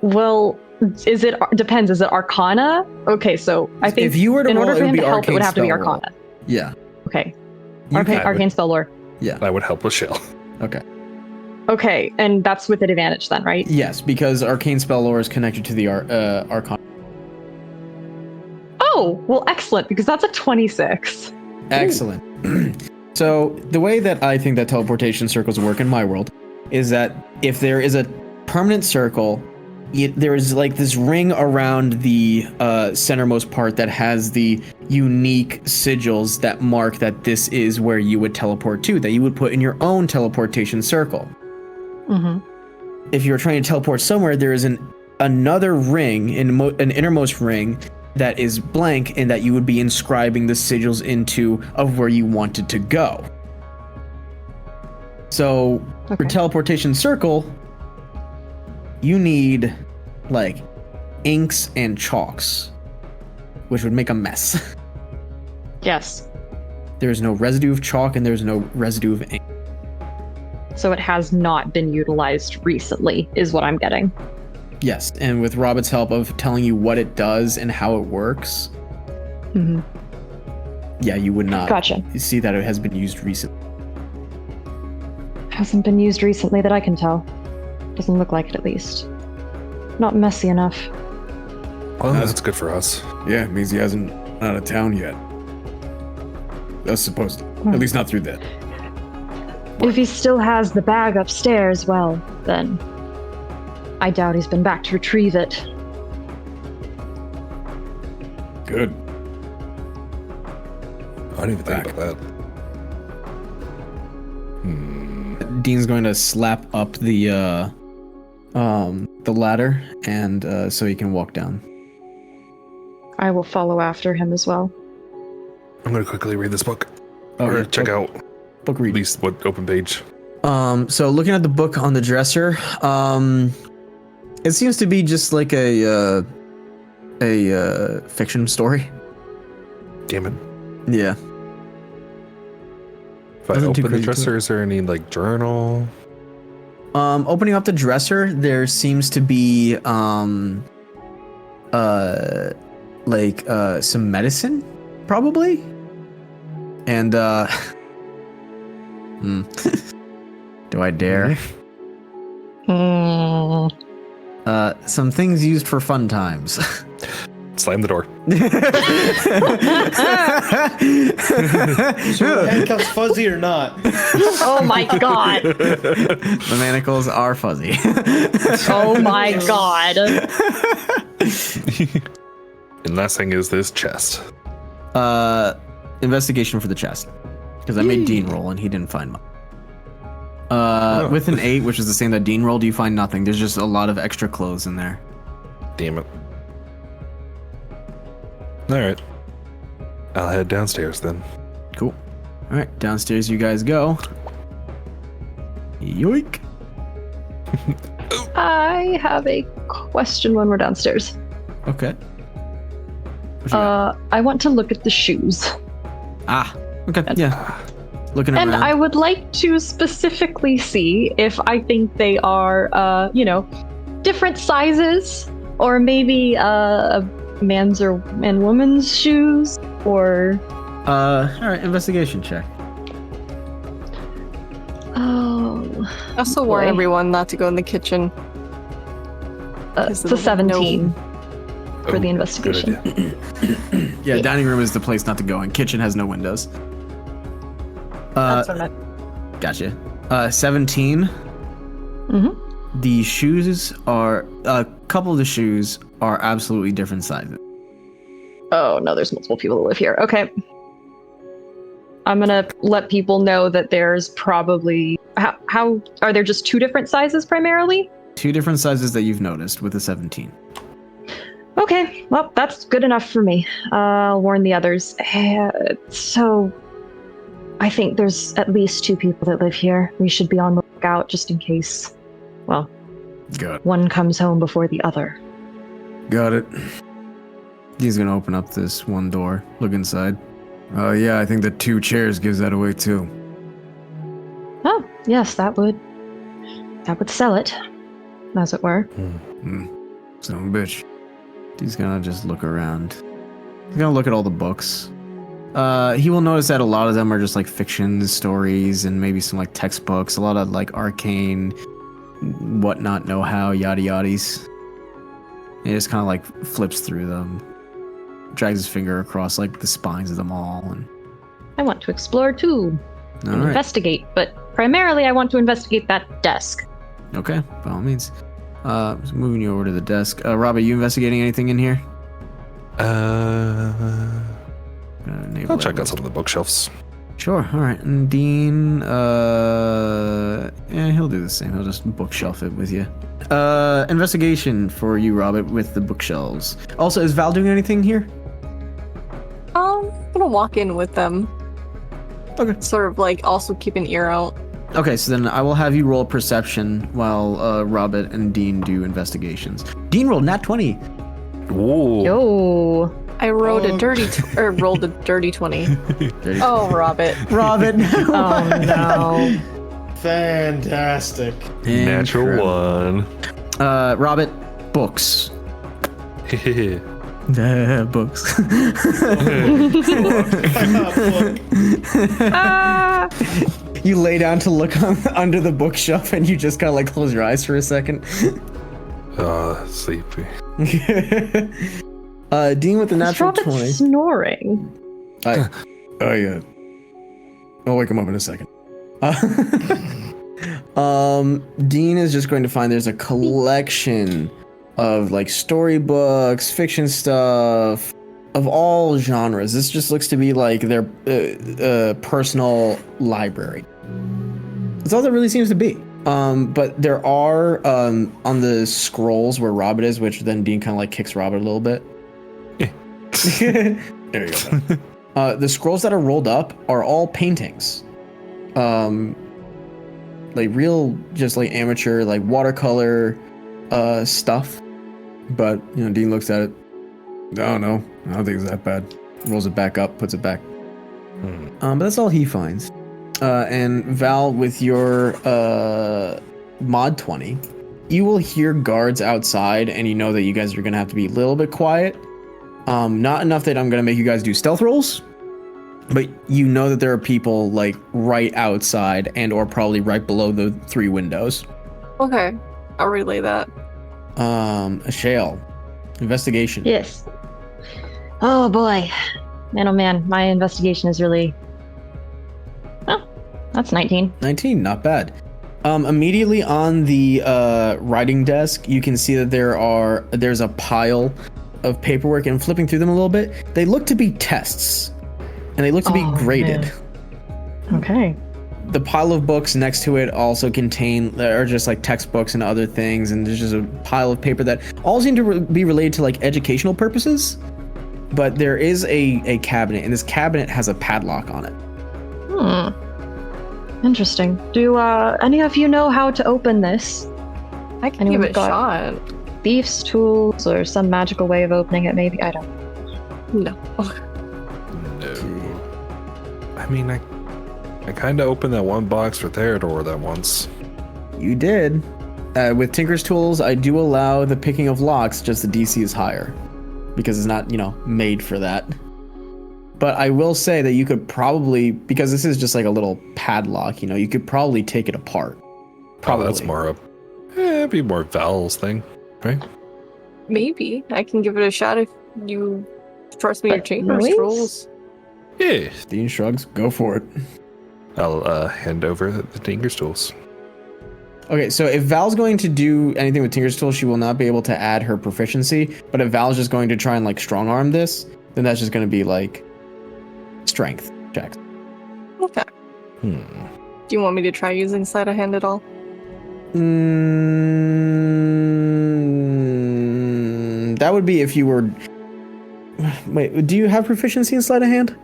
Well, depends. Is it Arcana? Okay, so I think if you were to in roll, order for it would him be to help, it would have to be Arcane spell Arcana. roll. Yeah. Okay. You Arcane spell lore. Yeah. I would help Ishale. Okay. Okay, and that's with an advantage then, right? Yes, because arcane spell lore is connected to the Arcana. Oh, well, excellent, because that's a 26. Excellent. So the way that I think that teleportation circles work in my world is that if there is a permanent circle, there is like this ring around the centermost part that has the unique sigils that mark that this is where you would teleport to, that you would put in your own teleportation circle. Mm-hmm. If you're trying to teleport somewhere, there is another ring, an innermost ring, that is blank and that you would be inscribing the sigils into of where you wanted to go. So for teleportation circle, you need like inks and chalks, which would make a mess. Yes. There's no residue of chalk and there's no residue of ink. So it has not been utilized recently, is what I'm getting. Yes, and with Robin's help of telling you what it does and how it works, yeah, you would not see that it has been used recently. Hasn't been used recently that I can tell. Doesn't look like it, at least. Not messy enough. Well, that's good for us. Yeah, it means he hasn't been out of town yet. That's supposed to. At least not through that. If he still has the bag upstairs, well, then I doubt he's been back to retrieve it. Good. I didn't even think about that. Dean's going to slap up the ladder, and so he can walk down. I will follow after him as well. I'm going to quickly read this book. Okay, Or check out book at reading. least what open page. So looking at the book on the dresser, it seems to be just like a fiction story. Damn it. Yeah. If I Nothing too open the crazy to dresser, it. is there any like journal? Opening up the dresser, there seems to be some medicine, probably. And do I dare? Some things used for fun times. Slam the door. So handcuffs fuzzy or not? Oh my god! The manacles are fuzzy. Oh my god! And last thing is this chest. Investigation for the chest. Because I made Dean roll and he didn't find much. With an 8, which is the same that Dean rolled, you find nothing. There's just a lot of extra clothes in there. Damn it. Alright. I'll head downstairs then. Cool. Alright, downstairs you guys go. Yoink. I have a question when we're downstairs. Okay. What you got? I want to look at the shoes. Okay, yeah. Looking And around. I would like to specifically see if I think they are, different sizes, or maybe a man's and woman's shoes, or... Alright, investigation check. Oh... I also warn Boy. everyone not to go in the kitchen. It's a 17 for the good investigation. idea. Yeah, dining room is the place not to go in. Kitchen has no windows. That's what I meant. Gotcha. 17. Mm-hmm. The shoes are... A couple of the shoes are absolutely different sizes. Oh, no, there's multiple people that live here. Okay. I'm gonna let people know that there's probably how are there just 2 different sizes primarily? 2 different sizes that you've noticed with the 17. Okay, well, that's good enough for me. I'll warn the others. So, I think there's at least 2 people that live here. We should be on the lookout just in case, well, Got one comes home before the other. Got it. He's gonna open up this one door, look inside. Oh yeah, I think the 2 chairs gives that away too. Oh, yes, that would sell it, as it were. Son of a bitch. He's gonna just look around. He's gonna look at all the books. He will notice that a lot of them are just like fiction stories and maybe some like textbooks, a lot of like arcane, whatnot, know-how, yada yadis. He just kind of like flips through them, drags his finger across like the spines of them all, and I want to explore too, all and right. investigate, but primarily I want to investigate that desk. Okay, by all means. So moving you over to the desk. Rob, are you investigating anything in here? I'll check out some of the bookshelves. Sure, alright. And Dean, he'll do the same. He'll just bookshelf it with you. Investigation for you, Robert, with the bookshelves. Also, is Val doing anything here? I'm gonna walk in with them. Okay. Sort of like also keep an ear out. Okay, so then I will have you roll perception while Robert and Dean do investigations. Dean rolled nat 20. Whoa. Yo. I rolled a dirty rolled a dirty 20. Oh, Robert. Robert, Oh no. Fantastic. Natural one. Robert, books. Books. Ah! You lay down to look under the bookshelf and you just kind of like close your eyes for a second. Sleepy. Dean with the Is natural Robert 20. snoring? Oh yeah. I'll wake him up in a second. Dean is just going to find there's a collection of like storybooks, fiction stuff, of all genres. This just looks to be like their personal library. That's all that really seems to be. But there are on the scrolls where Robert is, which then Dean kind of like kicks Robert a little bit. There you go. The scrolls that are rolled up are all paintings. Like real, just like amateur, like watercolor stuff. But, you know, Dean looks at it. I don't know. I don't think it's that bad. Rolls it back up, puts it back. But that's all he finds. And Val, with your mod 20, you will hear guards outside, and you know that you guys are going to have to be a little bit quiet. Not enough that I'm going to make you guys do stealth rolls, but you know that there are people like right outside and or probably right below the 3 windows. Okay, I'll relay that. Shale, investigation. Yes. Oh boy. Man, oh man, my investigation is really... Oh, that's 19. 19, not bad. Immediately on the writing desk, you can see that there's a pile of paperwork, and flipping through them a little bit, they look to be tests, and they look to be graded. Man. Okay. The pile of books next to it also are just like textbooks and other things, and there's just a pile of paper that all seem to be related to like educational purposes. But there is a cabinet, and this cabinet has a padlock on it. Interesting. Do any of you know how to open this? I can Anyone give it a got- shot. Thieves' tools or some magical way of opening it, maybe? I don't know. No. No. I mean, I kind of opened that one box for Theodore that once. You did. With Tinker's tools, I do allow the picking of locks, just the DC is higher. Because it's not, made for that. But I will say that you could probably, because this is just like a little padlock, you could probably take it apart. Probably. Oh, that's more it'd be more Val's thing, right? Maybe. I can give it a shot if you trust me your But Tinker's noise? rules. Yeah. Dean shrugs, go for it. I'll hand over the Tinker's tools. Okay, so if Val's going to do anything with Tinker's tools, she will not be able to add her proficiency. But if Val's just going to try and like strong arm this, then that's just going to be like strength checks. Do you want me to try using sleight of hand at all? That would be if you were. Wait, do you have proficiency in sleight of hand?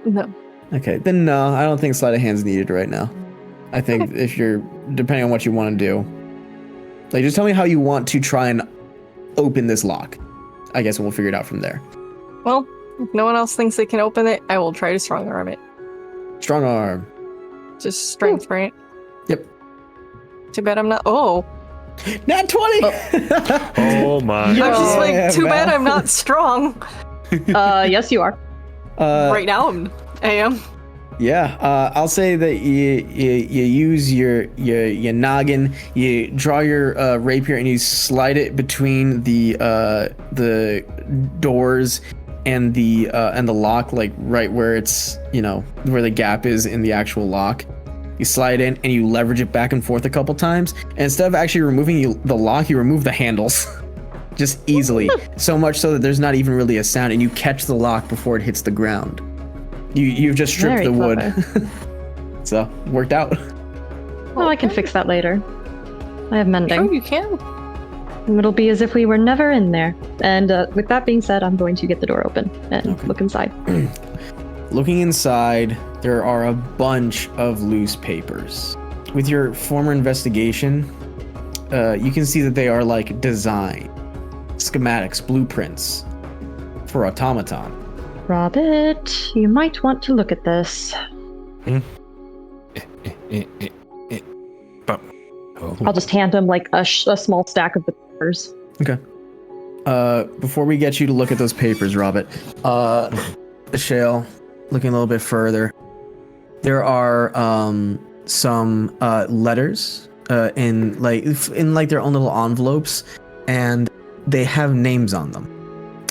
No. Okay, then no, I don't think sleight of hand's needed right now. I think if you're, depending on what you want to do, like just tell me how you want to try and open this lock. I guess we'll figure it out from there. Well, if no one else thinks they can open it, I will try to strong arm it. Strong arm. Just strength, right? Yep. Too bad I'm not. Oh. Nat 20! Oh my. I'm just like, Yeah, too bad well. I'm not strong. Yes, you are. Right now I am. Yeah, I'll say that you use your noggin, you draw your rapier, and you slide it between the doors and the lock, like right where it's, where the gap is in the actual lock. You slide in and you leverage it back and forth a couple times. And instead of actually removing the lock, you remove the handles. Just easily. So much so that there's not even really a sound, and you catch the lock before it hits the ground. You've just stripped Very the wood. clever. So, worked out. Well, I can fix that later. I have mending. Oh, you can. It'll be as if we were never in there. And with that being said, I'm going to get the door open and Okay. look inside. Looking inside, there are a bunch of loose papers. With your former investigation, you can see that they are like design, schematics, blueprints for automaton. Robert, you might want to look at this. I'll just hand him like a small stack of the papers. Okay. Before we get you to look at those papers, Robert, Shale, looking a little bit further, there are some letters in their own little envelopes, and they have names on them.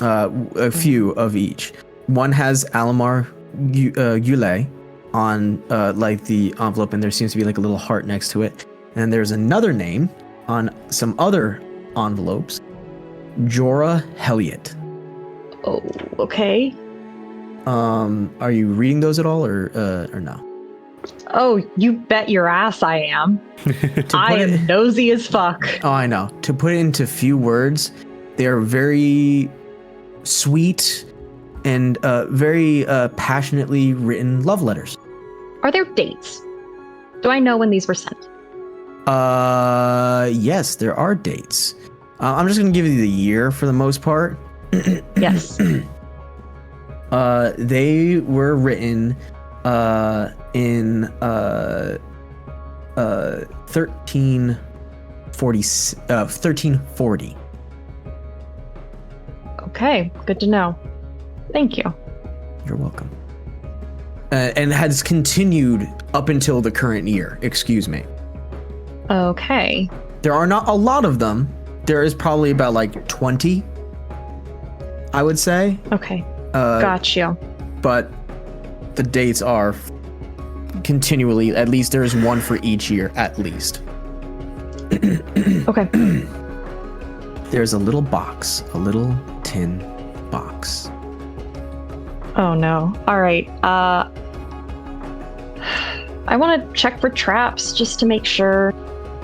A few of each. One has Alamar Gule on the envelope, and there seems to be like a little heart next to it. And there's another name on some other envelopes, Jorah Helliot. Oh, okay. Are you reading those at all, or no? Oh, you bet your ass I am. I am nosy as fuck. Oh, I know. To put it into few words, they are very sweet and very passionately written love letters. Are there dates? Do I know when these were sent? Yes, there are dates. I'm just gonna give you the year for the most part. Yes. They were written in 1340. Okay, good to know. Thank you. You're welcome. And has continued up until the current year. Excuse me. Okay. There are not a lot of them. There is probably about like 20, I would say. Okay. Got you. But the dates are continually, at least there is one for each year, at least. Okay. There's a little box, a little tin box. Oh no. All right. I want to check for traps just to make sure.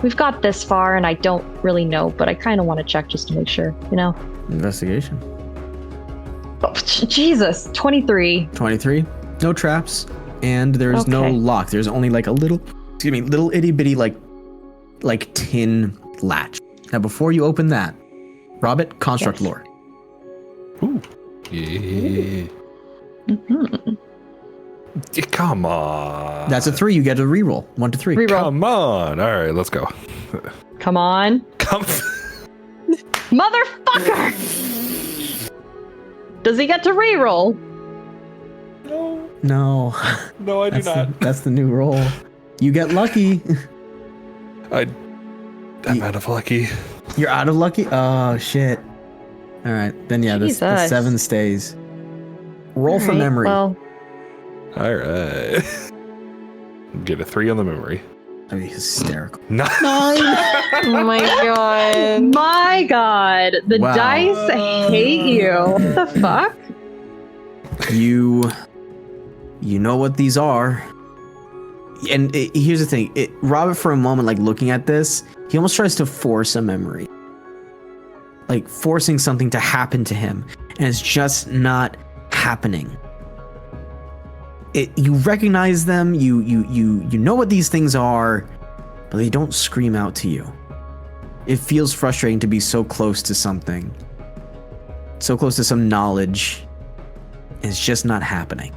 We've got this far and I don't really know, but I kind of want to check just to make sure, Investigation. Oh, Jesus. 23. 23. No traps. And there's no Okay. lock. There's only like a little itty bitty like tin latch. Now before you open that, Robert, construct Yes. lore. Ooh. Yeah. Mm-hmm. Come on. That's a 3. You get a reroll. 1 to 3. Reroll. Come on. All right, let's go. Come on. Come. Motherfucker! Does he get to reroll? No, No. I do not. That's the new roll. You get lucky. I'm out of lucky. You're out of lucky? Oh, shit. All right. Then, yeah, the Jesus. 7 stays. Roll for Alright, memory. Well, All right. Get a 3 on the memory. That'd be hysterical. No. Oh my god. my God. The Wow. dice hate you. What the fuck? You know what these are. here's the thing. Robert, for a moment, like looking at this, he almost tries to force a memory. Like forcing something to happen to him. And it's just not happening. You recognize them, you know what these things are, but they don't scream out to you. It feels frustrating to be so close to something. So close to some knowledge. And it's just not happening.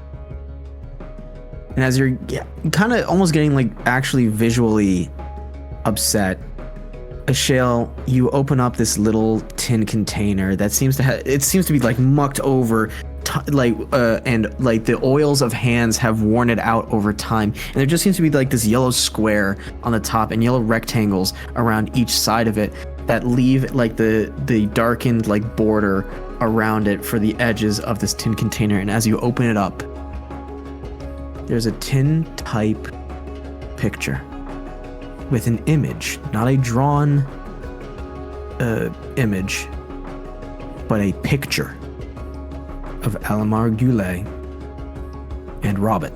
And as you're kind of almost getting like actually visually upset, Ashale, you open up this little tin container that seems to be like mucked over, and like the oils of hands have worn it out over time. And there just seems to be like this yellow square on the top and yellow rectangles around each side of it that leave like the darkened like border around it for the edges of this tin container. And as you open it up, there's a tin type picture with an image, not a drawn image, but a picture of Alamar Goulet and Robert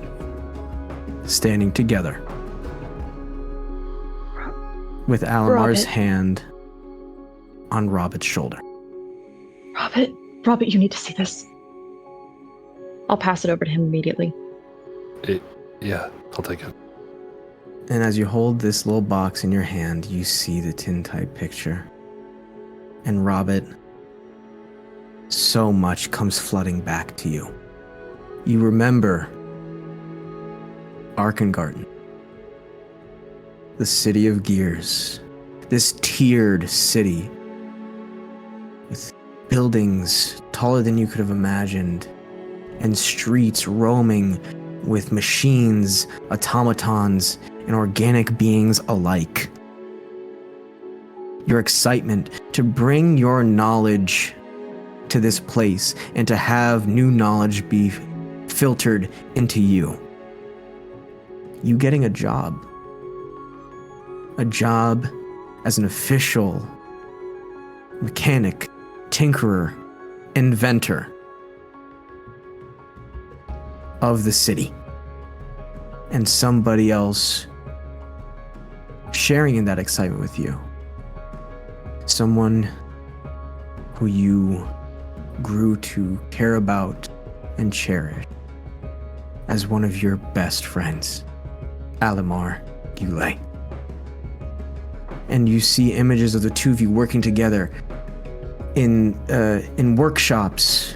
standing together with Alamar's hand on Robert's shoulder. Robert, you need to see this. I'll pass it over to him immediately. Yeah, I'll take it. And as you hold this little box in your hand, you see the tin type picture. And Robert, so much comes flooding back to you. You remember Arkengarten, the city of gears, this tiered city with buildings taller than you could have imagined, and streets roaming with machines, automatons, and organic beings alike. Your excitement to bring your knowledge to this place and to have new knowledge be filtered into you. You getting a job as an official mechanic, tinkerer, inventor of the city, and somebody else sharing in that excitement with you. Someone who you grew to care about and cherish as one of your best friends, Alamar Goulet. And you see images of the two of you working together in workshops,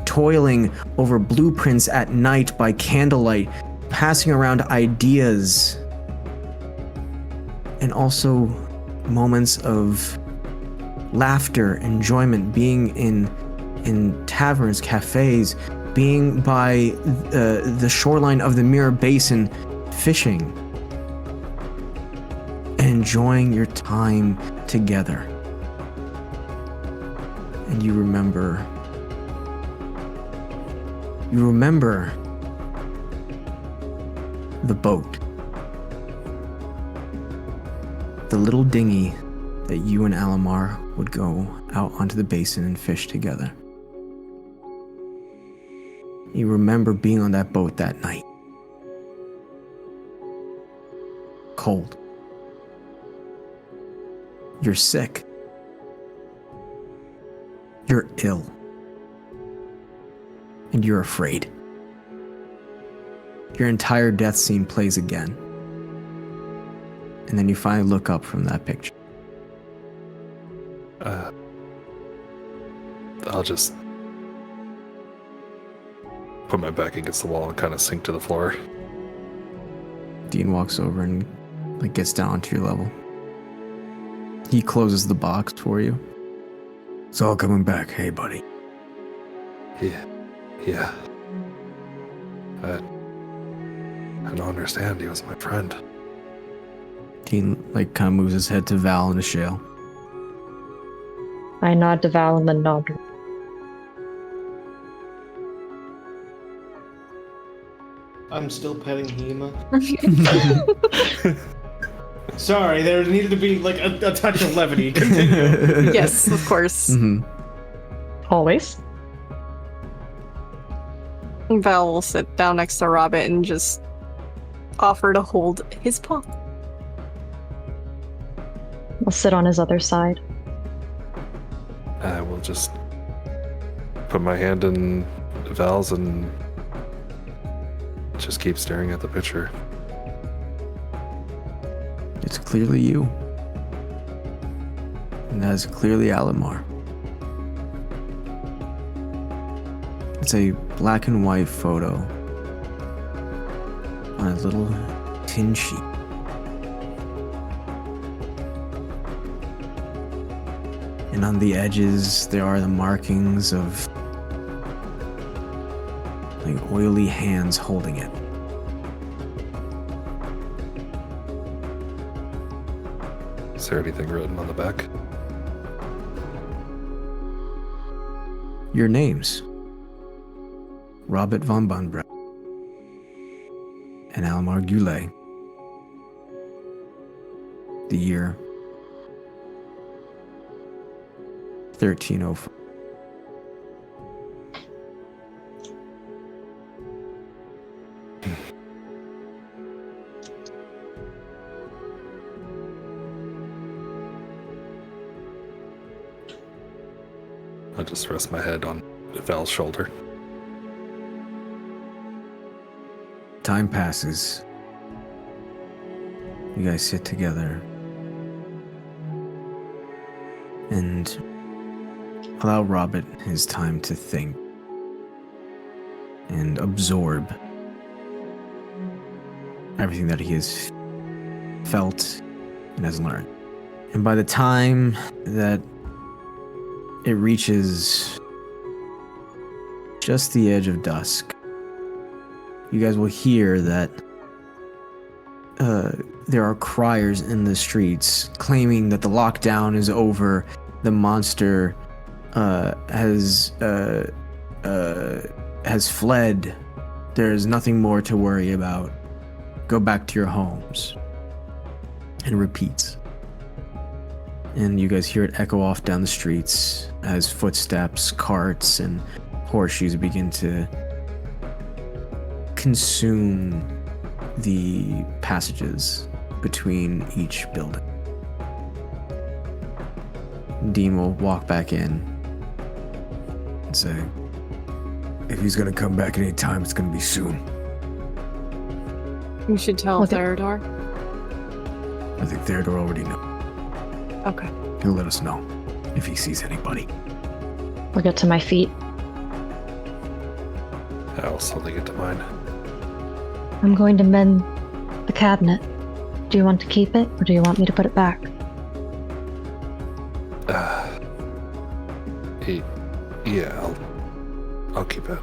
toiling over blueprints at night by candlelight, passing around ideas, and also moments of laughter, enjoyment, being in taverns, cafes, being by the shoreline of the Mirror Basin, fishing, and enjoying your time together. And you remember the boat, the little dinghy that you and Alamar would go out onto the basin and fish together. You remember being on that boat that night. Cold. You're sick. You're ill. And you're afraid. Your entire death scene plays again. And then you finally look up from that picture. I'll just put my back against the wall and kind of sink to the floor. Dean walks over and gets down to your level. He closes the box for you. It's all coming back, hey buddy. Yeah. I don't understand. He was my friend. Dean kind of moves his head to Val and to Shale. I nod to Val and then nod. I'm still petting Hema. Sorry, there needed to be a touch of levity. Continue. Yes, of course. Mm-hmm. Always. Val will sit down next to Robert and just offer to hold his paw. I'll sit on his other side. I will just put my hand in Val's and just keep staring at the picture. It's clearly you. And that is clearly Alamar. It's a black and white photo on a little tin sheet. And on the edges, there are the markings of like oily hands holding it. Is there anything written on the back? Your names. Robert von Bunbrecht and Almar Goulet. The year 1304. I'll just rest my head on Val's shoulder. Time passes. You guys sit together and allow Robert his time to think and absorb everything that he has felt and has learned. And by the time that it reaches just the edge of dusk, you guys will hear that there are criers in the streets claiming that the lockdown is over. The monster has fled. There's nothing more to worry about. Go back to your homes. And repeats. And you guys hear it echo off down the streets as footsteps, carts, and horseshoes begin to consume the passages between each building. Dean will walk back in and say, if he's gonna come back any time, it's gonna be soon. You should tell Okay. Theodore. I think Theodore already knows. Okay. He'll let us know if he sees anybody. I'll get to my feet. I'll slowly get to mine. I'm going to mend the cabinet. Do you want to keep it, or do you want me to put it back? Yeah, I'll keep it.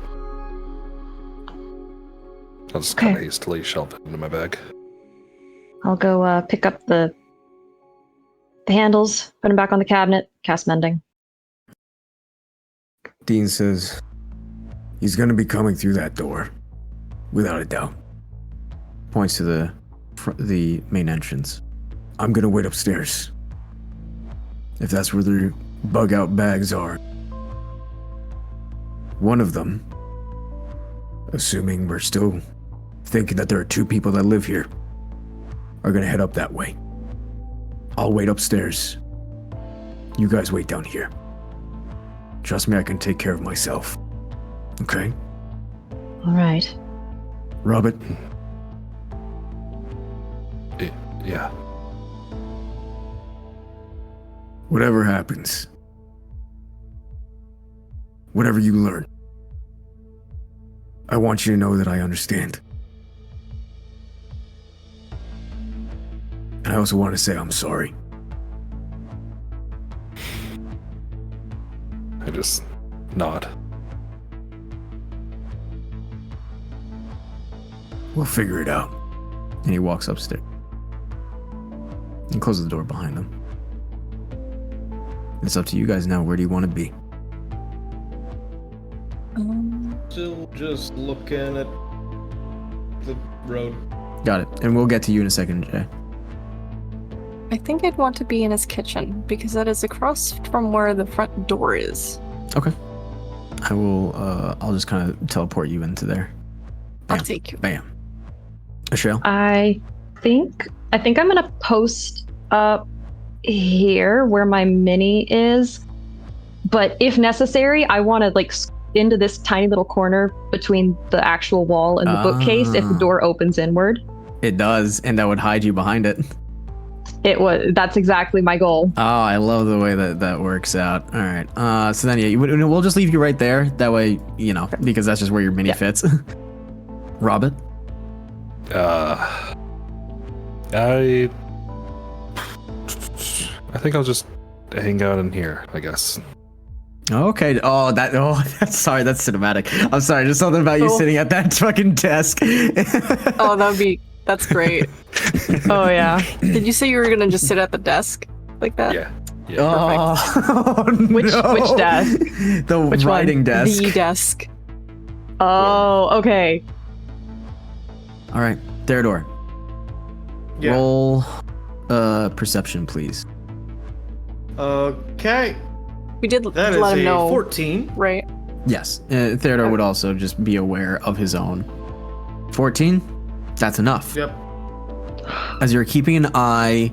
I'll just Okay. kind of hastily shelve it into my bag. I'll go pick up the handles, put them back on the cabinet, cast mending. Dean says, he's gonna be coming through that door, without a doubt. Points to the main entrance. I'm gonna wait upstairs. If that's where the bug out bags are. One of them, assuming we're still thinking that there are two people that live here, are gonna head up that way. I'll wait upstairs. You guys wait down here. Trust me, I can take care of myself. Okay? All right. Robert, Yeah. whatever happens, whatever you learn, I want you to know that I understand. And I also want to say I'm sorry. I just nod. We'll figure it out. And he walks upstairs and closes the door behind him. It's up to you guys now. Where do you want to be? Still just looking at the road. Got it. And we'll get to you in a second, Jay. I think I'd want to be in his kitchen because that is across from where the front door is. Okay. I will, I'll just kind of teleport you into there. I'll Bam. take you. Bam. Michelle? I think I'm gonna post up here where my mini is. But if necessary, I want to like into this tiny little corner between the actual wall and the bookcase if the door opens inward. It does, and that would hide you behind it. That's exactly my goal. Oh, I love the way that works out. All right. So then, yeah, we'll just leave you right there. That way, because that's just where your mini fits. Robert? I think I'll just hang out in here, I guess. Okay. That's sorry. That's cinematic. I'm sorry. Just something about you sitting at that fucking desk. Oh, that's great. Oh yeah. Did you say you were gonna just sit at the desk like that? Yeah. Oh, Which desk? The writing desk. The desk. Oh, okay. All right, Theodore. Yeah. Roll perception, please. Okay. We did That let is him a know, 14. right? Yes, Theodore would also just be aware of his own. 14? That's enough. Yep. As you're keeping an eye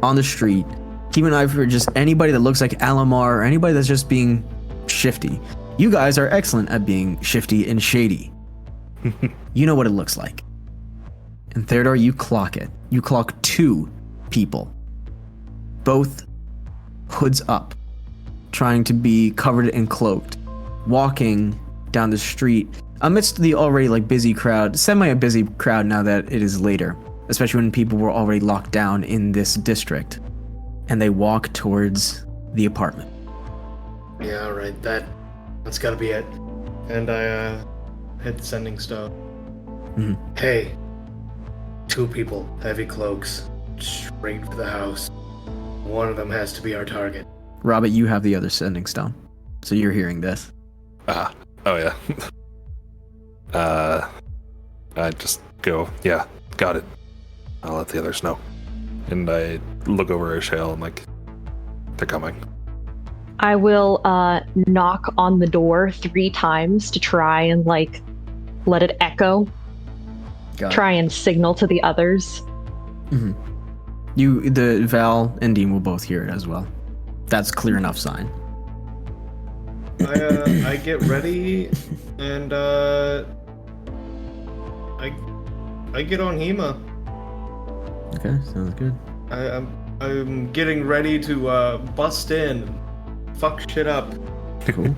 on the street, keep an eye for just anybody that looks like Alamar or anybody that's just being shifty. You guys are excellent at being shifty and shady. You know what it looks like. And Theodore, you clock it. You clock 2 people. Both hoods up, trying to be covered and cloaked, walking down the street amidst the already busy crowd, semi-busy crowd now that it is later, especially when people were already locked down in this district. And they walk towards the apartment. Yeah, alright, that's gotta be it. And I hit the sending stone. Mhm. Hey, 2 people, heavy cloaks, straight for the house. One of them has to be our target. Robert, you have the other sending stone, so you're hearing this. Oh yeah. I just go, yeah, got it. I'll let the others know. And I look over at Shale and they're coming. I will knock on the door 3 times to try and let it echo. Try and signal to the others. Mm-hmm. The Val and Dean will both hear it as well. That's clear enough sign. I get ready and I get on Hema. Okay, sounds good. I'm getting ready to bust in, fuck shit up. Cool.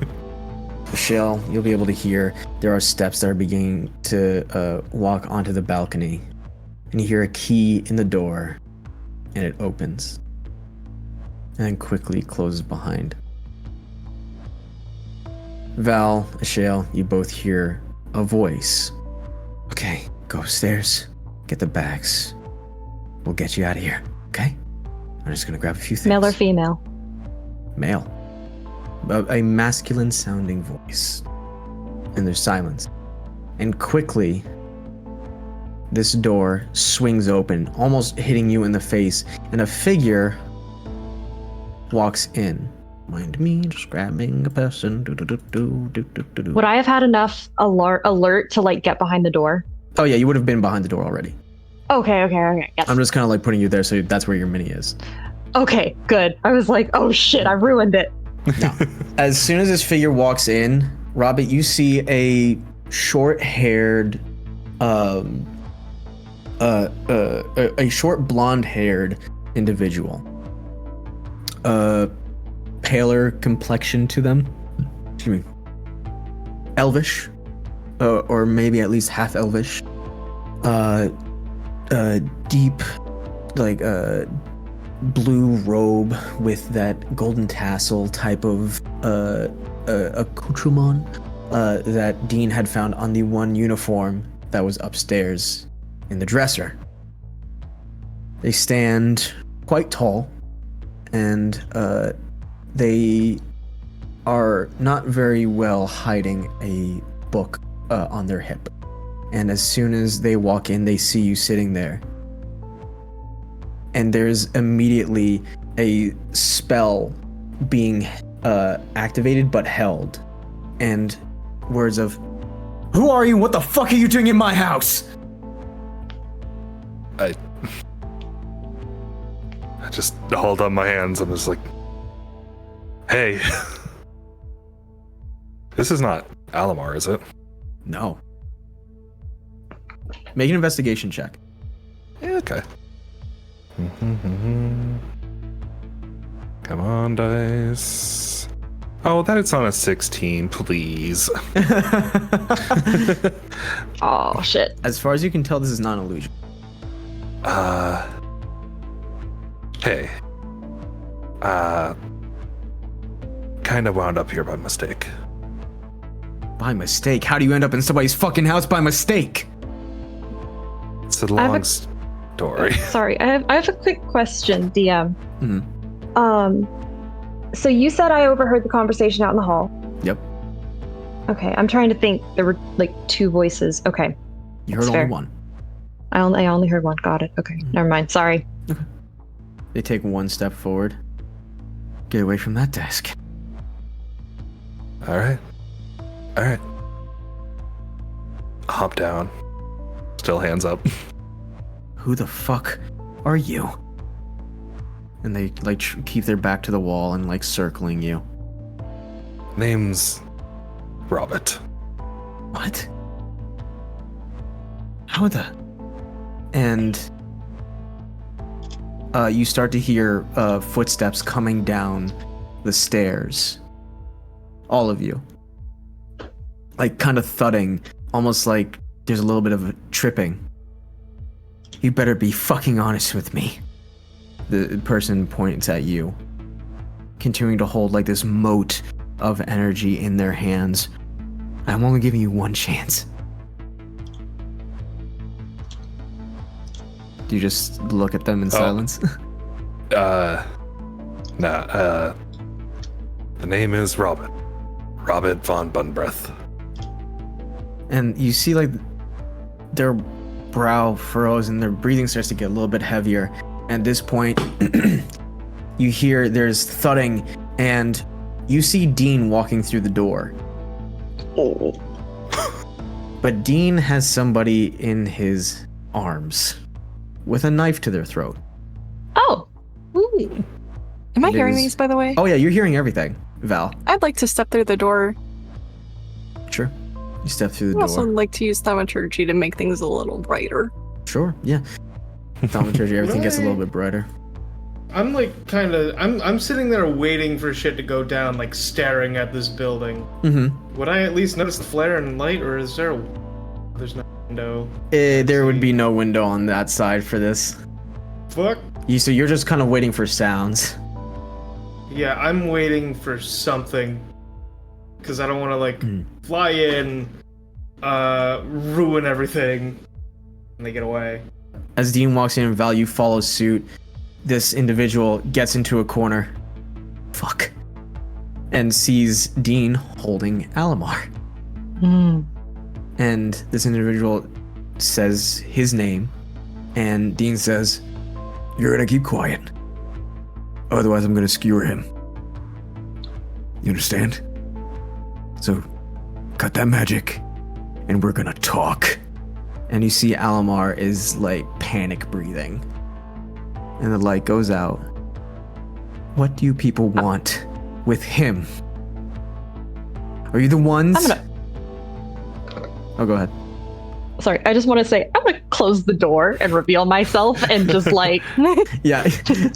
Michelle, you'll be able to hear there are steps that are beginning to walk onto the balcony, and you hear a key in the door, and it opens, and then quickly closes behind. Val, Michelle, you both hear a voice. Okay, go upstairs, get the bags. We'll get you out of here, okay? I'm just gonna grab a few things. Male or female? Male. A masculine sounding voice. And there's silence. And quickly, this door swings open, almost hitting you in the face, and a figure walks in. Mind me, just grabbing a person. Would I have had enough alert to get behind the door? Oh yeah, you would have been behind the door already. Okay. Yes. I'm just kind of putting you there, so that's where your mini is. Okay, good. I was like, oh shit, I ruined it. No. As soon as this figure walks in, Robert, you see a short-haired, a short blonde-haired individual. Paler complexion to them. Excuse me. Elvish, or maybe at least half elvish. Deep, blue robe with that golden tassel type of accoutrement that Dean had found on the one uniform that was upstairs in the dresser. They stand quite tall, and they are not very well hiding a book on their hip. And as soon as they walk in, they see you sitting there. And there's immediately a spell being activated but held. And words of, "Who are you? What the fuck are you doing in my house?" I just hold up my hands. I'm just like, hey, this is not Alamar, is it? No. Make an investigation check. Yeah, okay. Come on, dice. Oh, that's on a 16, please. Oh shit. As far as you can tell, this is not an illusion. Hey. Kind of wound up here by mistake. By mistake? How do you end up in somebody's fucking house by mistake? It's a long story. Sorry, I have a quick question, DM. Mhm. So you said I overheard the conversation out in the hall. Yep. Okay, I'm trying to think. There were like two voices. Okay. You heard That's only fair. one. I only heard one. Got it. Okay, never mind. Sorry. They take one step forward. Get away from that desk. All right. Hop down. Still hands up. Who the fuck are you? And they like keep their back to the wall and like circling you. Name's Robert. What? How the? And you start to hear footsteps coming down the stairs. All of you. Like kind of thudding, almost like there's a little bit of tripping. You better be fucking honest with me. The person points at you, continuing to hold like this mote of energy in their hands. I'm only giving you one chance. Do you just look at them in silence? The name is Robert. Robert von Bunbreath. And you see like their brow furrows and their breathing starts to get a little bit heavier. At this point, you hear there's thudding and you see Dean walking through the door. But Dean has somebody in his arms with a knife to their throat. Oh. Ooh. Am I It hearing is- these, by the way? Oh yeah, you're hearing everything, Val. I'd like to step through the door. Sure. You step through the I'd also door. like to use thaumaturgy to make things a little brighter. Sure, yeah. Thaumaturgy, everything gets a little bit brighter. I'm like I'm sitting there waiting for shit to go down, like staring at this building. Mm-hmm. Would I at least notice the flare and light, or is there's no window? There would be no window on that side for this. Fuck. So you're just kind of waiting for sounds. Yeah, I'm waiting for something. Because I don't want to, like, fly in, ruin everything, and they get away. As Dean walks in and Val, you follow suit. This individual gets into a corner. Fuck. And sees Dean holding Alamar. And this individual says his name. And Dean says, "You're gonna keep quiet. Otherwise I'm gonna skewer him. You understand? So, cut that magic, and we're gonna talk." And you see Alamar is like panic breathing. And the light goes out. What do you people want with him? Are you the ones? Oh, go ahead. Sorry, I just want to say I'm gonna close the door and reveal myself and just like Yeah.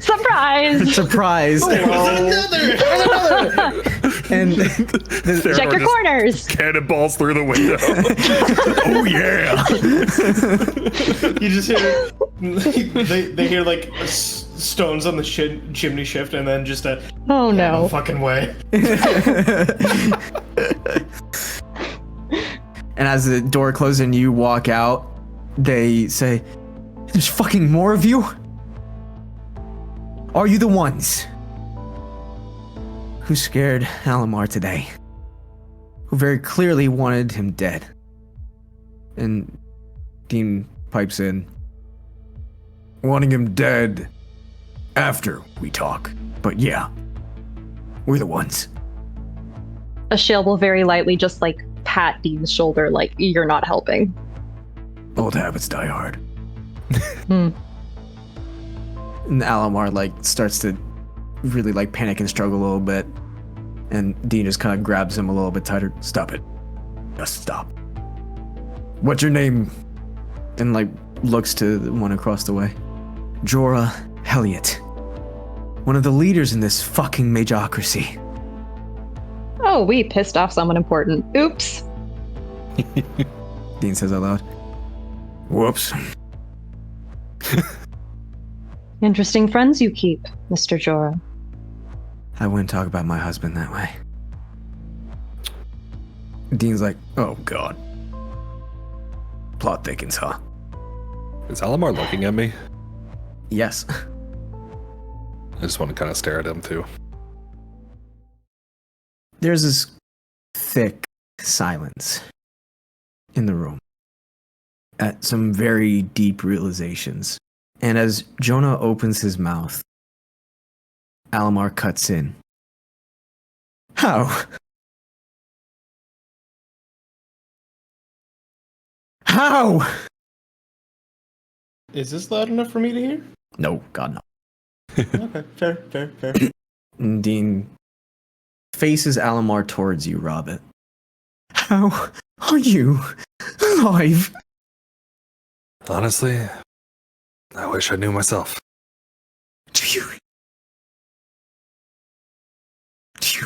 surprise. Surprise. And Check your corners. Cannonballs through the window. Oh yeah. You just hear they hear like stones on the chimney shift, and then just a Oh no no. fucking way. And as the door closes and you walk out, they say, "There's fucking more of you? Are you the ones who scared Alamar today? Who very clearly wanted him dead?" And Dean pipes in, "Wanting him dead after we talk. But yeah, we're the ones." Ashale will very lightly just like pat Dean's shoulder like you're not helping. Old habits die hard. Hmm. And Alomar like starts to really like panic and struggle a little bit. And Dean just kind of grabs him a little bit tighter. Stop it. Just stop. What's your name? And like looks to the one across the way. Jorah Helliot. One of the leaders in this fucking majocracy. Oh, we pissed off someone important. Oops. Dean says out loud. Whoops. Interesting friends you keep, Mr. Jorah. I wouldn't talk about my husband that way. Dean's like, oh god. Plot thickens, huh? Is Alamar looking at me? Yes. I just want to kind of stare at him too. There's this thick silence in the room at some very deep realizations. And as Jonah opens his mouth, Alamar cuts in. How? How? Is this loud enough for me to hear? No, God, no. Okay, fair. And Dean faces Alamar towards you, Robert. How are you alive? Honestly, I wish I knew myself. Do you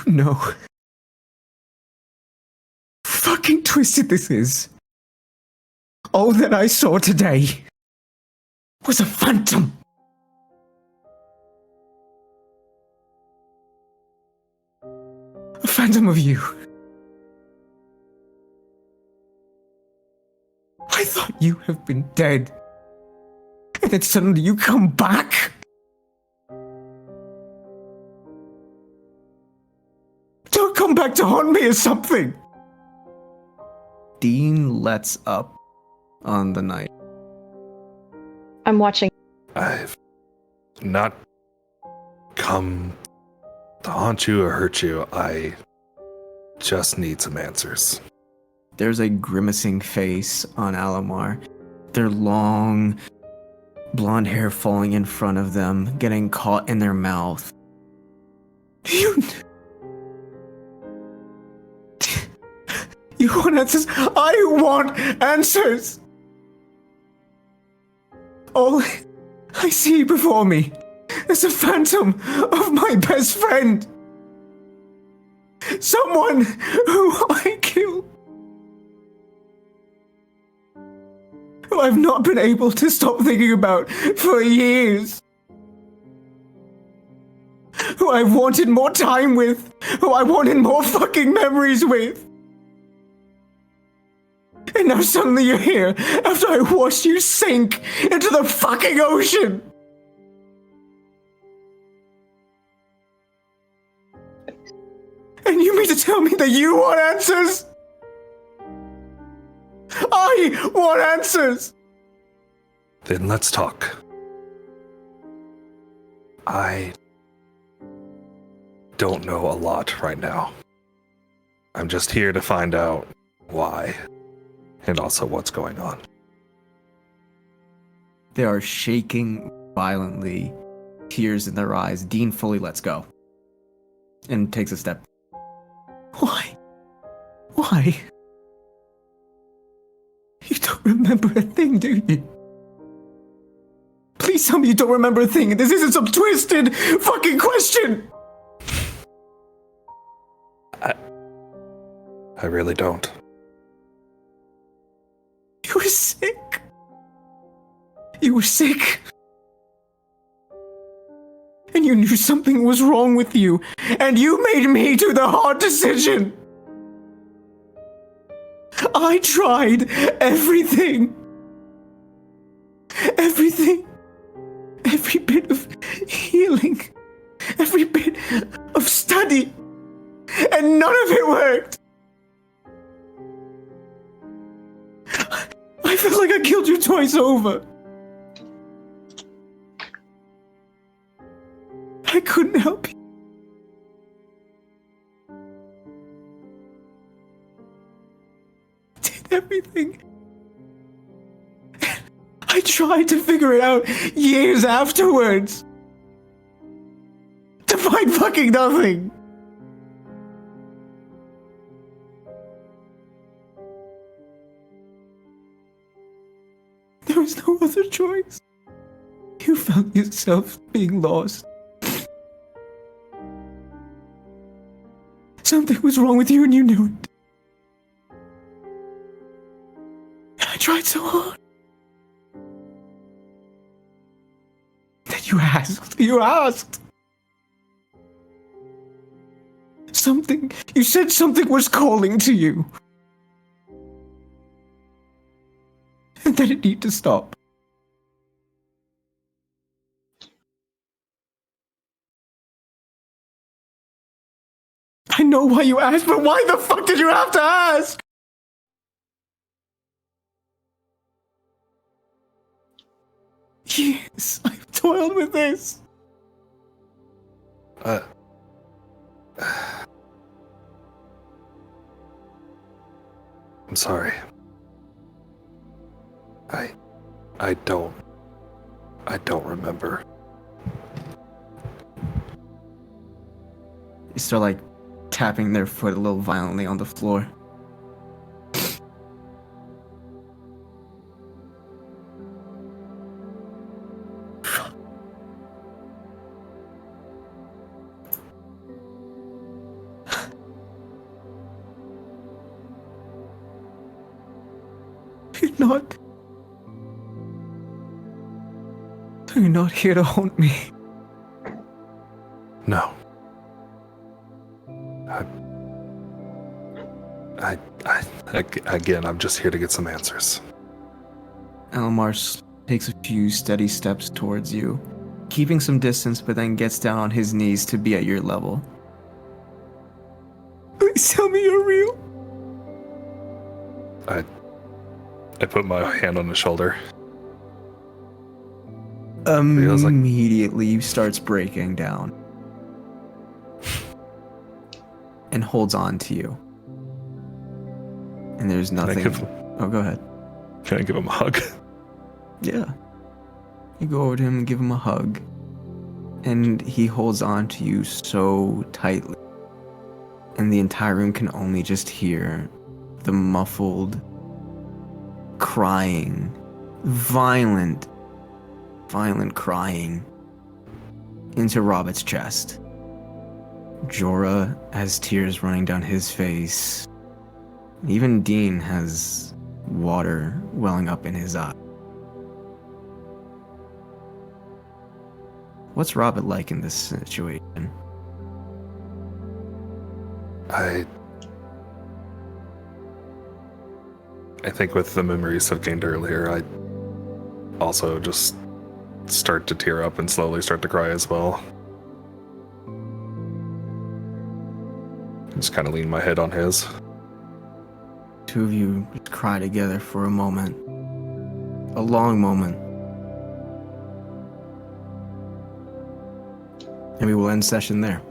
know how fucking twisted this is? All that I saw today was a phantom. A phantom of you. I thought you have been dead. And then suddenly you come back. Don't come back to haunt me or something. Dean lets up on the night. I'm watching. I've not come to haunt you or hurt you. I just need some answers. There's a grimacing face on Alamar. Their long, blonde hair falling in front of them, getting caught in their mouth. You want answers? I want answers! All I see before me is a phantom of my best friend. Someone who I killed. Who I've not been able to stop thinking about for years. Who I wanted more time with. Who I wanted more fucking memories with. And now suddenly you're here after I watched you sink into the fucking ocean. And you mean to tell me that you want answers? I want answers! Then let's talk. I don't know a lot right now. I'm just here to find out why and also what's going on. They are shaking violently, tears in their eyes. Dean fully lets go and takes a step. Why? Why? You don't remember a thing, do you? Please tell me you don't remember a thing. This isn't some twisted fucking question. I really don't. You were sick. You were sick. And you knew something was wrong with you. And you made me do the hard decision. I tried everything. Everything. Every bit of healing. Every bit of study. And none of it worked. I felt like I killed you twice over. I couldn't help you. I did everything. I tried to figure it out years afterwards. To find fucking nothing. There was no other choice. You found yourself being lost. Something was wrong with you and you knew it. I tried so hard. Then you asked. You said something was calling to you. And that it needed to stop. I know why you asked, but why the fuck did you have to ask? Yes, I've toiled with this. I'm sorry. I don't remember. You start like tapping their foot a little violently on the floor. You're not here to haunt me. No. Again, I'm just here to get some answers. Almar takes a few steady steps towards you, keeping some distance, but then gets down on his knees to be at your level. Please tell me you're real. I put my hand on his shoulder. Immediately starts breaking down and holds on to you. And there's nothing. Oh, go ahead. Can I give him a hug? Yeah. You go over to him and give him a hug. And he holds on to you so tightly. And the entire room can only just hear the muffled crying, violent crying into Robert's chest. Jorah has tears running down his face. Even Dean has water welling up in his eye. What's Robert like in this situation? I think with the memories I've gained earlier, I also just start to tear up and slowly start to cry as well. Just kind of lean my head on his. Two of you just cry together for a moment. A long moment. And we will end session there.